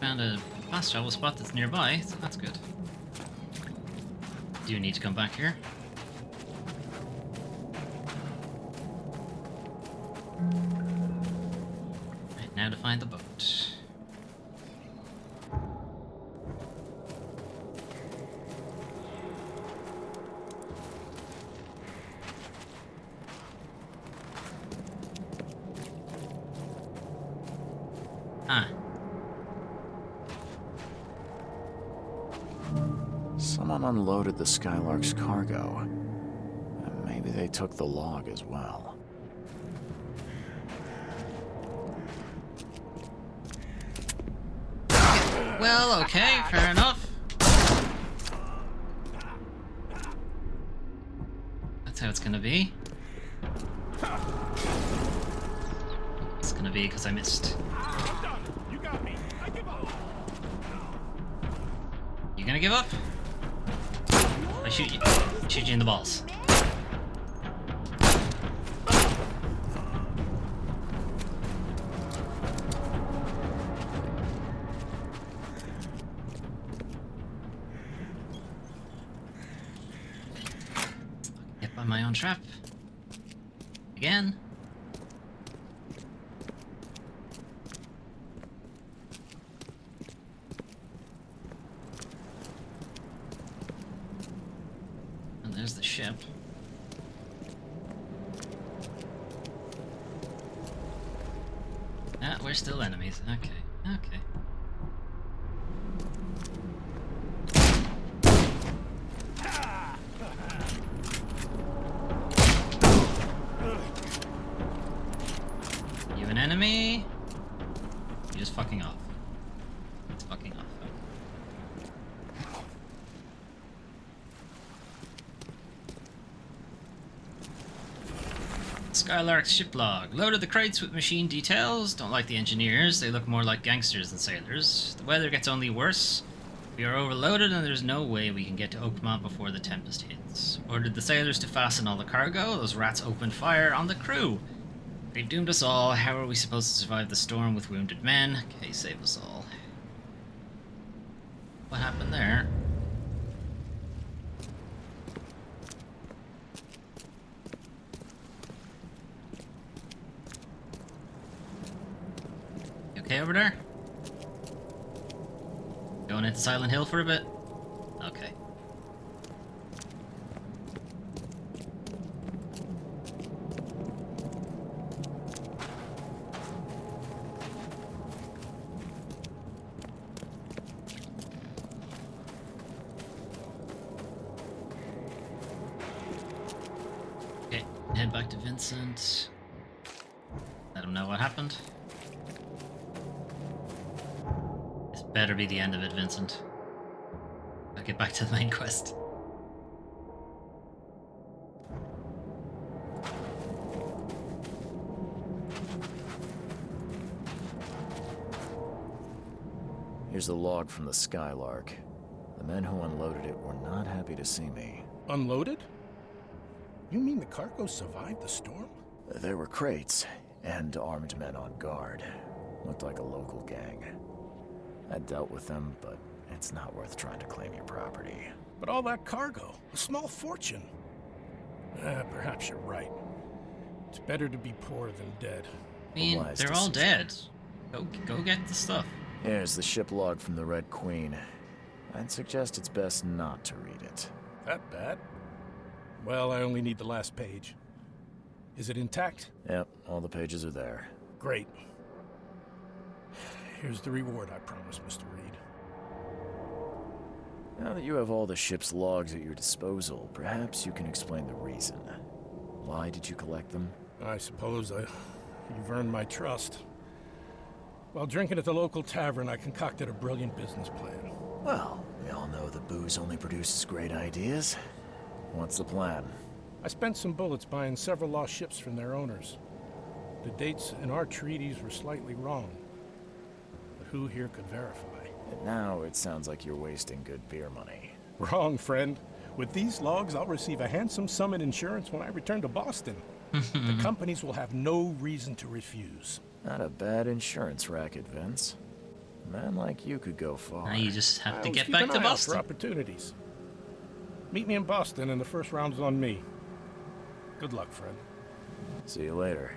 Found a fast travel spot that's nearby, so that's good. Do you need to come back here? Right, now to find the boat. Ah. Someone unloaded the Skylark's cargo. And maybe they took the log as well. Well, okay, fair enough. That's how it's gonna be. It's gonna be because I missed. You got me. I give up. You gonna give up? I shoot you. Shoot you in the balls. Hit by my own trap. Again. And there's the ship. Ah, we're still enemies. Okay, okay. Skylark's ship log. Loaded the crates with machine details. Don't like the engineers. They look more like gangsters than sailors. The weather gets only worse. We are overloaded and there's no way we can get to Oakmont before the tempest hits. Ordered the sailors to fasten all the cargo. Those rats opened fire on the crew. They've doomed us all. How are we supposed to survive the storm with wounded men? Okay, save us all. What happened there? You okay over there? Going into Silent Hill for a bit? Okay. Okay, head back to Vincent. Let him know what happened. This better be the end of it, Vincent. I'll get back to the main quest. Here's the log from the Skylark. The men who unloaded it were not happy to see me. Unloaded? You mean the cargo survived the storm? There were crates and armed men on guard. Looked like a local gang. I dealt with them, but it's not worth trying to claim your property. But all that cargo, a small fortune. Perhaps you're right. It's better to be poor than dead. I mean, they're all dead. Go get the stuff. Here's the ship log from the Red Queen. I'd suggest it's best not to read it. That bad? Well, I only need the last page. Is it intact? Yep, all the pages are there. Great. Here's the reward I promised, Mr. Reed. Now that you have all the ship's logs at your disposal, perhaps you can explain the reason. Why did you collect them? I suppose you've earned my trust. While drinking at the local tavern, I concocted a brilliant business plan. Well, we all know that booze only produces great ideas. What's the plan? I spent some bullets buying several lost ships from their owners. The dates in our treaties were slightly wrong. But who here could verify? And now it sounds like you're wasting good beer money. Wrong, friend. With these logs, I'll receive a handsome sum in insurance when I return to Boston. The companies will have no reason to refuse. Not a bad insurance racket, Vince. A man like you could go far. Now you just have to I'll get keep back an to eye out Boston. for opportunities. Meet me in Boston, and the first round's on me. Good luck, friend. See you later.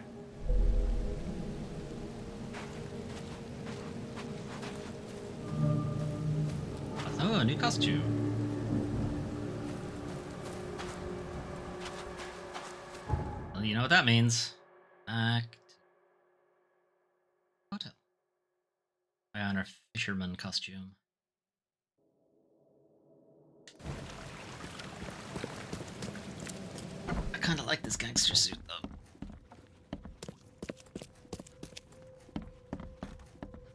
Oh, a new costume. Well, you know what that means. Act. Hotel. I honor fisherman costume. I kind of like this gangster suit, though.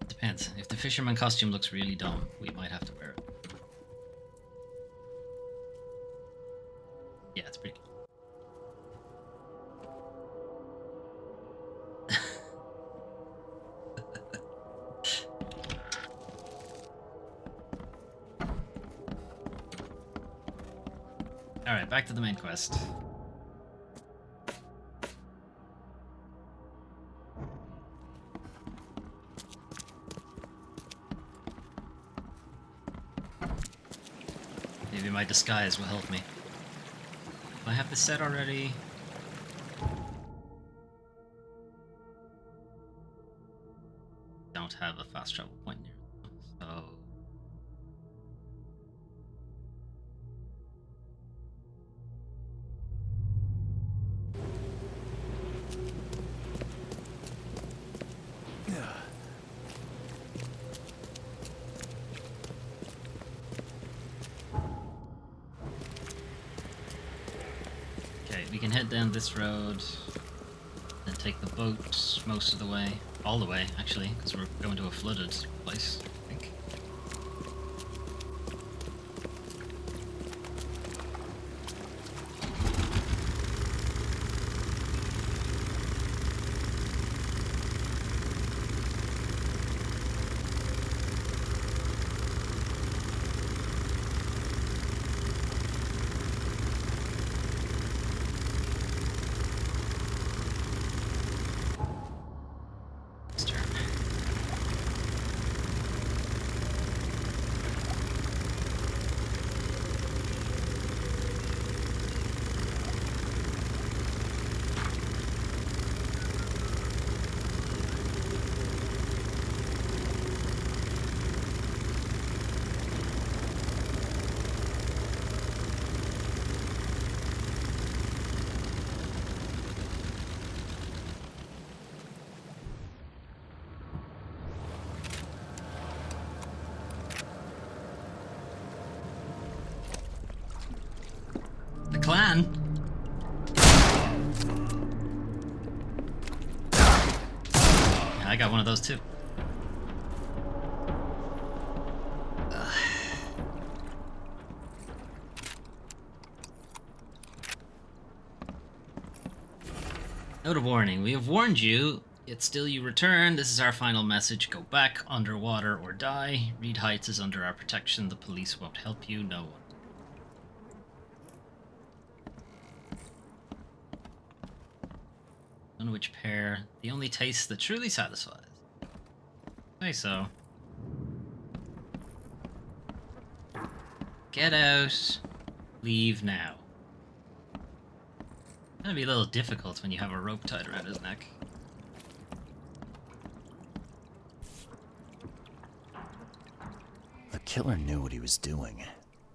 Depends. If the fisherman costume looks really dumb, we might have to wear it. Yeah, it's pretty good. Alright, back to the main quest. Maybe my disguise will help me. Do I have this set already? Don't have a fast travel point near them, so... We can head down this road, then take the boat most of the way. All the way, actually, because we're going to a flooded place, I think. can. Yeah, I got one of those too. Note of warning. We have warned you, yet still you return. This is our final message. Go back, underwater, or die. Reed Heights is under our protection. The police won't help you. No one. On which pair, the only taste that truly satisfies. Say so. Get out. Leave now. It's gonna be a little difficult when you have a rope tied around his neck. The killer knew what he was doing.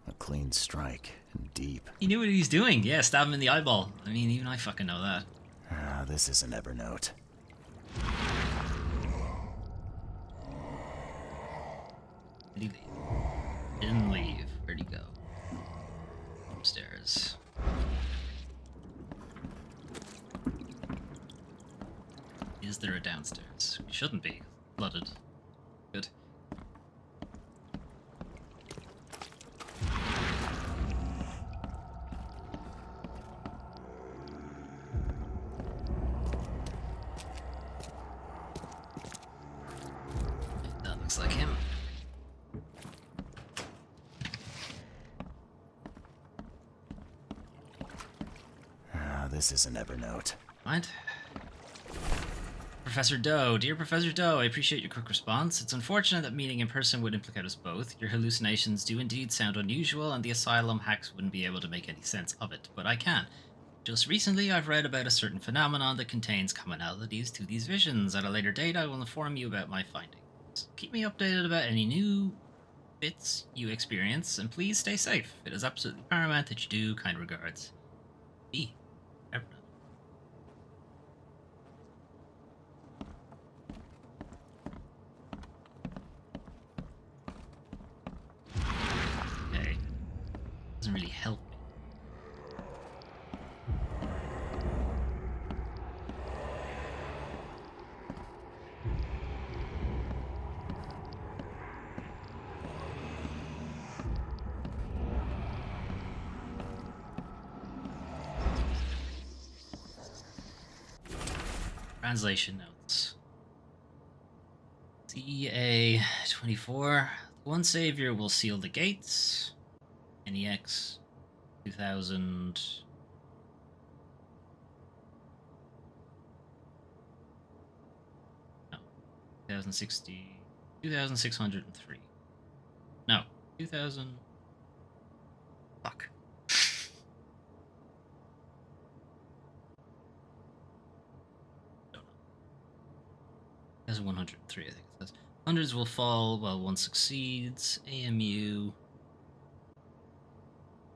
A clean strike, and deep. He knew what he was doing. Yeah, stab him in the eyeball. I mean, even I fucking know that. Ah, this isn't Evernote. Did he leave? Didn't leave. Where'd he go? Upstairs. Is there a downstairs? It shouldn't be. Flooded. Good. That looks like him. Ah, this isn't Evernote. What? Professor Doe. Dear Professor Doe, I appreciate your quick response. It's unfortunate that meeting in person would implicate us both. Your hallucinations do indeed sound unusual, and the asylum hacks wouldn't be able to make any sense of it, but I can. Just recently, I've read about a certain phenomenon that contains commonalities to these visions. At a later date, I will inform you about my findings. Keep me updated about any new bits you experience, and please stay safe. It is absolutely paramount that you do. Kind regards. B. Everett. Okay. Doesn't really help me. Translation notes. CA 24. One savior will seal the gates. NEX 2000. No. 2060. 2603. No. 2000. Fuck. 103, I think it says. Hundreds will fall while one succeeds. AMU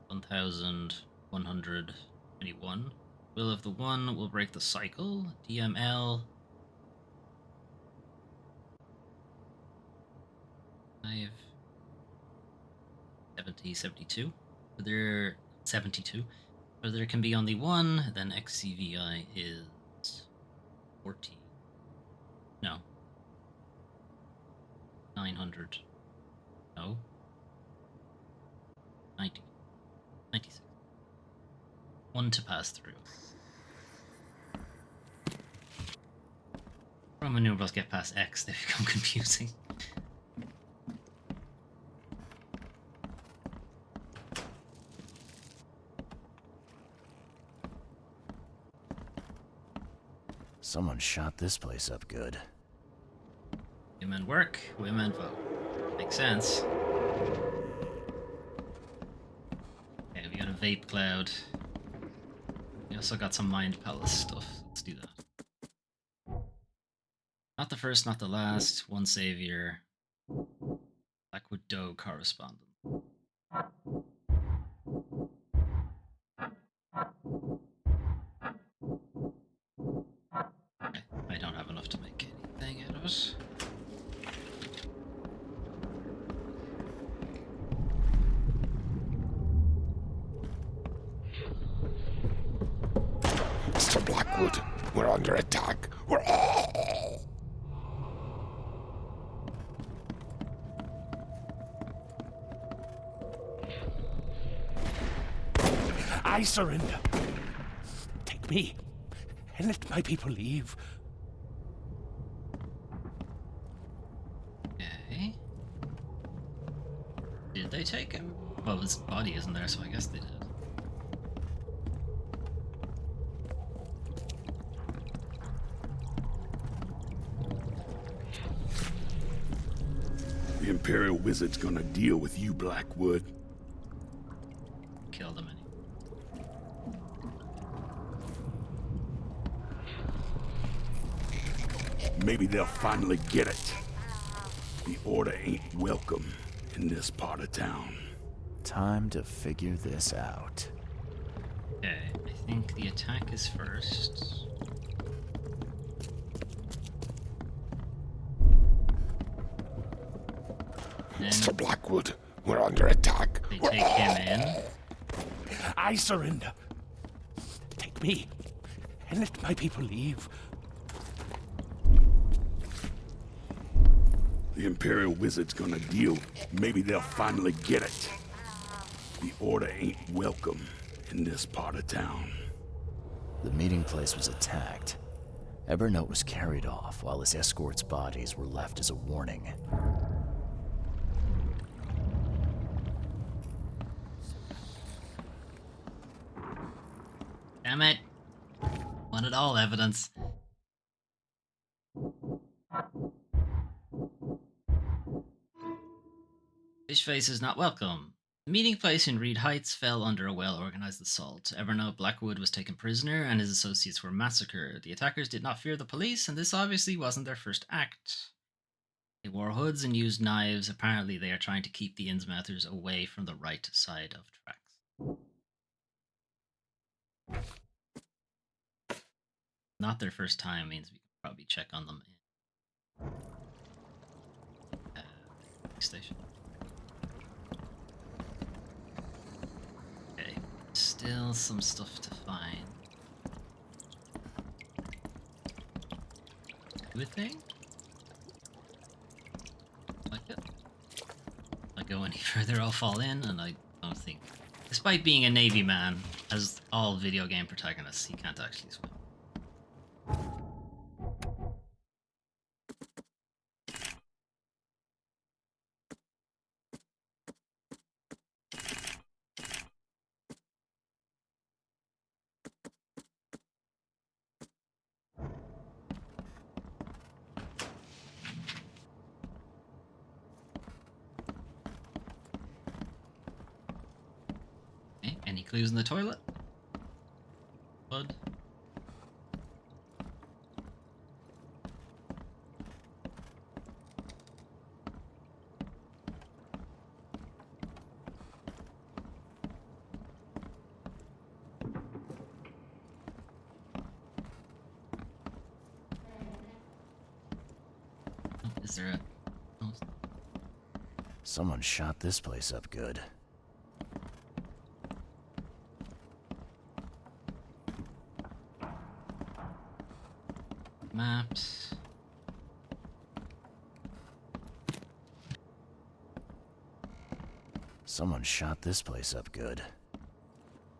1121. Will of the One will break the cycle. DML 5 70 72. There 72. Or there can be only one, then XCVI is 14. No. 900. No. 90. 96. One to pass through. Roman numerals get past X, they become confusing. Someone shot this place up good. Women work, women vote. Makes sense. Okay, we got a vape cloud. We also got some Mind Palace stuff. Let's do that. Not the first, not the last. One savior. Blackwood Doe correspondent. Okay, I don't have enough to make anything out of it. Mr. Blackwood, we're under attack. I surrender. Take me, and let my people leave. Okay. Did they take him? Well, his body isn't there, so I guess they did. The Imperial Wizard's gonna deal with you, Blackwood. Kill them anyway. Maybe they'll finally get it. The Order ain't welcome in this part of town. Time to figure this out. Okay, I think the attack is first. Mr. Blackwood, we're under attack. They take him in. I surrender. Take me, and let my people leave. The Imperial Wizard's gonna deal. Maybe they'll finally get it. The Order ain't welcome in this part of town. The meeting place was attacked. Evernote was carried off while his escort's bodies were left as a warning. Damn it. Wanted all evidence. Fishface is not welcome. The meeting place in Reed Heights fell under a well-organized assault. Evernote Blackwood was taken prisoner and his associates were massacred. The attackers did not fear the police, and this obviously wasn't their first act. They wore hoods and used knives. Apparently they are trying to keep the Innsmouthers away from the right side of tracks. Not their first time means we can probably check on them in station. Okay, still some stuff to find. Do a thing? Like it? If I go any further, I'll fall in, and I don't think. Despite being a Navy man, as all video game protagonists, he can't actually swim. Okay, any clues in the toilet? Blood? Is there a... Oh. Someone shot this place up good. Maps. Someone shot this place up good.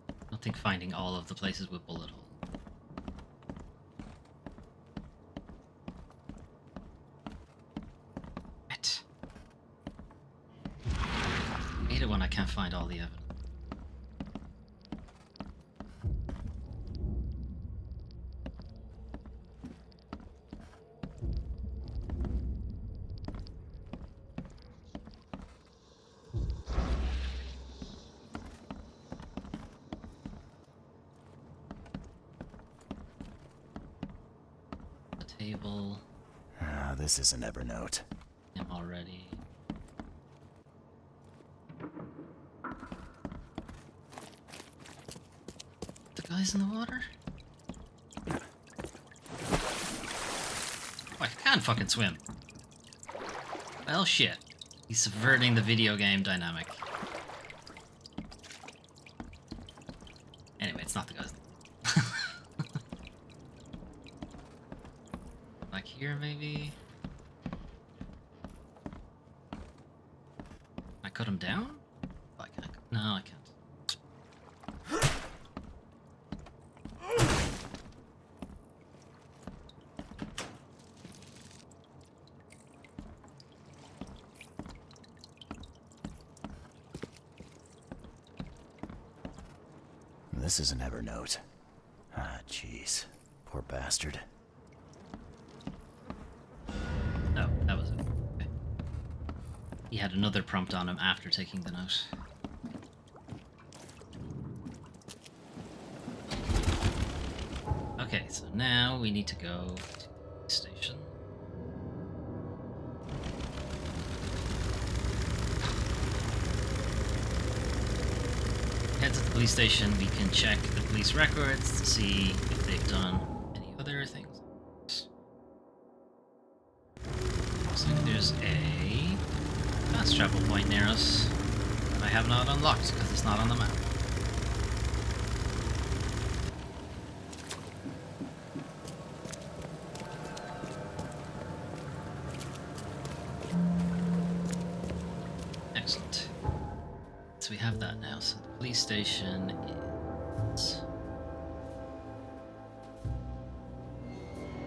I don't think finding all of the places with bullet holes. What? I hate it when I can't find all the evidence. Table. Ah, this isn't Evernote. Him already. The guy's in the water? Oh, I can't fucking swim. Well, shit. He's subverting the video game dynamic. Anyway, it's not the guy's. here, maybe? Can I cut him down? Oh, I can't. No, I can't. This is an Evernote. Ah, jeez. Poor bastard. No, that was it. Okay. He had another prompt on him after taking the note. Okay, so now we need to go to the station. Head to the police station. We can check the police records to see if they've done any other things. Looks like there's a fast travel point near us that I have not unlocked because it's not on the map. Excellent. So we have that now. So the police station is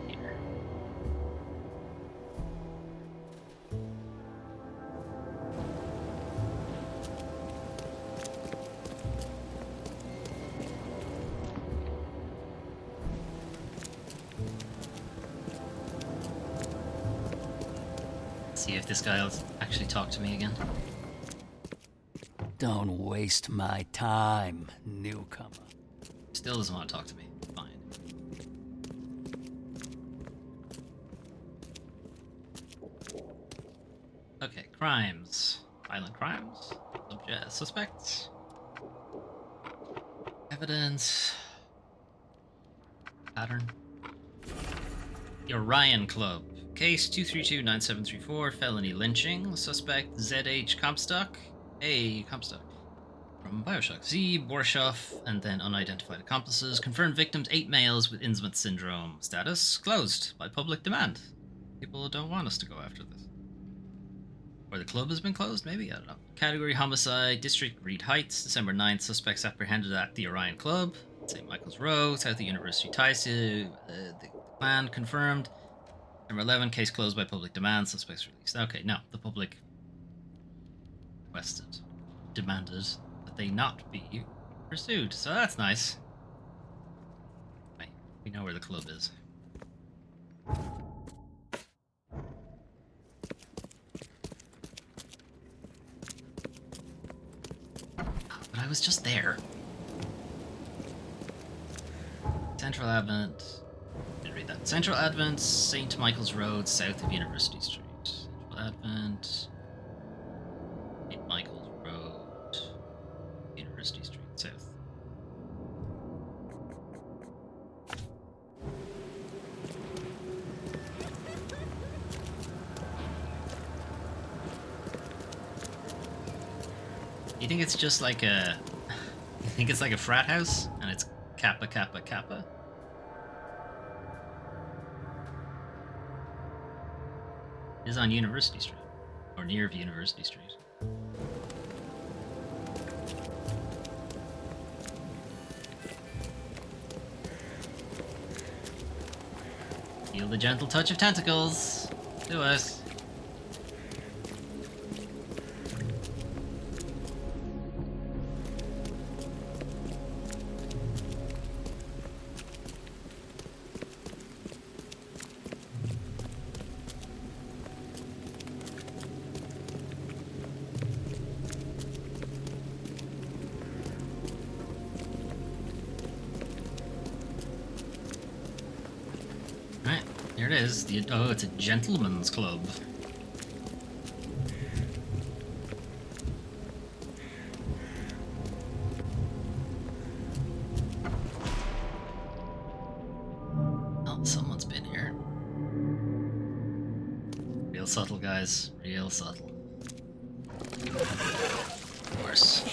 here. Let's see if this guy will actually talk to me again. Don't waste my time, newcomer. Still doesn't want to talk to me. Fine. Okay, crimes. Violent crimes. Suspects. Evidence. Pattern. The Orion Club. Case 232-9734, felony lynching. Suspect ZH Comstock. A Comstock. From Bioshock. Z, Borshoff, and then unidentified accomplices. Confirmed victims 8 males with Innsmouth syndrome. Status closed by public demand. People don't want us to go after this. Or the club has been closed, maybe? I don't know. Category homicide, District Reed Heights, December 9th. Suspects apprehended at the Orion Club, St. Michael's Road, South of University ties to the clan confirmed. Number 11, case closed by public demand. Suspects released. Okay, no, the public requested, demanded that they not be pursued. So that's nice. Right, we know where the club is. But I was just there. Central Advent. Didn't read that. Central Advent, St. Michael's Road, south of University Street. Central Advent, St. Michael's Road, University Street, south. You think it's just like a... You think it's like a frat house? And it's Kappa, Kappa, Kappa? It is on University Street. Or near University Street. Feel the gentle touch of tentacles. Do us. Here it is. Oh, it's a gentleman's club. Oh, someone's been here. Real subtle, guys. Real subtle. Of course.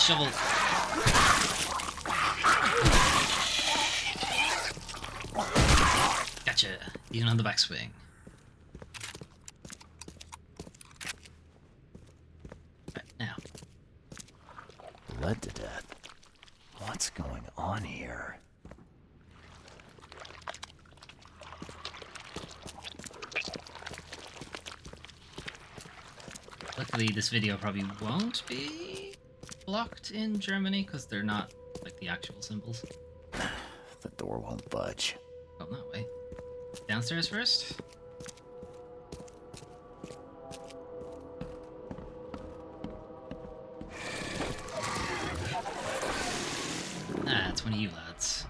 shovel. Gotcha. Even on the backswing. Right, now. Bled to death. What's going on here? Luckily, this video probably won't be blocked in Germany because they're not like the actual symbols. The door won't budge. Oh, that way. Downstairs first? Ah, it's one of you lads.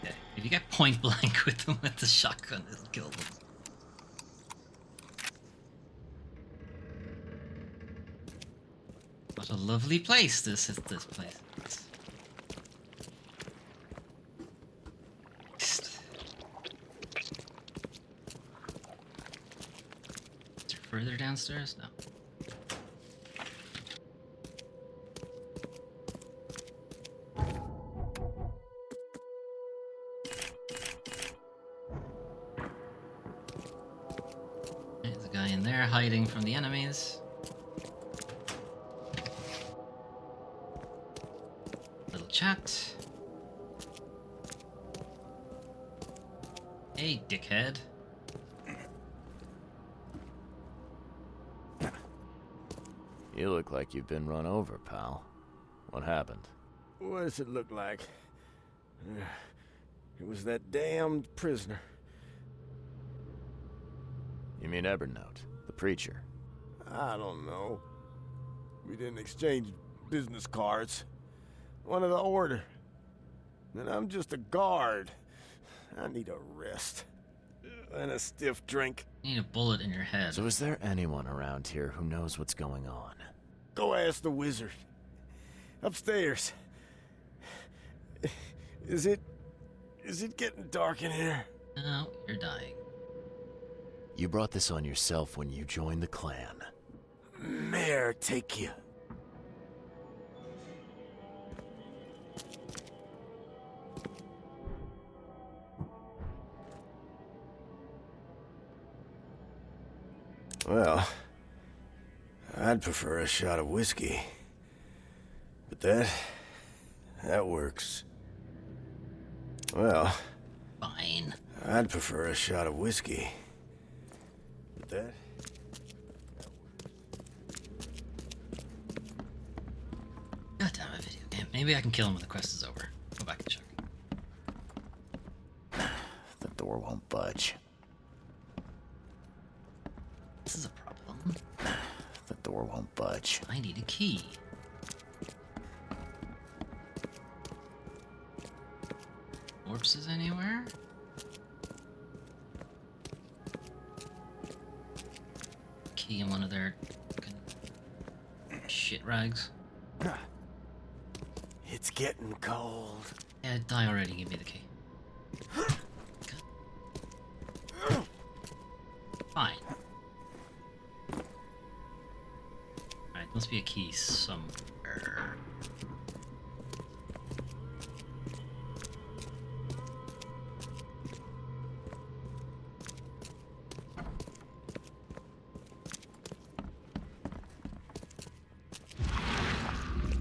Okay, if you get point blank with them with the shotgun, it'll kill them. What a lovely place this place is. Is there further downstairs? No. There's a guy in there hiding from the enemies. Little chat. Hey, dickhead. You look like you've been run over, pal. What happened? What does it look like? It was that damned prisoner. You mean Evernote, the preacher? I don't know. We didn't exchange business cards. One of the order. And I'm just a guard. I need a rest. And a stiff drink. You need a bullet in your head. So is there anyone around here who knows what's going on? Go ask the wizard. Upstairs. Is it getting dark in here? No, you're dying. You brought this on yourself when you joined the clan. Mayor, take you. Well, I'd prefer a shot of whiskey. But that works. Well, fine. I'd prefer a shot of whiskey. But that God damn it, video game. Maybe I can kill him when the quest is over. Go back and check. The door won't budge. This is a problem. The door won't budge. I need a key. Corpses anywhere? Key in one of their shit rags. it's getting cold. Yeah, die already. Give me the key. Fine. Alright, must be a key somewhere.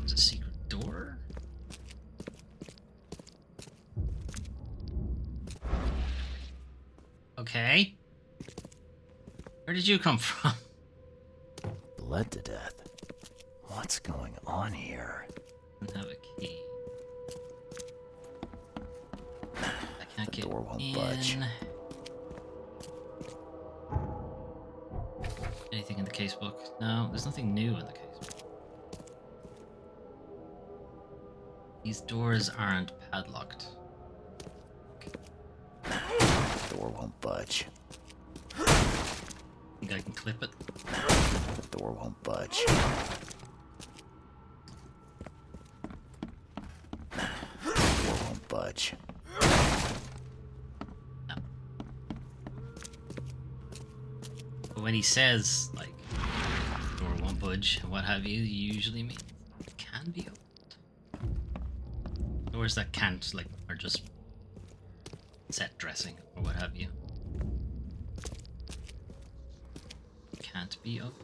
It's a secret door? Okay. Where did you come from? Bled to death. What's going on here? Doesn't have a key. I can't get door won't in. budge. Anything in the casebook? No, there's nothing new in the casebook. These doors aren't padlocked. Door won't budge. Think I can clip it? Door won't budge. But when he says, like, door won't budge and what have you, usually means it can be opened. Doors that can't, like, are just set dressing or what have you. Can't be opened.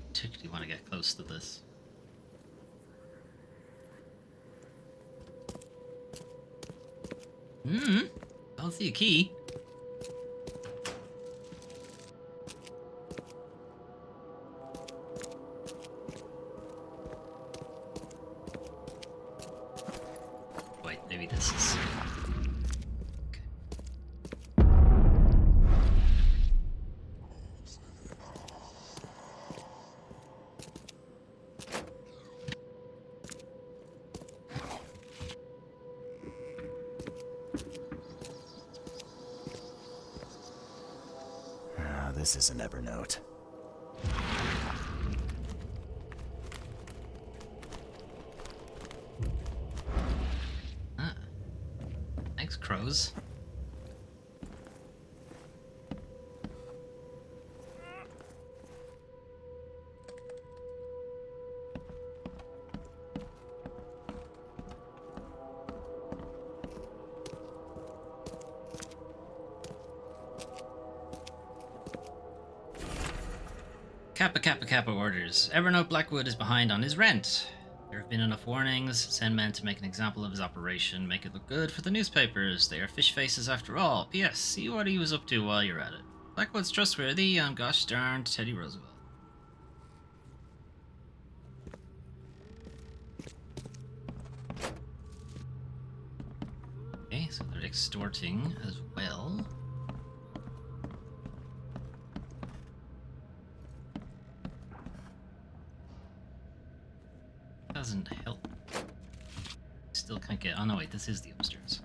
Particularly want to get close to this. Don't see a key. Wait, maybe this is... This is an Evernote. Thanks, crows. Kappa orders. Evernote Blackwood is behind on his rent. There have been enough warnings. Send men to make an example of his operation. Make it look good for the newspapers. They are fish faces after all. P.S. See what he was up to while you're at it. Blackwood's trustworthy. Gosh darned Teddy Roosevelt. Okay, so they're extorting as well. Doesn't help. Still can't get... Oh no, wait, this is the upstairs.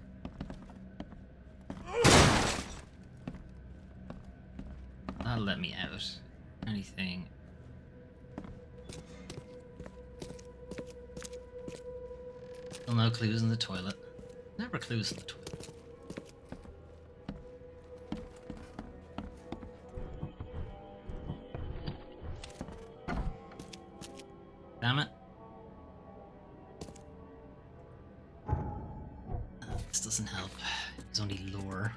That'll let me out. Anything... Still no clues in the toilet. Never clues in the toilet. Damn it. This doesn't help. It's only lore.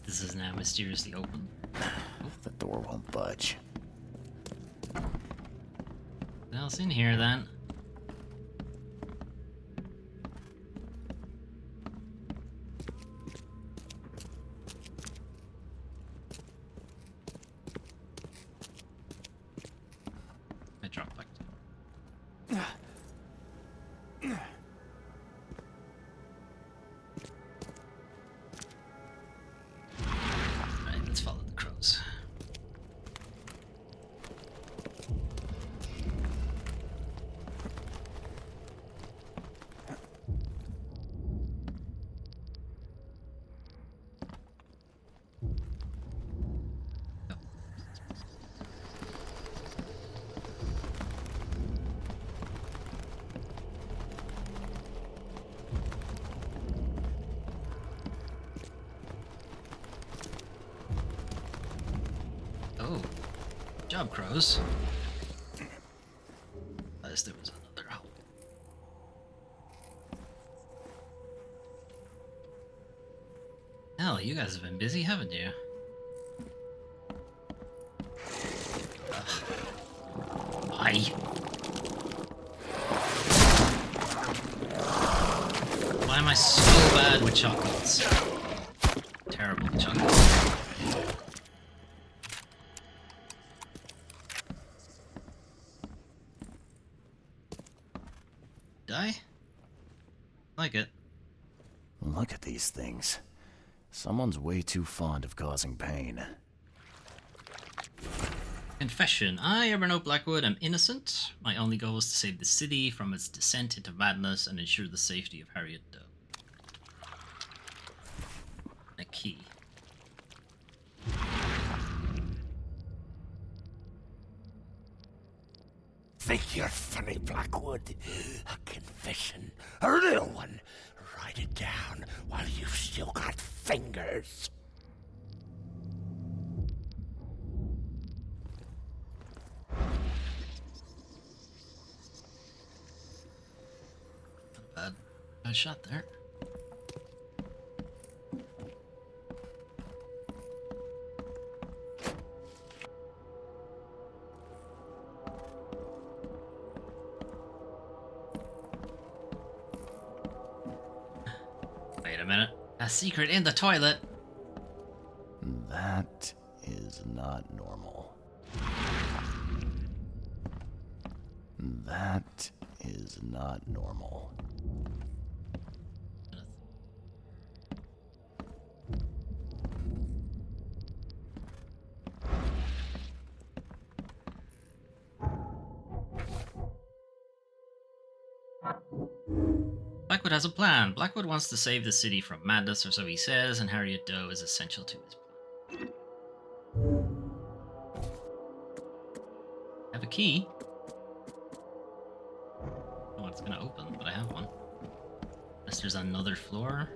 This is now mysteriously open. The door won't budge. What else in here then? I dropped back down. Alright, let's follow the crows. Oh, job, crows. As there was another hole. Hell, you guys have been busy, haven't you? Why? Why am I so bad with chocolates? Terrible with chocolates. Die? Like it. Look at these things. Someone's way too fond of causing pain. Confession. I, Evernote Blackwood, am innocent. My only goal is to save the city from its descent into madness and ensure the safety of Harriet Doe. A key. Think you're funny, Blackwood? A confession. A real one. Write it down while you've still got fingers. Bad shot there. Wait a minute. A secret in the toilet. That is not normal. That is not normal. Blackwood has a plan. Blackwood wants to save the city from madness, or so he says, and Harriet Doe is essential to his plan. I have a key. Oh, it's gonna open, but I have one. Unless there's another floor.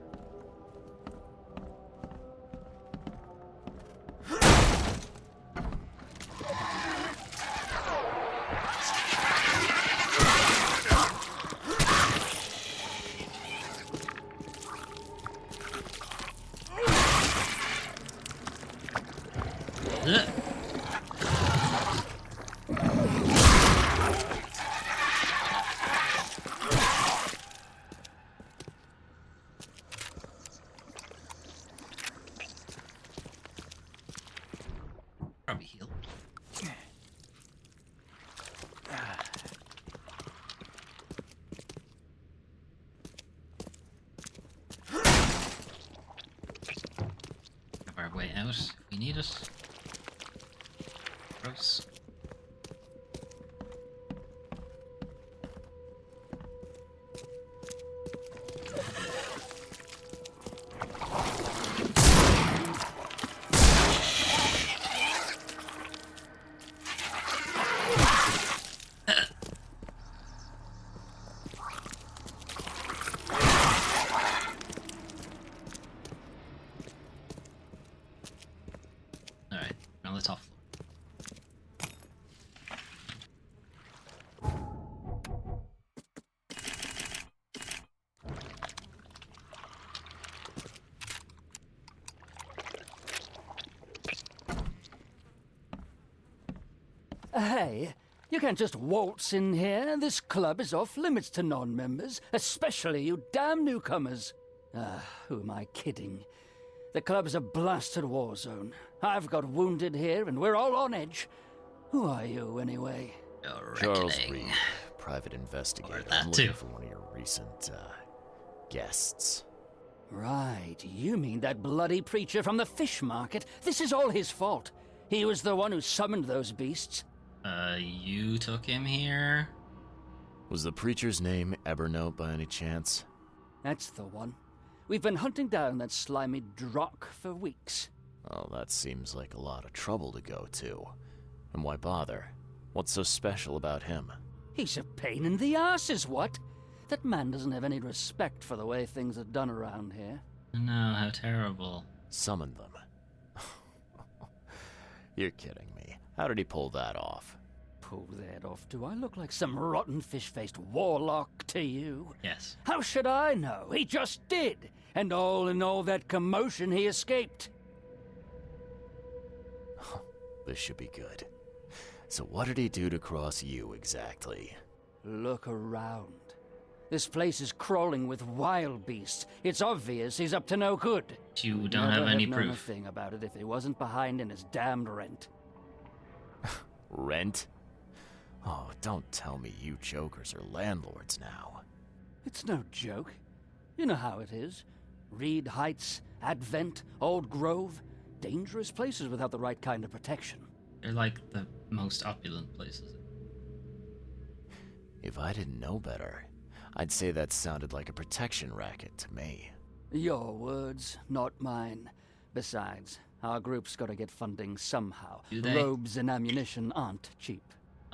Probably heal. Have our way out if we need it. Gross. Alright, on the top floor. Hey, you can't just waltz in here. This club is off limits to non-members, especially you damn newcomers. Who am I kidding? The club's a blasted war zone. I've got wounded here, and we're all on edge. Who are you, anyway? Charles Reed, private investigator. I'm looking for one of your recent, guests. Right, you mean that bloody preacher from the fish market? This is all his fault. He was the one who summoned those beasts. You took him here? Was the preacher's name Evernote by any chance? That's the one. We've been hunting down that slimy drock for weeks. Oh, that seems like a lot of trouble to go to. And why bother? What's so special about him? He's a pain in the ass, is what? That man doesn't have any respect for the way things are done around here. No, how terrible. Summoned them. You're kidding me. How did he pull that off? Pull that off? Do I look like some rotten fish-faced warlock to you? Yes. How should I know? He just did. And all in all that commotion, he escaped. This should be good. So what did he do to cross you exactly? Look around. This place is crawling with wild beasts. It's obvious he's up to no good. You don't have any known proof. A thing about it if he wasn't behind in his damned rent. Rent? Oh, don't tell me you jokers are landlords now. It's no joke. You know how it is. Reed Heights, Advent, Old Grove. Dangerous places without the right kind of protection. They're like the most opulent places. If I didn't know better, I'd say that sounded like a protection racket to me. Your words, not mine. Besides, our group's got to get funding somehow. Do they? Robes and ammunition aren't cheap.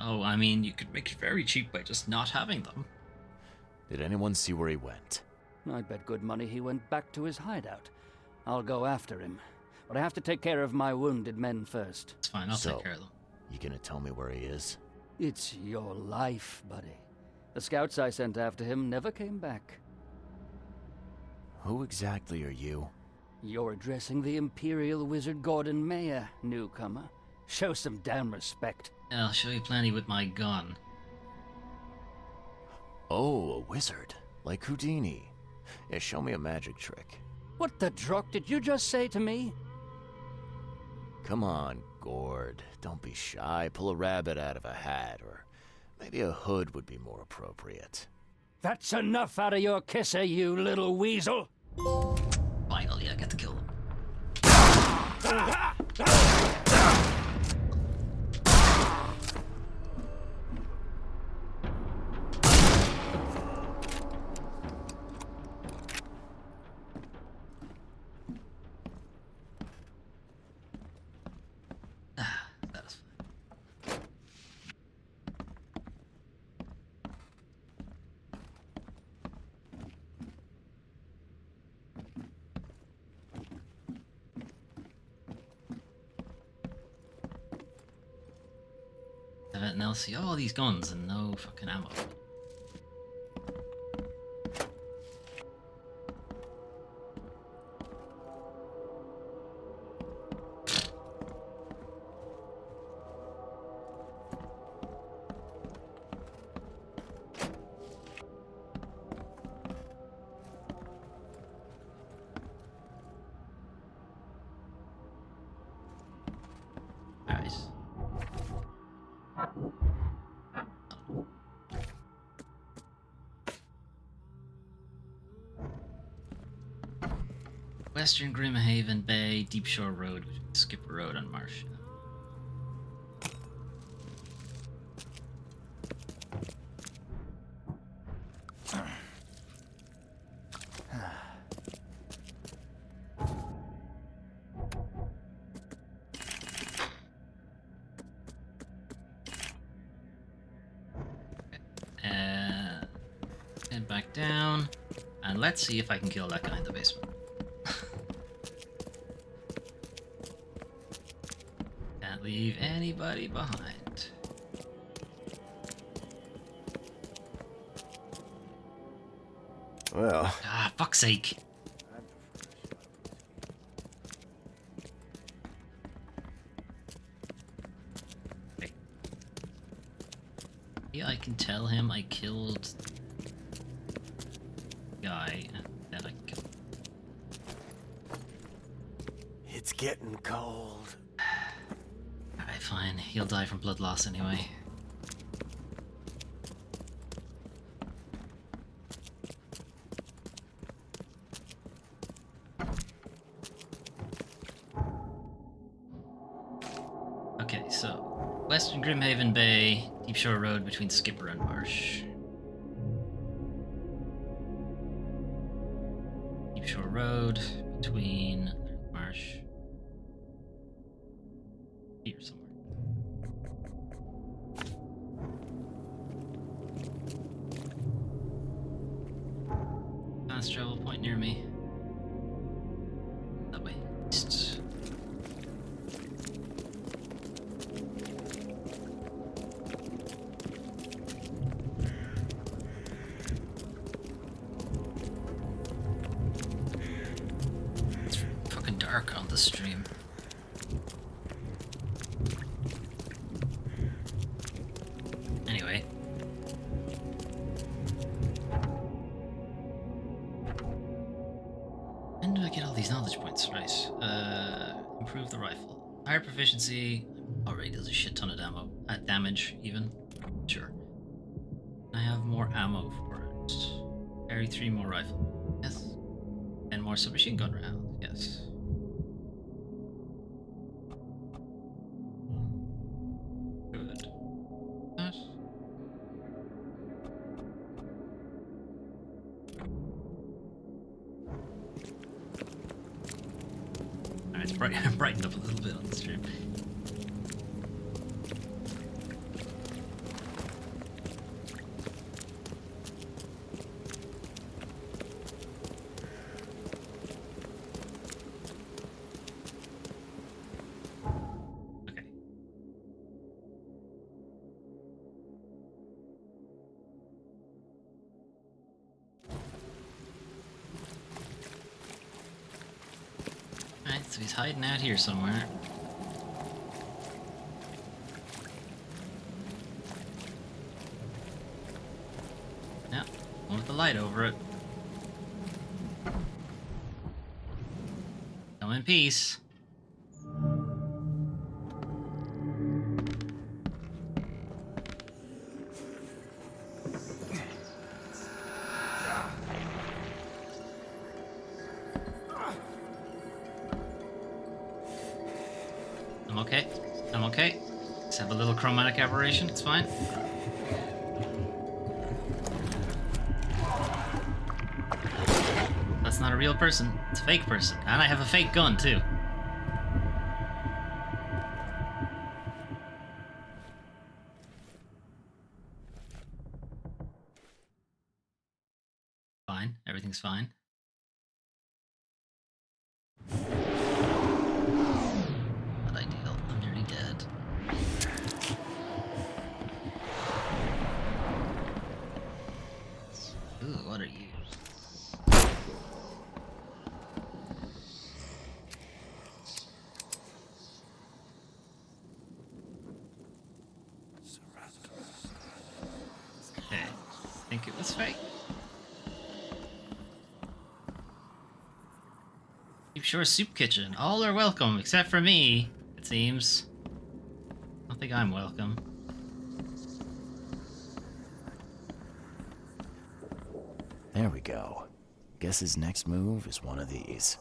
Oh, I mean, you could make it very cheap by just not having them. Did anyone see where he went? I'd bet good money he went back to his hideout. I'll go after him. But I have to take care of my wounded men first. It's fine, I'll take care of them. You gonna tell me where he is? It's your life, buddy. The scouts I sent after him never came back. Who exactly are you? You're addressing the Imperial Wizard Gordon Mayer, newcomer. Show some damn respect. I'll show you plenty with my gun. Oh, a wizard. Like Houdini. Yeah, show me a magic trick. What the druck did you just say to me? Come on, Gord. Don't be shy. Pull a rabbit out of a hat, or maybe a hood would be more appropriate. That's enough out of your kisser, you little weasel! Finally, I get to kill him. That's fine. And I'll see all these guns and no fucking ammo. Nice. Western Grimhaven Bay, Deep Shore Road, Skipper Road on Marsh. Head back down, and let's see if I can kill that guy in the basement. Can't leave anybody behind. Well. Ah, fuck's sake. Yeah, I can tell him I killed the guy, and then I killed him. It's getting cold. Alright, fine. He'll die from blood loss anyway. Okay, so Western Grimhaven Bay, Deep Shore Road between Skipper and Marsh. Deep Shore Road between Marsh. Here somewhere. Fast travel point near me. That way. East. It's fucking dark on the stream. Anyway. When do I get all these knowledge points? Right. Improve the rifle. Higher proficiency. Already does a shit ton of damage, even. Sure. I have more ammo for it. Carry 3 more rifle. Yes. And more submachine gun rounds. Yes. Good. That. Alright, it's brightened up a little bit on the stream. so he's hiding out here somewhere. Yeah, one with the light over it. Come in peace. I'm okay. I'm okay. Just have a little chromatic aberration. It's fine. That's not a real person. It's a fake person. And I have a fake gun, too. Fine. Everything's fine. Not ideal. I'm nearly dead. Ooh, what are you? Okay. I think it was fake. Deep Shore Soup Kitchen. All are welcome, except for me, it seems. I don't think I'm welcome. There we go. Guess his next move is one of these.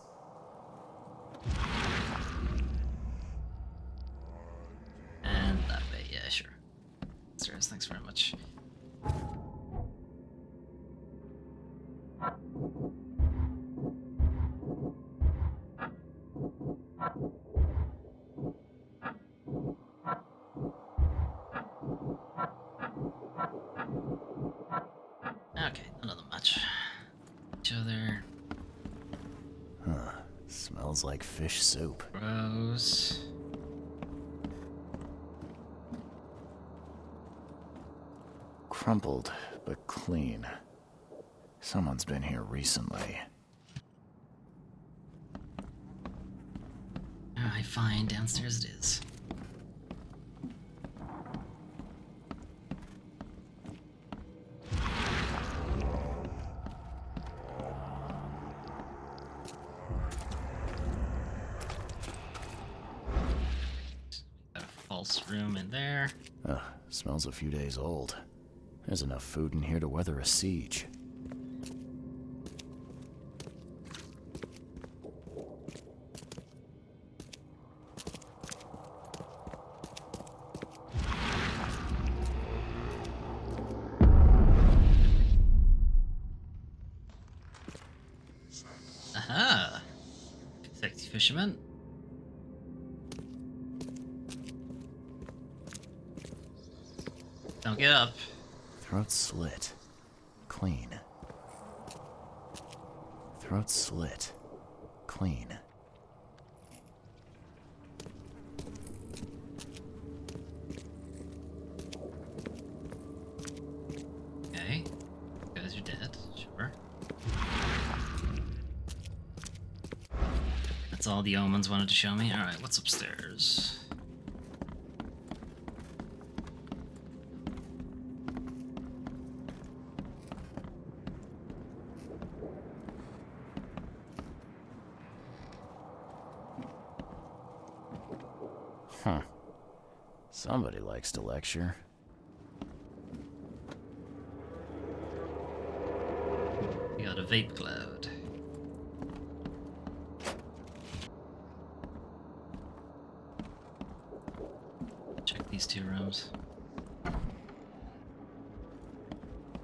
And that way, yeah, sure. Stairs, thanks very much. Okay, none of them match each other. Huh. Smells like fish soup. Gross. Crumpled, but clean. Someone's been here recently. Alright, fine. Downstairs it is. Got a false room in there. Ugh, smells a few days old. There's enough food in here to weather a siege. Aha! Sexy fisherman. Don't get up. Throat slit. Clean. Throat slit. Clean. Okay. Guys are dead. Sure. That's all the omens wanted to show me. Alright, what's upstairs? Huh. Somebody likes to lecture. We got a vape cloud. Check these two rooms.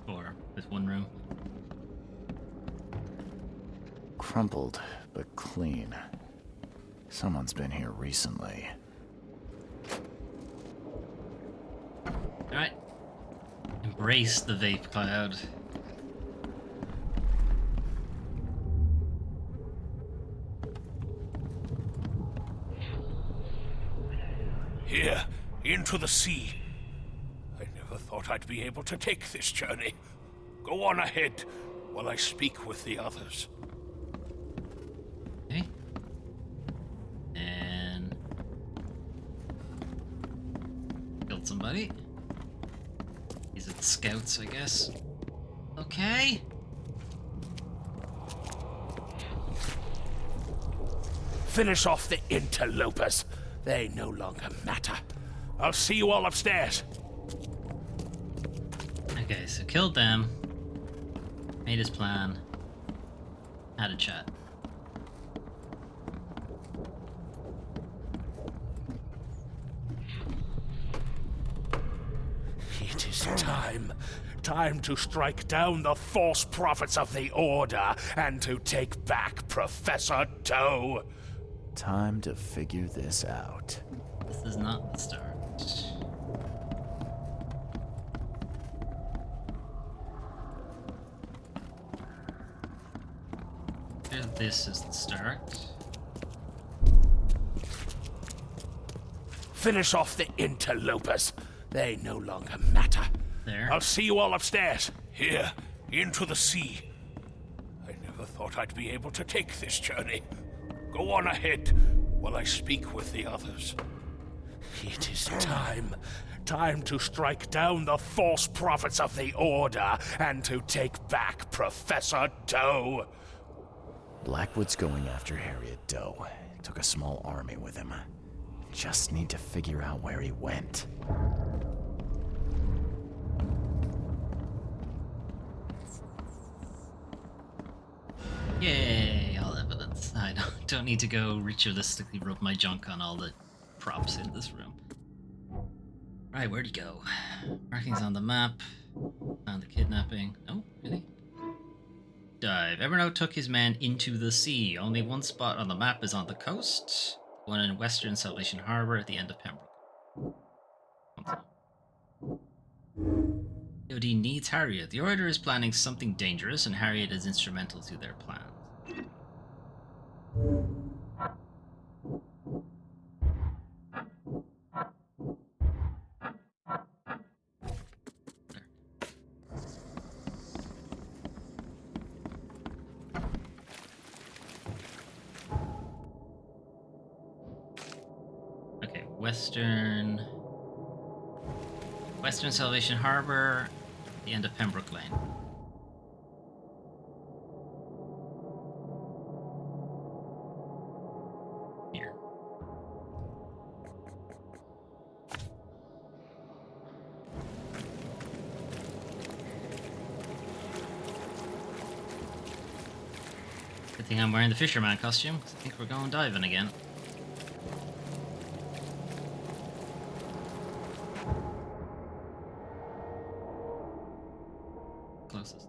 Or with one room. Crumpled, but clean. Someone's been here recently. Alright. Embrace the vape cloud. Here, into the sea. I never thought I'd be able to take this journey. Go on ahead while I speak with the others. Okay. buddy. These are the scouts, I guess. Okay. Finish off the interlopers. They no longer matter. I'll see you all upstairs. Okay, so killed them. Made his plan. Had a chat. It is time. Time to strike down the false prophets of the Order and to take back Professor Doe. Time to figure this out. This is not the start. This is the start. Finish off the interlopers. They no longer matter. There. I'll see you all upstairs. Here, into the sea. I never thought I'd be able to take this journey. Go on ahead while I speak with the others. It is time. Time to strike down the false prophets of the Order and to take back Professor Doe. Blackwood's going after Harriet Doe. Took a small army with him. Just need to figure out where he went. Yay, all evidence. I don't need to go ritualistically rub my junk on all the props in this room. Right, where'd he go? Markings on the map. Found the kidnapping. Oh, really? Dive. Evernote took his men into the sea. Only one spot on the map is on the coast. One in western Salvation Harbor at the end of Pembroke. OD needs Harriet. The Order is planning something dangerous, and Harriet is instrumental to their plans. Okay, Western Salvation Harbor, the end of Pembroke Lane. Here. Good thing I'm wearing the fisherman costume, 'cause I think we're going diving again. Closest.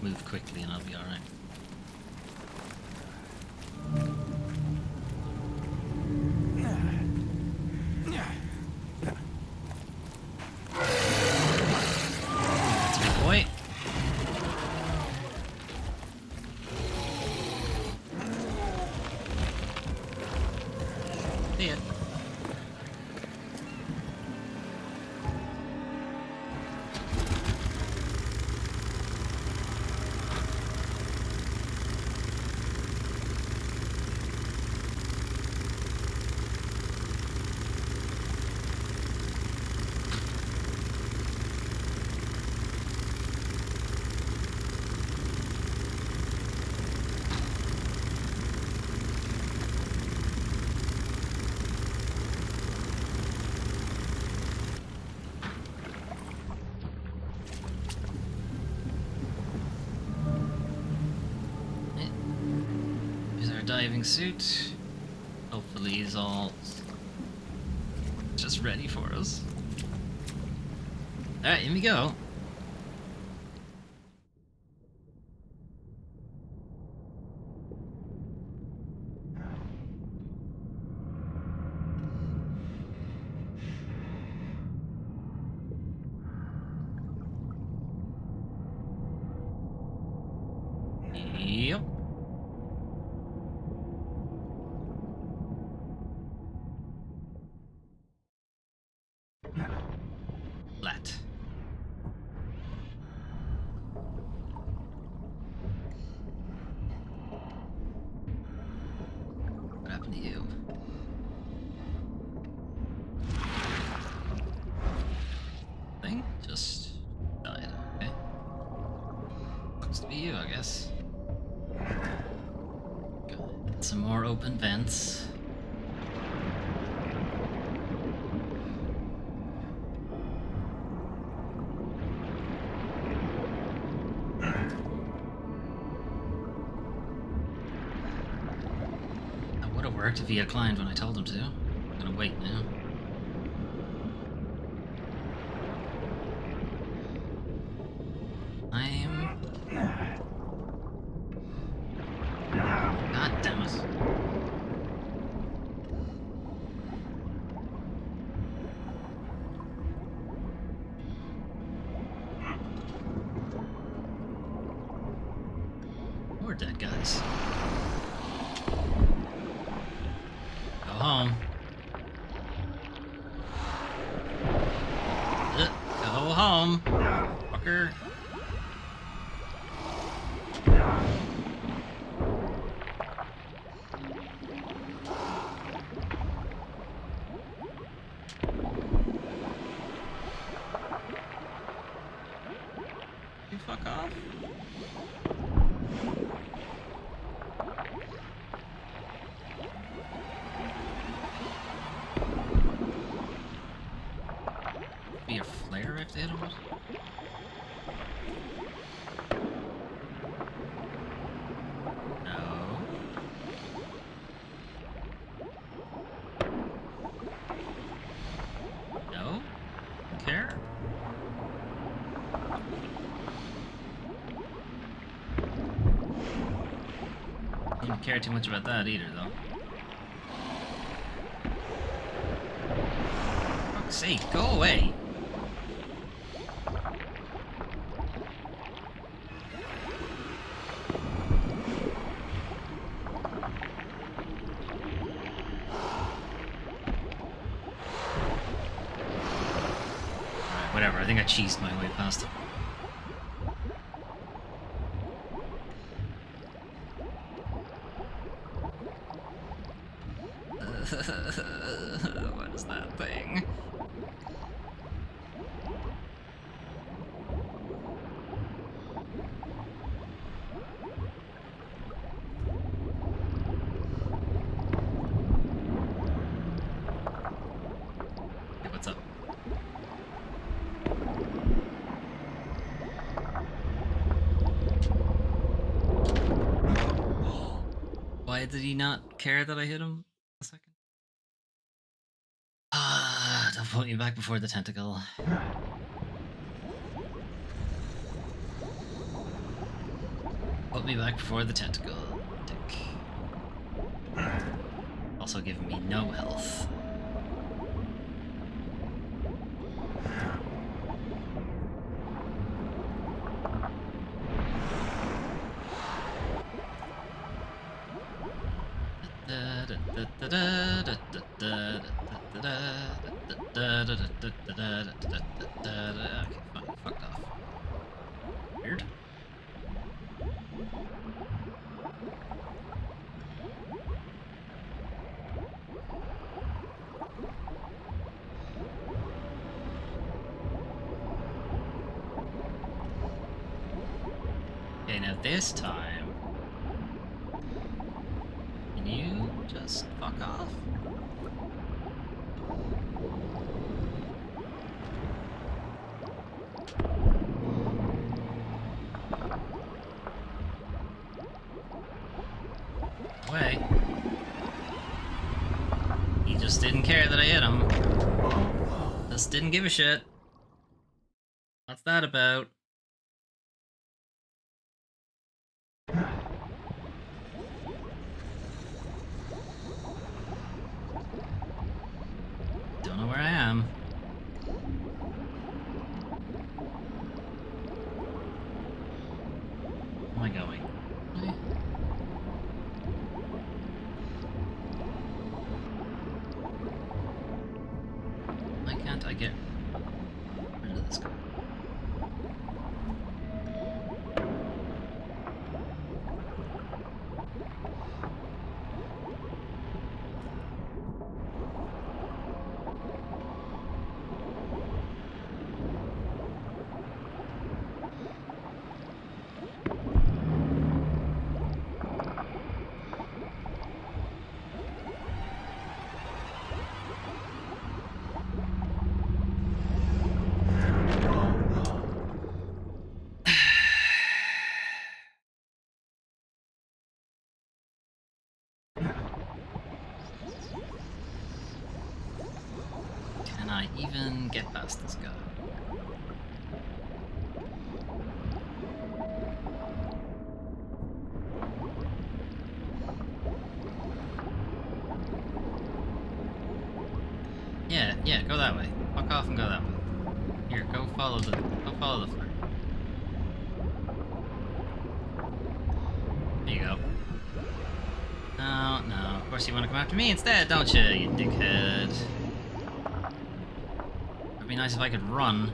Move quickly and I'll be alright. That's a good boy. See ya. Diving suit. Hopefully he's all just ready for us. Alright, here we go. happened to you? Thing just died. Okay. Looks to be you, I guess. Got some more open vents. That would have worked if he had climbed when I told him to. I'm gonna wait now. God damn it. More dead guys. Go home. Go home, fucker. You fuck off. Be a flare if they hit him? No. No? Don't care? Didn't care too much about that either, though. For fuck's sake, go away! Alright, whatever, I think I cheesed my way past it. What is that thing? Hey, what's up? Why did he not care that I hit him? A second. Ah, don't put me back before the tentacle. Put me back before the tentacle, dick. Also giving me no health. Okay, fine, fucked off. Weird. Okay, now this time, can you just fuck off? Away. He just didn't care that I hit him. Just didn't give a shit. What's that about? Don't know where I am. Where am I going? Why can't I get rid of this guy? I even get past this guy? Yeah, go that way. Fuck off and go that way. Here, go follow the flare. There you go. No, of course you want to come after me instead, don't you dickhead? It'd be nice if I could run.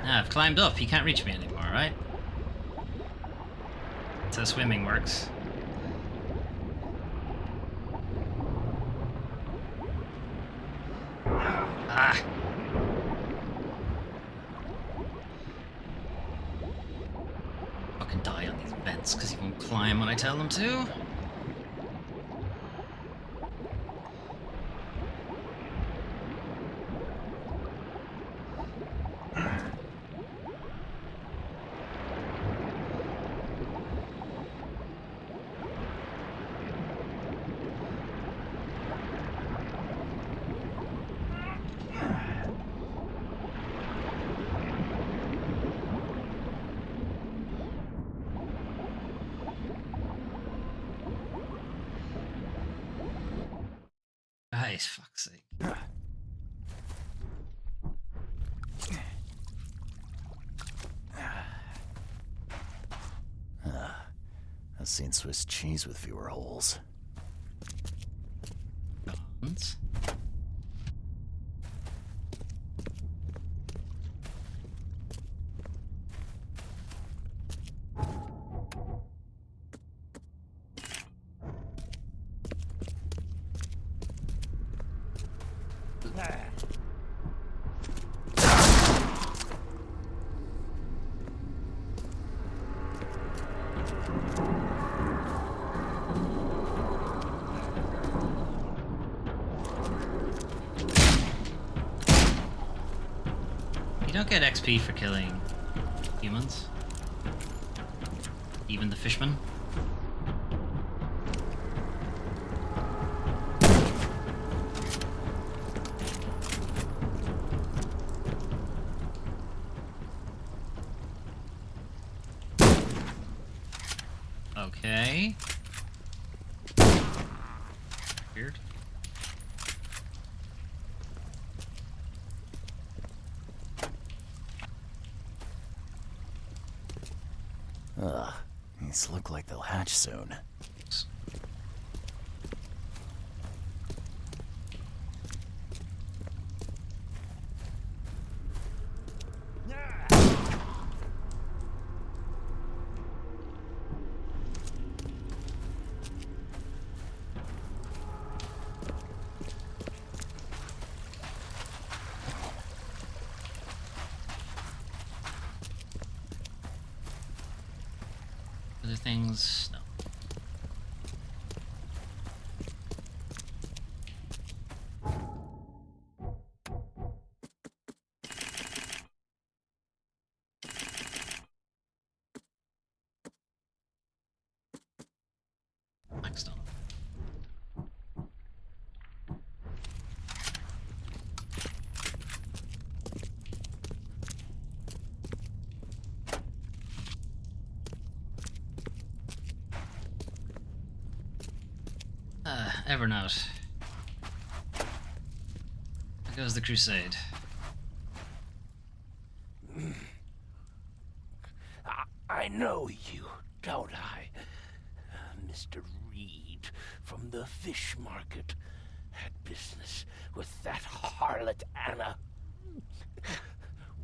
Now I've climbed up, he can't reach me anymore, right? That's how swimming works. Ah! Fucking die on these vents because he won't climb when I tell him to. Guys, fuck's sake. I've seen Swiss cheese with fewer holes. Guns. You don't get XP for killing humans. Even the fishmen. Okay. Weird. Ugh, these look like they'll hatch soon. Other things, no. Blackstone. Evernote. There goes the crusade. I know you, don't I? Mr. Reed from the fish market had business with that harlot Anna.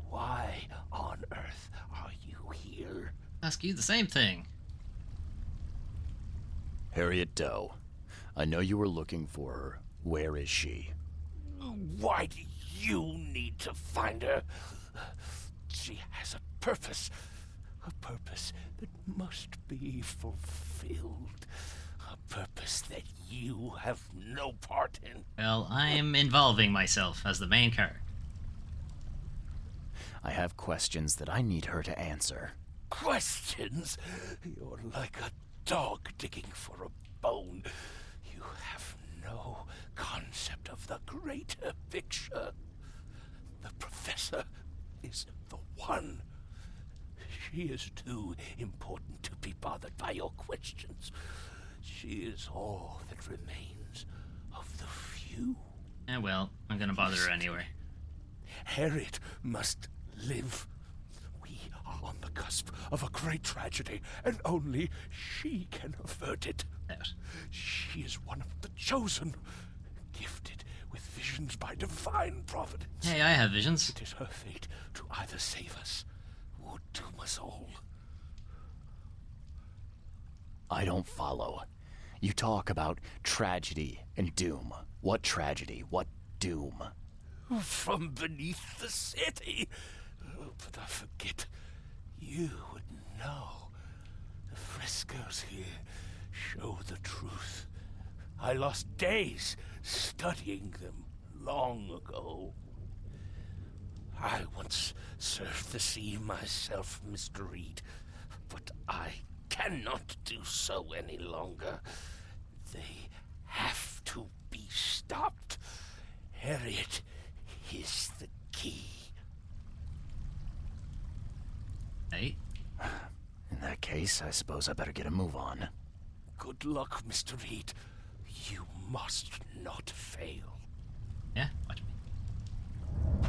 Why on earth are you here? Ask you the same thing. Harriet Doe. I know you were looking for her. Where is she? Why do you need to find her? She has a purpose that must be fulfilled. A purpose that you have no part in. Well, I'm involving myself as the main character. I have questions that I need her to answer. Questions? You're like a dog digging for a bone. You have no concept of the greater picture. The professor is the one. She is too important to be bothered by your questions. She is all that remains of the few. Eh, well, I'm gonna bother her anyway. Harriet must live. We are on the cusp of a great tragedy, and only she can avert it. Yes. She is one of the chosen, gifted with visions by divine providence. Hey, I have visions. It is her fate to either save us or doom us all. I don't follow. You talk about tragedy and doom. What tragedy? What doom? From beneath the city. Oh, but I forget. You would know. The frescoes here show the truth. I lost days studying them long ago. I once served the sea myself, Mr. Reed, but I cannot do so any longer. They have to be stopped. Harriet is the key. Hey? In that case, I suppose I better get a move on. Good luck, Mr. Reed. You must not fail. Yeah, watch me.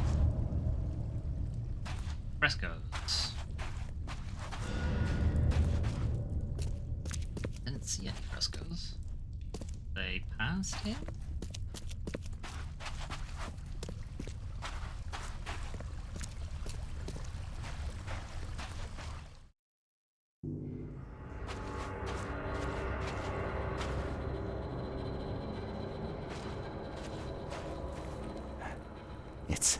Frescoes. Didn't see any frescoes. They passed him? It's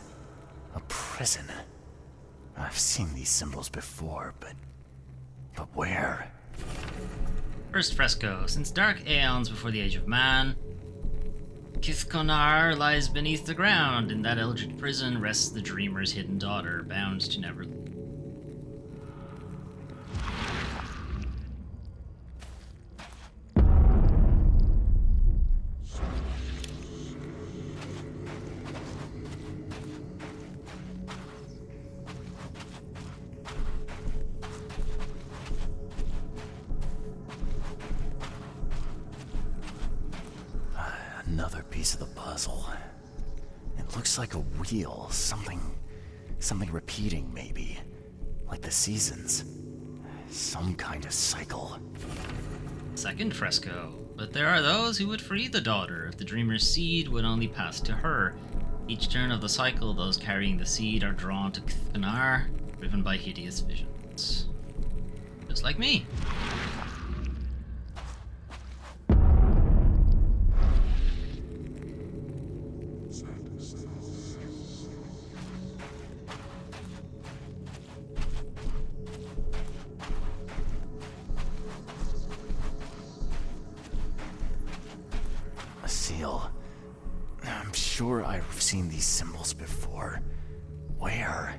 a prison. I've seen these symbols before, but where? First fresco. Since dark aeons before the age of man, Kithkonar lies beneath the ground. In that eldritch prison rests the dreamer's hidden daughter, bound to never leave. Another piece of the puzzle. It looks like a wheel, something repeating maybe. Like the seasons. Some kind of cycle. Second fresco. But there are those who would free the daughter if the dreamer's seed would only pass to her. Each turn of the cycle, those carrying the seed are drawn to Kithkonar, driven by hideous visions. Just like me. A seal. I'm sure I've seen these symbols before. Where?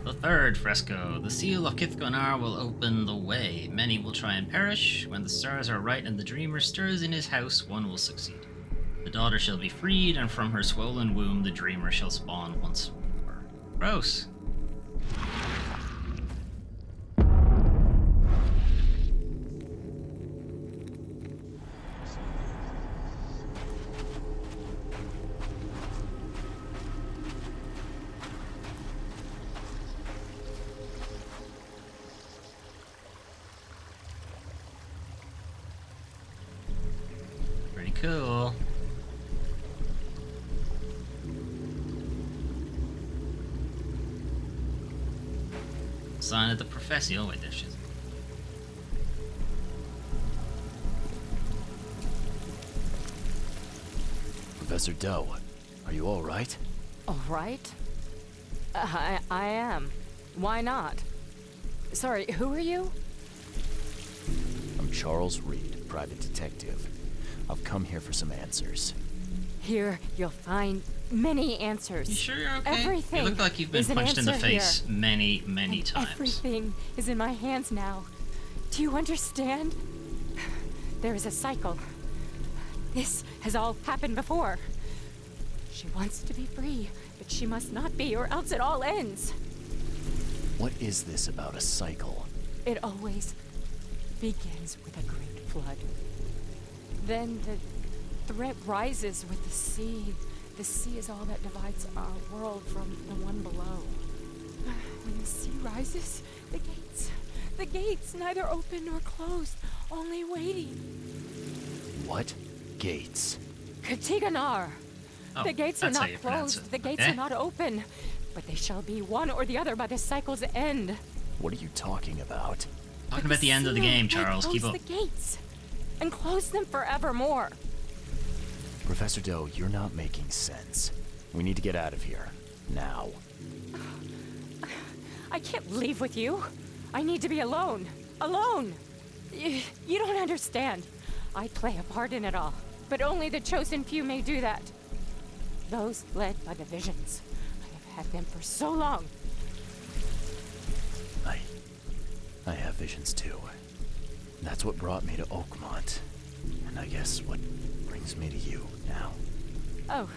The third fresco. The seal of Kithkonar will open the way. Many will try and perish. When the stars are right and the dreamer stirs in his house, one will succeed. The daughter shall be freed, and from her swollen womb the dreamer shall spawn once more. Gross. Pretty cool. Sign of the Professor. Oh wait, there she is. Professor Doe, are you all right? All right. I am. Why not? Sorry, who are you? I'm Charles Reed, private detective. I've come here for some answers. Here, you'll find many answers. You sure you're okay? Everything. You look like you've been is an punched in the answer face here. many, many And times. everything is in my hands now. Do you understand? There is a cycle. This has all happened before. She wants to be free, but she must not be, or else it all ends. What is this about a cycle? It always begins with a great flood. Then the threat rises with the sea. The sea is all that divides our world from the one below. When the sea rises, the gates, neither open nor closed, only waiting. What? Gates? Katiganar. Oh, The gates are that's how not you pronounce closed. it. The gates Okay. are not open. But they shall be one or the other by the cycle's end. What are you talking about? Talking about the end of the seal game, may Charles. Keep close up. the gates and close them forevermore. Professor Doe, you're not making sense. We need to get out of here. Now. I can't leave with you. I need to be alone. Alone. You don't understand. I play a part in it all, but only the chosen few may do that. Those led by the visions. I have had them for so long. I have visions too. That's what brought me to Oakmont. And I guess what brings me to you now. Oh,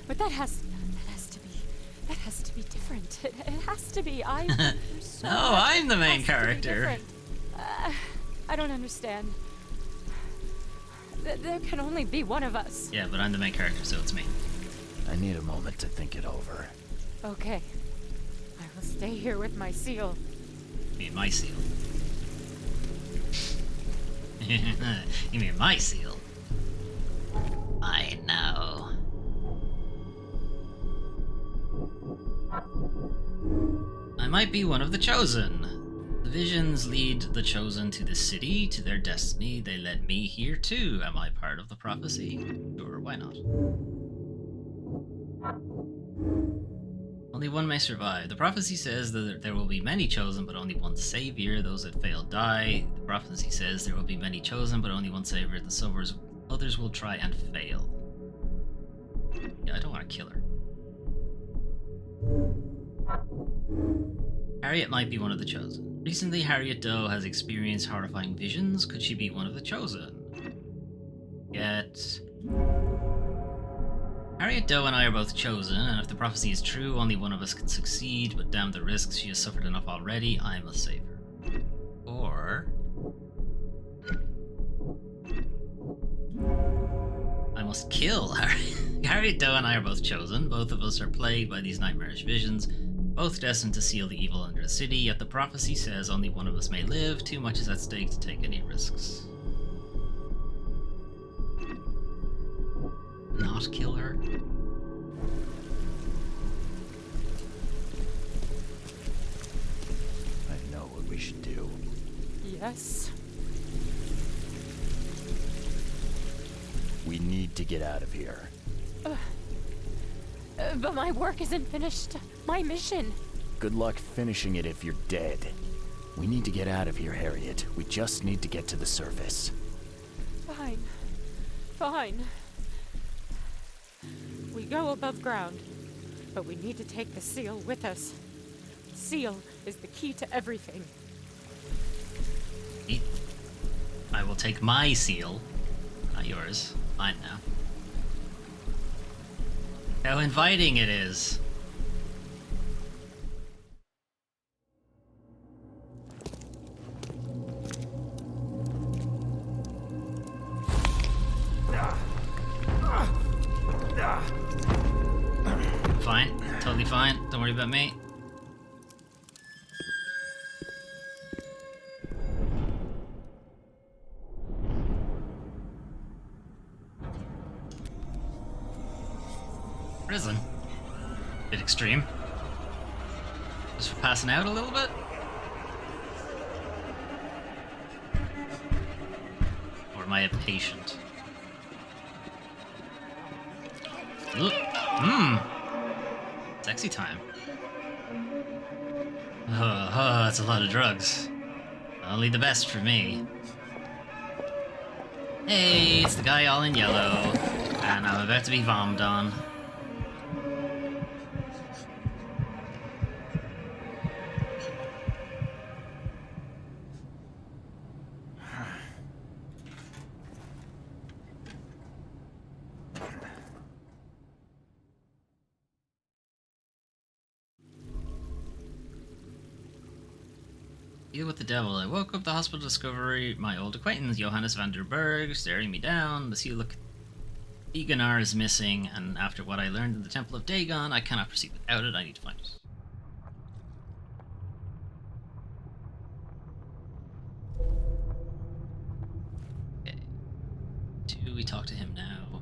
but that has to be different. It has to be. I. No, I'm the main character. I don't understand. There can only be one of us. Yeah, but I'm the main character, so it's me. I need a moment to think it over. Okay. I will stay here with my seal. You mean my seal? You mean my seal? I know. I might be one of the chosen. The visions lead the chosen to the city, to their destiny. They led me here too. Am I part of the prophecy? Sure, why not? Only one may survive. The prophecy says that there will be many chosen, but only one savior. Those that fail die. The prophecy says there will be many chosen, but only one savior. The others will try and fail. Yeah, I don't want to kill her. Harriet might be one of the chosen. Recently, Harriet Doe has experienced horrifying visions. Could she be one of the chosen? Yet... Harriet Doe and I are both chosen, and if the prophecy is true, only one of us can succeed, but damn the risks, she has suffered enough already, I must save her. Or... I must kill Harriet. Harriet Doe and I are both chosen. Both of us are plagued by these nightmarish visions, both destined to seal the evil under the city, yet the prophecy says only one of us may live. Too much is at stake to take any risks. Not kill her? I know what we should do. Yes. We need to get out of here. But my work isn't finished. My mission. Good luck finishing it if you're dead. We need to get out of here, Harriet. We just need to get to the surface. Fine. Fine. We go above ground, but we need to take the seal with us. The seal is the key to everything. I will take my seal, not yours. Mine now. How inviting it is. Fine. Totally fine. Don't worry about me. Prison. Bit extreme. Just for passing out a little bit? Or am I a patient? Mmm. Sexy time. That's a lot of drugs. Only the best for me. Hey, it's the guy all in yellow. And I'm about to be vommed on. Deal with the devil. I woke up the hospital discovery. My old acquaintance, Johannes van der Berg, staring me down. The seal of Egonar is missing, and after what I learned in the Temple of Dagon, I cannot proceed without it. I need to find it. Okay. Do we talk to him now?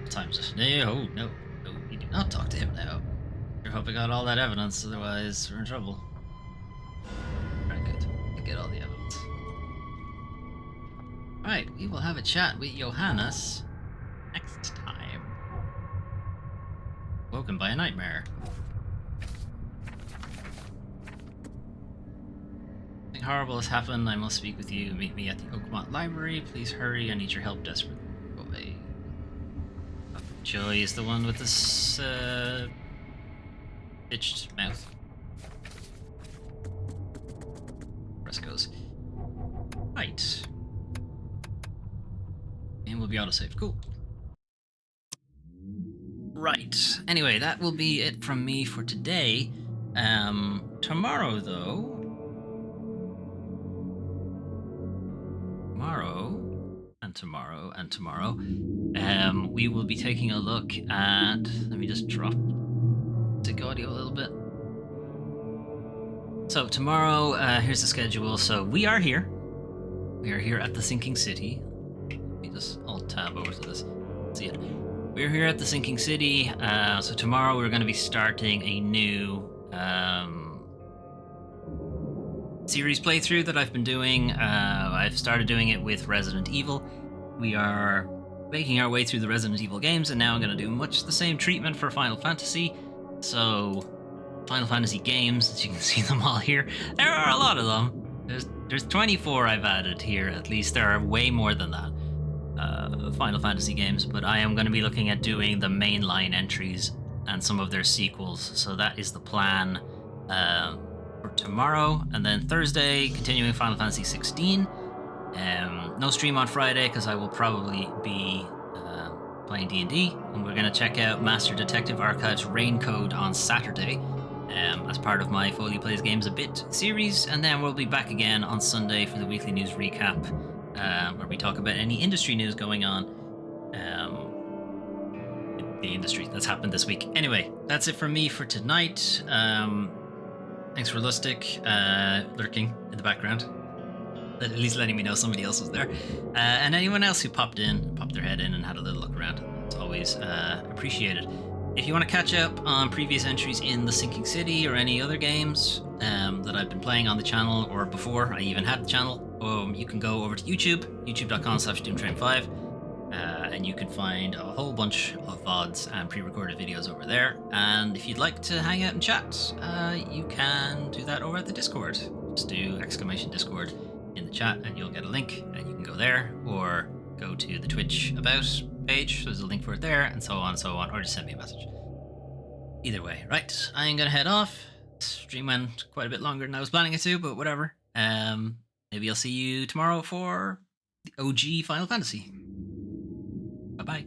What time is it? No, no, no, we do not talk to him now. I hope I got all that evidence, otherwise we're in trouble. Alright, good. I get all the evidence. Alright, we will have a chat with Johannes next time. Woken by a nightmare. Something horrible has happened. I must speak with you. Meet me at the Oakmont Library. Please hurry. I need your help desperately. Go away. Joey is the one with this itched mouth. Frescoes. Right. And we'll be autosaved. Cool. Right. Anyway, that will be it from me for today. Tomorrow, though. Tomorrow and tomorrow, we will be taking a look at. Let me just drop the audio a little bit. So tomorrow, here's the schedule. So we are here. We are here at the Sinking City. Let me just alt tab over to this. See it. We're here at the Sinking City. So tomorrow we're going to be starting a new series playthrough that I've been doing. I've started doing it with Resident Evil. We are making our way through the Resident Evil games, and now I'm going to do much the same treatment for Final Fantasy. So, Final Fantasy games, as you can see them all here. There are a lot of them. There's 24 I've added here. At least there are way more than that. Final Fantasy games, but I am going to be looking at doing the mainline entries and some of their sequels. So that is the plan for tomorrow, and then Thursday, continuing Final Fantasy 16. No stream on Friday because I will probably be playing D&D, and we're going to check out Master Detective Archive's Rain Code on Saturday as part of my Foley Plays Games a Bit series, and then we'll be back again on Sunday for the weekly news recap where we talk about any industry news going on in the industry that's happened this week. Anyway, that's it from me for tonight. Thanks for Lustig lurking in the background. At least letting me know somebody else was there. And anyone else who popped their head in and had a little look around. It's always appreciated. If you want to catch up on previous entries in The Sinking City or any other games that I've been playing on the channel, or before I even had the channel, you can go over to YouTube, youtube.com/DoomTrain5, and you can find a whole bunch of VODs and pre-recorded videos over there. And if you'd like to hang out and chat, you can do that over at the Discord. Just do !Discord in the chat and you'll get a link, and you can go there, or go to the Twitch About page, there's a link for it there, and so on, or just send me a message. Either way. Right, I'm gonna head off. Stream went quite a bit longer than I was planning it to, but whatever. Maybe I'll see you tomorrow for the OG Final Fantasy. Bye-bye.